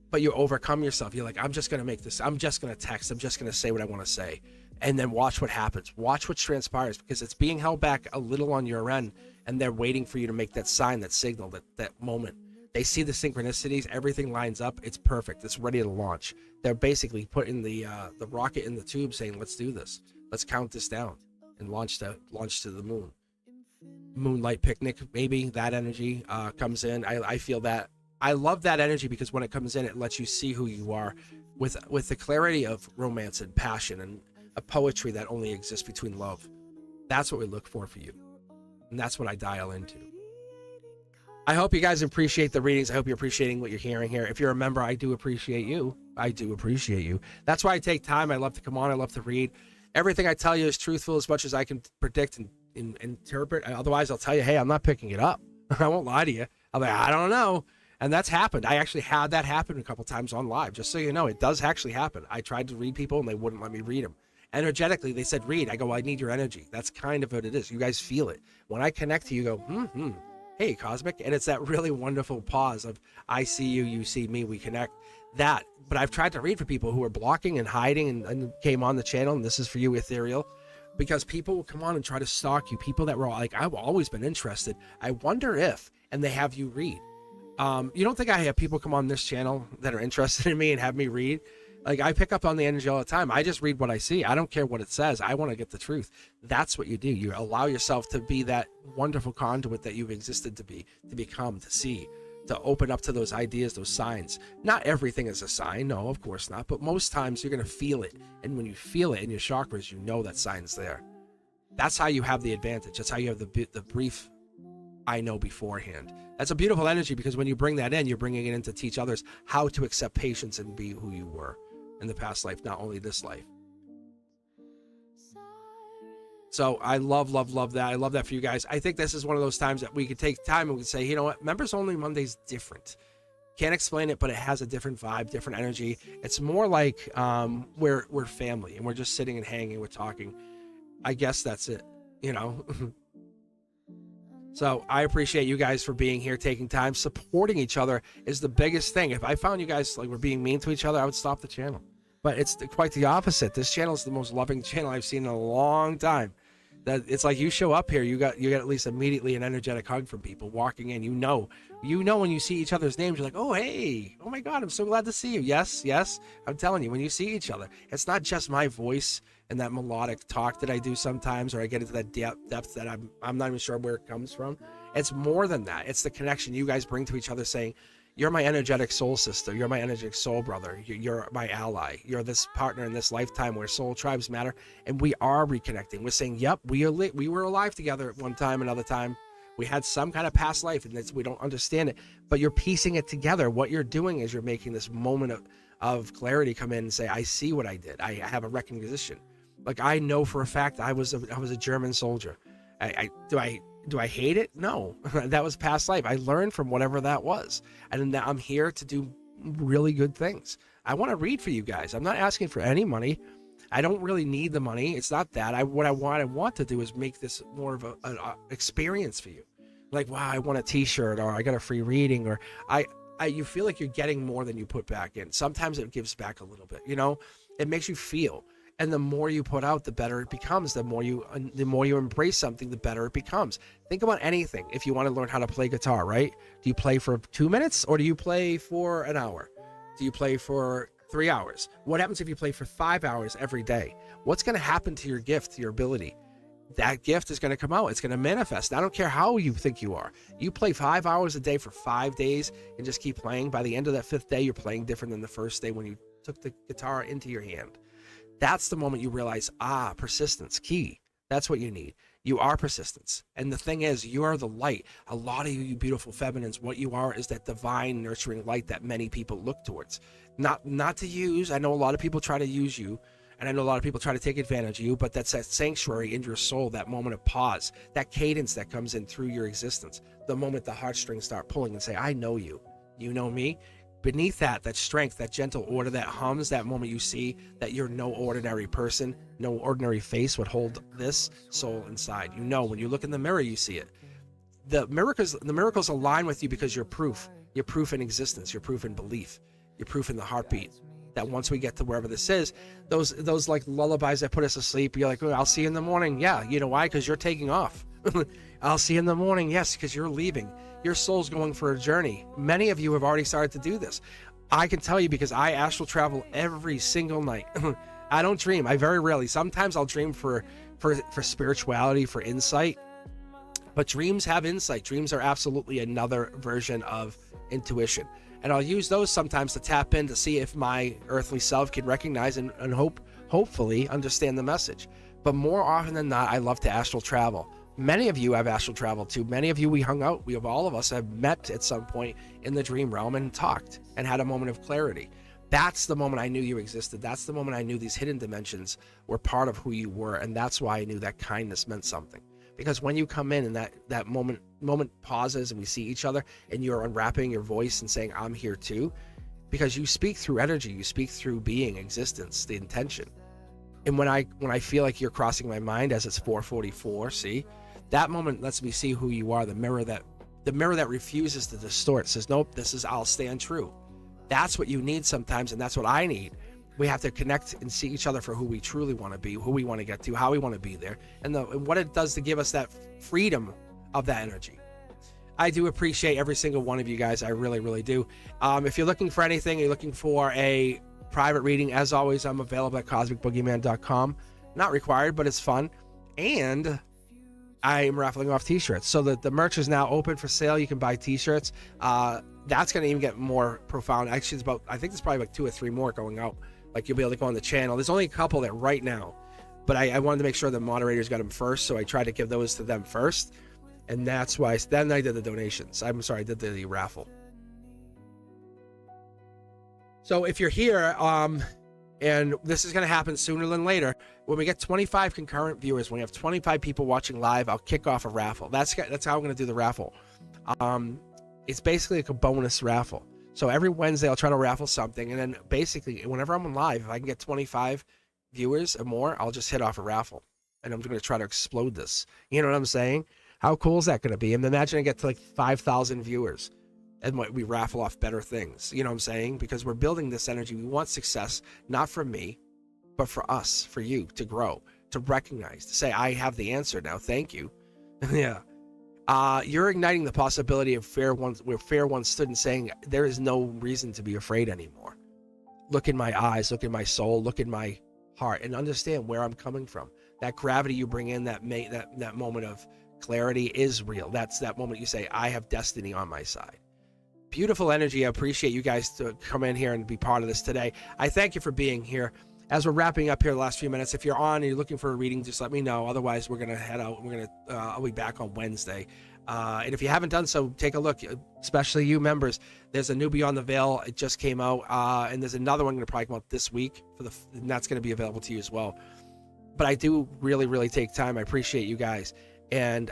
but you overcome yourself. You're like, I'm just gonna make this. I'm just gonna text. I'm just gonna say what I want to say, and then watch what happens. Watch what transpires because it's being held back a little on your end, and they're waiting for you to make that sign, that signal, that moment. They see the synchronicities. Everything lines up. It's perfect. It's ready to launch. They're basically putting the rocket in the tube, saying, "Let's do this. Let's count this down." And launch to the moon. Moonlight picnic, maybe that energy comes in. I feel that. I love that energy because when it comes in, it lets you see who you are with the clarity of romance and passion and a poetry that only exists between love. That's what we look for you. And that's what I dial into. I hope you guys appreciate the readings. I hope you're appreciating what you're hearing here. If you're a member, I do appreciate you. I do appreciate you. That's why I take time. I love to come on. I love to read. Everything I tell you is truthful as much as I can predict and interpret. Otherwise, I'll tell you, hey, I'm not picking it up. I won't lie to you. I'm like, I don't know. And that's happened. I actually had that happen a couple times on live. Just so you know, it does actually happen. I tried to read people and they wouldn't let me read them. Energetically, they said, read. I go, well, I need your energy. That's kind of what it is. You guys feel it. When I connect to you, you go, hey, Cosmic. And it's that really wonderful pause of I see you, you see me, we connect. That. But I've tried to read for people who are blocking and hiding and came on the channel, and this is for you, Ethereal, because people will come on and try to stalk you. People that were like, I've always been interested. I wonder if, and they have you read. You don't think I have people come on this channel that are interested in me and have me read? Like, I pick up on the energy all the time. I just read what I see. I don't care what it says. I want to get the truth. That's what you do. You allow yourself to be that wonderful conduit that you've existed to be, to become, to see, to open up to those ideas, those signs. Not everything is a sign. No, of course not. But most times you're going to feel it. And when you feel it in your chakras, you know that sign's there. That's how you have the advantage. That's how you have the brief I know beforehand. That's a beautiful energy because when you bring that in, you're bringing it in to teach others how to accept patience and be who you were in the past life, not only this life. So I love that. I love that for you guys. I think this is one of those times that we could take time and we could say, you know what, Members Only Monday's different. Can't explain it, but it has a different vibe, different energy. It's more like we're family and we're just sitting and hanging, we're talking. I guess that's it, you know. So I appreciate you guys for being here, taking time. Supporting each other is the biggest thing. If I found you guys like were being mean to each other, I would stop the channel. But it's quite the opposite. This channel is the most loving channel I've seen in a long time. That it's like you show up here, you got at least immediately an energetic hug from people walking in. You know when you see each other's names, you're like, oh hey, oh my God, I'm so glad to see you. Yes, I'm telling you, when you see each other, it's not just my voice and that melodic talk that I do sometimes, or I get into that depth that I'm not even sure where it comes from. It's more than that. It's the connection you guys bring to each other, saying, you're my energetic soul sister. You're my energetic soul brother. You're my ally. You're this partner in this lifetime where soul tribes matter. And we are reconnecting. We're saying, yep, we were alive together at one time, another time. We had some kind of past life, and we don't understand it. But you're piecing it together. What you're doing is you're making this moment of clarity come in and say, I see what I did. I have a recognition. Like, I know for a fact I was a German soldier. Do I hate it? No. That was past life. I learned from whatever that was. And now I'm here to do really good things. I want to read for you guys. I'm not asking for any money. I don't really need the money. It's not that. What I want to do is make this more of an experience for you. Like, wow, I want a t-shirt, or I got a free reading, or you feel like you're getting more than you put back in. Sometimes it gives back a little bit, it makes you feel. And the more you put out, the better it becomes. The more you embrace something, the better it becomes. Think about anything. If you want to learn how to play guitar, right? Do you play for 2 minutes, or do you play for an hour? Do you play for 3 hours? What happens if you play for 5 hours every day? What's going to happen to your gift, to your ability? That gift is going to come out. It's going to manifest. I don't care how you think you are. You play 5 hours a day for 5 days and just keep playing. By the end of that 5th day, you're playing different than the first day when you took the guitar into your hand. That's the moment you realize, persistence, key. That's what you need. You are persistence. And the thing is, you are the light. A lot of you beautiful feminines, what you are is that divine nurturing light that many people look towards. Not to use. I know a lot of people try to use you, and I know a lot of people try to take advantage of you, but that's that sanctuary in your soul, that moment of pause, that cadence that comes in through your existence. The moment the heartstrings start pulling and say, I know you. You know me. Beneath that strength, that gentle order that hums, that moment you see that you're no ordinary person, no ordinary face would hold this soul inside. When you look in the mirror, you see it. The miracles align with you because you're proof. You're proof in existence. You're proof in belief. You're proof in the heartbeat. That once we get to wherever this is, those like lullabies that put us asleep, you're like, oh, I'll see you in the morning. Yeah, you know why? Because you're taking off. I'll see you in the morning. Yes, because you're leaving. Your soul's going for a journey. Many of you have already started to do this. I can tell you because I astral travel every single night. I don't dream. I very rarely. Sometimes I'll dream for spirituality, for insight. But dreams have insight. Dreams are absolutely another version of intuition. And I'll use those sometimes to tap in to see if my earthly self can recognize and hopefully understand the message. But more often than not, I love to astral travel. Many of you have astral traveled too. Many of you we hung out. All of us have met at some point in the dream realm and talked and had a moment of clarity. That's the moment I knew you existed. That's the moment I knew these hidden dimensions were part of who you were. And that's why I knew that kindness meant something. Because when you come in and that moment pauses and we see each other and you're unwrapping your voice and saying, I'm here too, because you speak through energy, you speak through being, existence, the intention. And when I feel like you're crossing my mind as it's 4:44, see, that moment lets me see who you are. The mirror that refuses to distort, says, nope, I'll stand true. That's what you need sometimes, and that's what I need. We have to connect and see each other for who we truly want to be, who we want to get to, how we want to be there, and what it does to give us that freedom of that energy. I do appreciate every single one of you guys. I really, really do. If you're looking for anything, you're looking for a private reading, as always, I'm available at cosmicboogeyman.com. Not required, but it's fun. And I am raffling off t-shirts. So the merch is now open for sale. You can buy t-shirts. That's going to even get more profound. Actually, I think there's probably like 2 or 3 more going out. Like, you'll be able to go on the channel. There's only a couple there right now. But I wanted to make sure the moderators got them first, so I tried to give those to them first. And that's why then I did the donations. I did the raffle. So if you're here, and this is going to happen sooner than later, when we get 25 concurrent viewers, when we have 25 people watching live, I'll kick off a raffle. That's how I'm going to do the raffle. It's basically like a bonus raffle. So every Wednesday I'll try to raffle something, and then basically whenever I'm on live, if I can get 25 viewers or more, I'll just hit off a raffle, and I'm going to try to explode this. You know what I'm saying? How cool is that going to be? And imagine I get to like 5,000 viewers and we raffle off better things. You know what I'm saying? Because we're building this energy. We want success, not for me, but for us, for you to grow, to recognize, to say, I have the answer now. Thank you. Yeah. You're igniting the possibility of where fear once stood and saying, there is no reason to be afraid anymore. Look in my eyes, look in my soul, look in my heart, and understand where I'm coming from. That gravity you bring in, that moment of clarity is real. That's that moment you say, I have destiny on my side. Beautiful energy. I appreciate you guys to come in here and be part of this today. I thank you for being here. As we're wrapping up here the last few minutes, if you're on and you're looking for a reading, just let me know. Otherwise, we're going to head out. I'll be back on Wednesday. And if you haven't done so, take a look, especially you members. There's a new Beyond the Veil. It just came out. And there's another one going to probably come out this week, and that's going to be available to you as well. But I do really, really take time. I appreciate you guys. And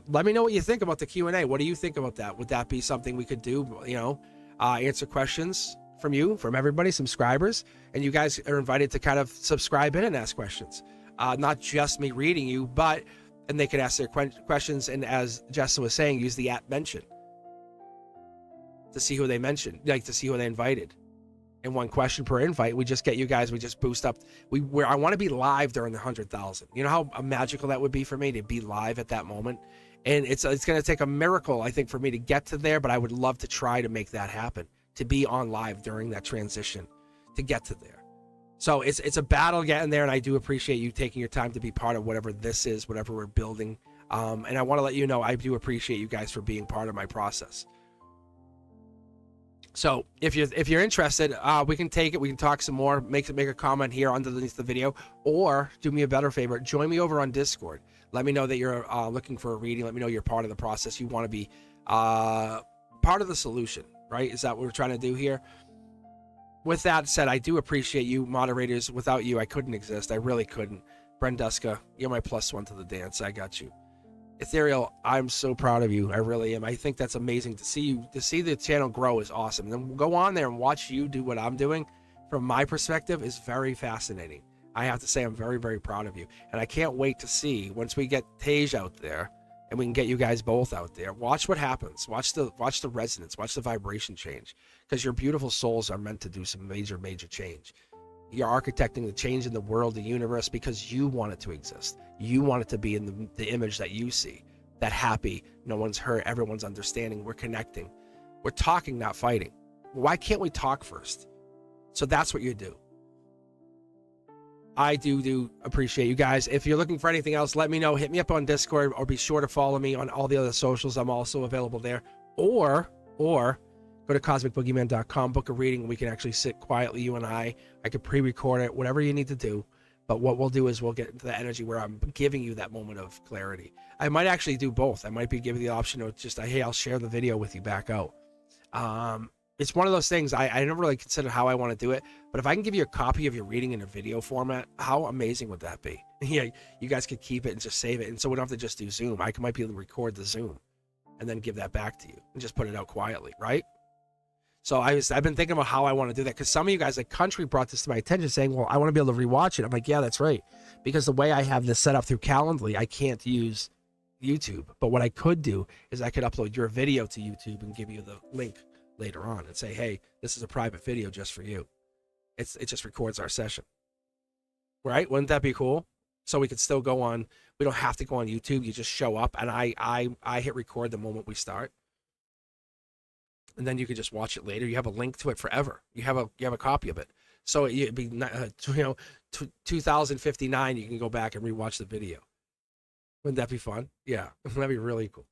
let me know what you think about the Q&A. What do you think about that? Would that be something we could do? Answer questions from everybody, subscribers, and you guys are invited to kind of subscribe in and ask questions. Not just me reading you, and they can ask their questions. And as Jessa was saying, use the @mention to see who they mentioned, to see who they invited. And one question per invite. We just get you guys. We just boost up. I want to be live during the 100,000. You know how magical that would be for me to be live at that moment. And it's going to take a miracle, I think, for me to get to there. But I would love to try to make that happen. To be on live during that transition, to get to there. So it's a battle getting there, and I do appreciate you taking your time to be part of whatever this is, whatever we're building. And I want to let you know I do appreciate you guys for being part of my process. So if you're interested, we can take it. We can talk some more. Make a comment here underneath the video, or do me a better favor. Join me over on Discord. Let me know that you're looking for a reading. Let me know you're part of the process. You want to be part of the solution, right? Is that what we're trying to do here? With that said, I do appreciate you, moderators. Without you, I couldn't exist. I really couldn't. Brenduska, you're my +1 to the dance. I got you. Ethereal, I'm so proud of you. I really am. I think that's amazing to see you. To see the channel grow is awesome. And then go on there and watch you do what I'm doing. From my perspective, is very fascinating. I have to say, I'm very, very proud of you. And I can't wait to see once we get Tej out there, and we can get you guys both out there. Watch what happens. Watch the resonance. Watch the vibration change. Because your beautiful souls are meant to do some major, major change. You're architecting the change in the world, the universe, because you want it to exist. You want it to be in the image that you see. That happy, no one's hurt, everyone's understanding, we're connecting. We're talking, not fighting. Why can't we talk first? So that's what you do. I do appreciate you guys. If you're looking for anything else, let me know. Hit me up on Discord, or be sure to follow me on all the other socials. I'm also available there. Or go to cosmicboogeyman.com, book a reading. We can actually sit quietly, you and I could pre-record it, whatever you need to do. But what we'll do is we'll get into the energy where I'm giving you that moment of clarity. I might actually do both. I might be giving the option of just, hey, I'll share the video with you back out. It's one of those things, I never really considered how I want to do it, but if I can give you a copy of your reading in a video format, how amazing would that be? Yeah, you guys could keep it and just save it, and so we don't have to just do Zoom. I might be able to record the Zoom and then give that back to you and just put it out quietly, right? So I've been thinking about how I want to do that, because some of you guys, like Country, brought this to my attention saying, well, I want to be able to rewatch it. I'm like, yeah, that's right. Because the way I have this set up through Calendly, I can't use YouTube. But what I could do is I could upload your video to YouTube and give you the link later on and say, hey, this is a private video just for you. It just records our session. Right? Wouldn't that be cool? So we could still go on. We don't have to go on YouTube. You just show up, and I hit record the moment we start. And then you could just watch it later. You have a link to it forever. You have a copy of it. So it'd be 2059. You can go back and rewatch the video. Wouldn't that be fun? Yeah, that'd be really cool.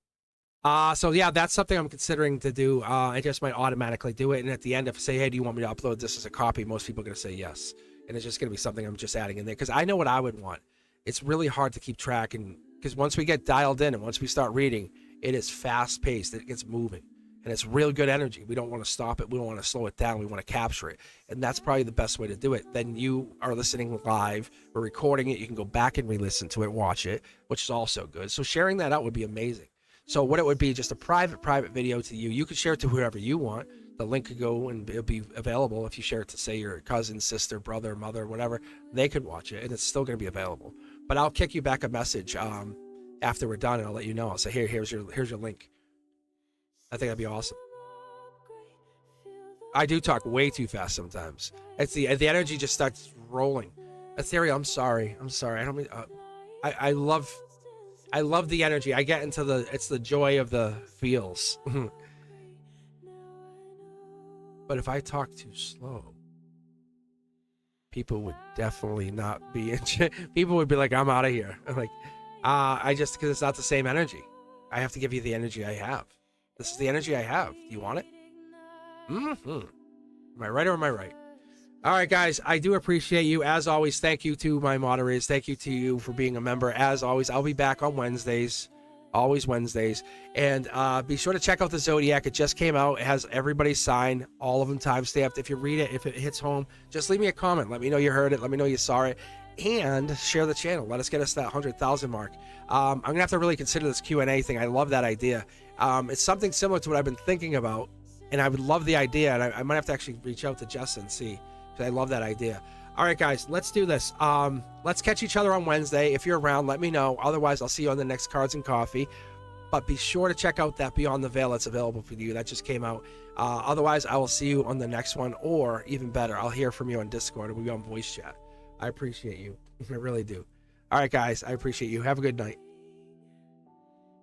So yeah, that's something I'm considering to do. I just might automatically do it, and at the end, if I say, hey, do you want me to upload this as a copy? Most people are gonna say yes, and it's just gonna be something I'm just adding in there because I know what I would want. It's really hard to keep track, and because once we get dialed in and once we start reading, it is fast paced. It gets moving. And it's real good energy. We don't want to stop it. We don't want to slow it down. We want to capture it. And that's probably the best way to do it. Then you are listening live. We're recording it. You can go back and re-listen to it, watch it, which is also good. So sharing that out would be amazing. So what it would be, just a private video to you. You could share it to whoever you want. The link could go and it'll be available. If you share it to, say, your cousin, sister, brother, mother, whatever, they could watch it. And it's still going to be available. But I'll kick you back a message after we're done, and I'll let you know. I'll say, here's your link. I think that'd be awesome. I do talk way too fast sometimes. It's the energy just starts rolling. Ethereal, I'm sorry. I don't mean. I love the energy. I get into it's the joy of the feels. But if I talk too slow, people would definitely not be people would be like, I'm out of here. I'm like, because it's not the same energy. I have to give you the energy I have. This is the energy I have. Do you want it? Am I right or am I right? All right, guys, I do appreciate you. As always, thank you to my moderators. Thank you to you for being a member. As always, I'll be back on Wednesdays. Always Wednesdays. And be sure to check out the Zodiac. It just came out. It has everybody's sign, all of them time-stamped. If you read it, if it hits home, just leave me a comment. Let me know you heard it. Let me know you saw it. And share the channel. Let us get us that 100,000 mark. I'm going to have to really consider this Q&A thing. I love that idea. It's something similar to what I've been thinking about. And I would love the idea. And I might have to actually reach out to Jess and see. Because I love that idea. All right, guys, let's do this. Let's catch each other on Wednesday. If you're around, let me know. Otherwise, I'll see you on the next Cards and Coffee. But be sure to check out that Beyond the Veil that's available for you. That just came out. Otherwise, I will see you on the next one. Or, even better, I'll hear from you on Discord. We'll be on voice chat. I appreciate you. I really do. All right, guys, I appreciate you. Have a good night.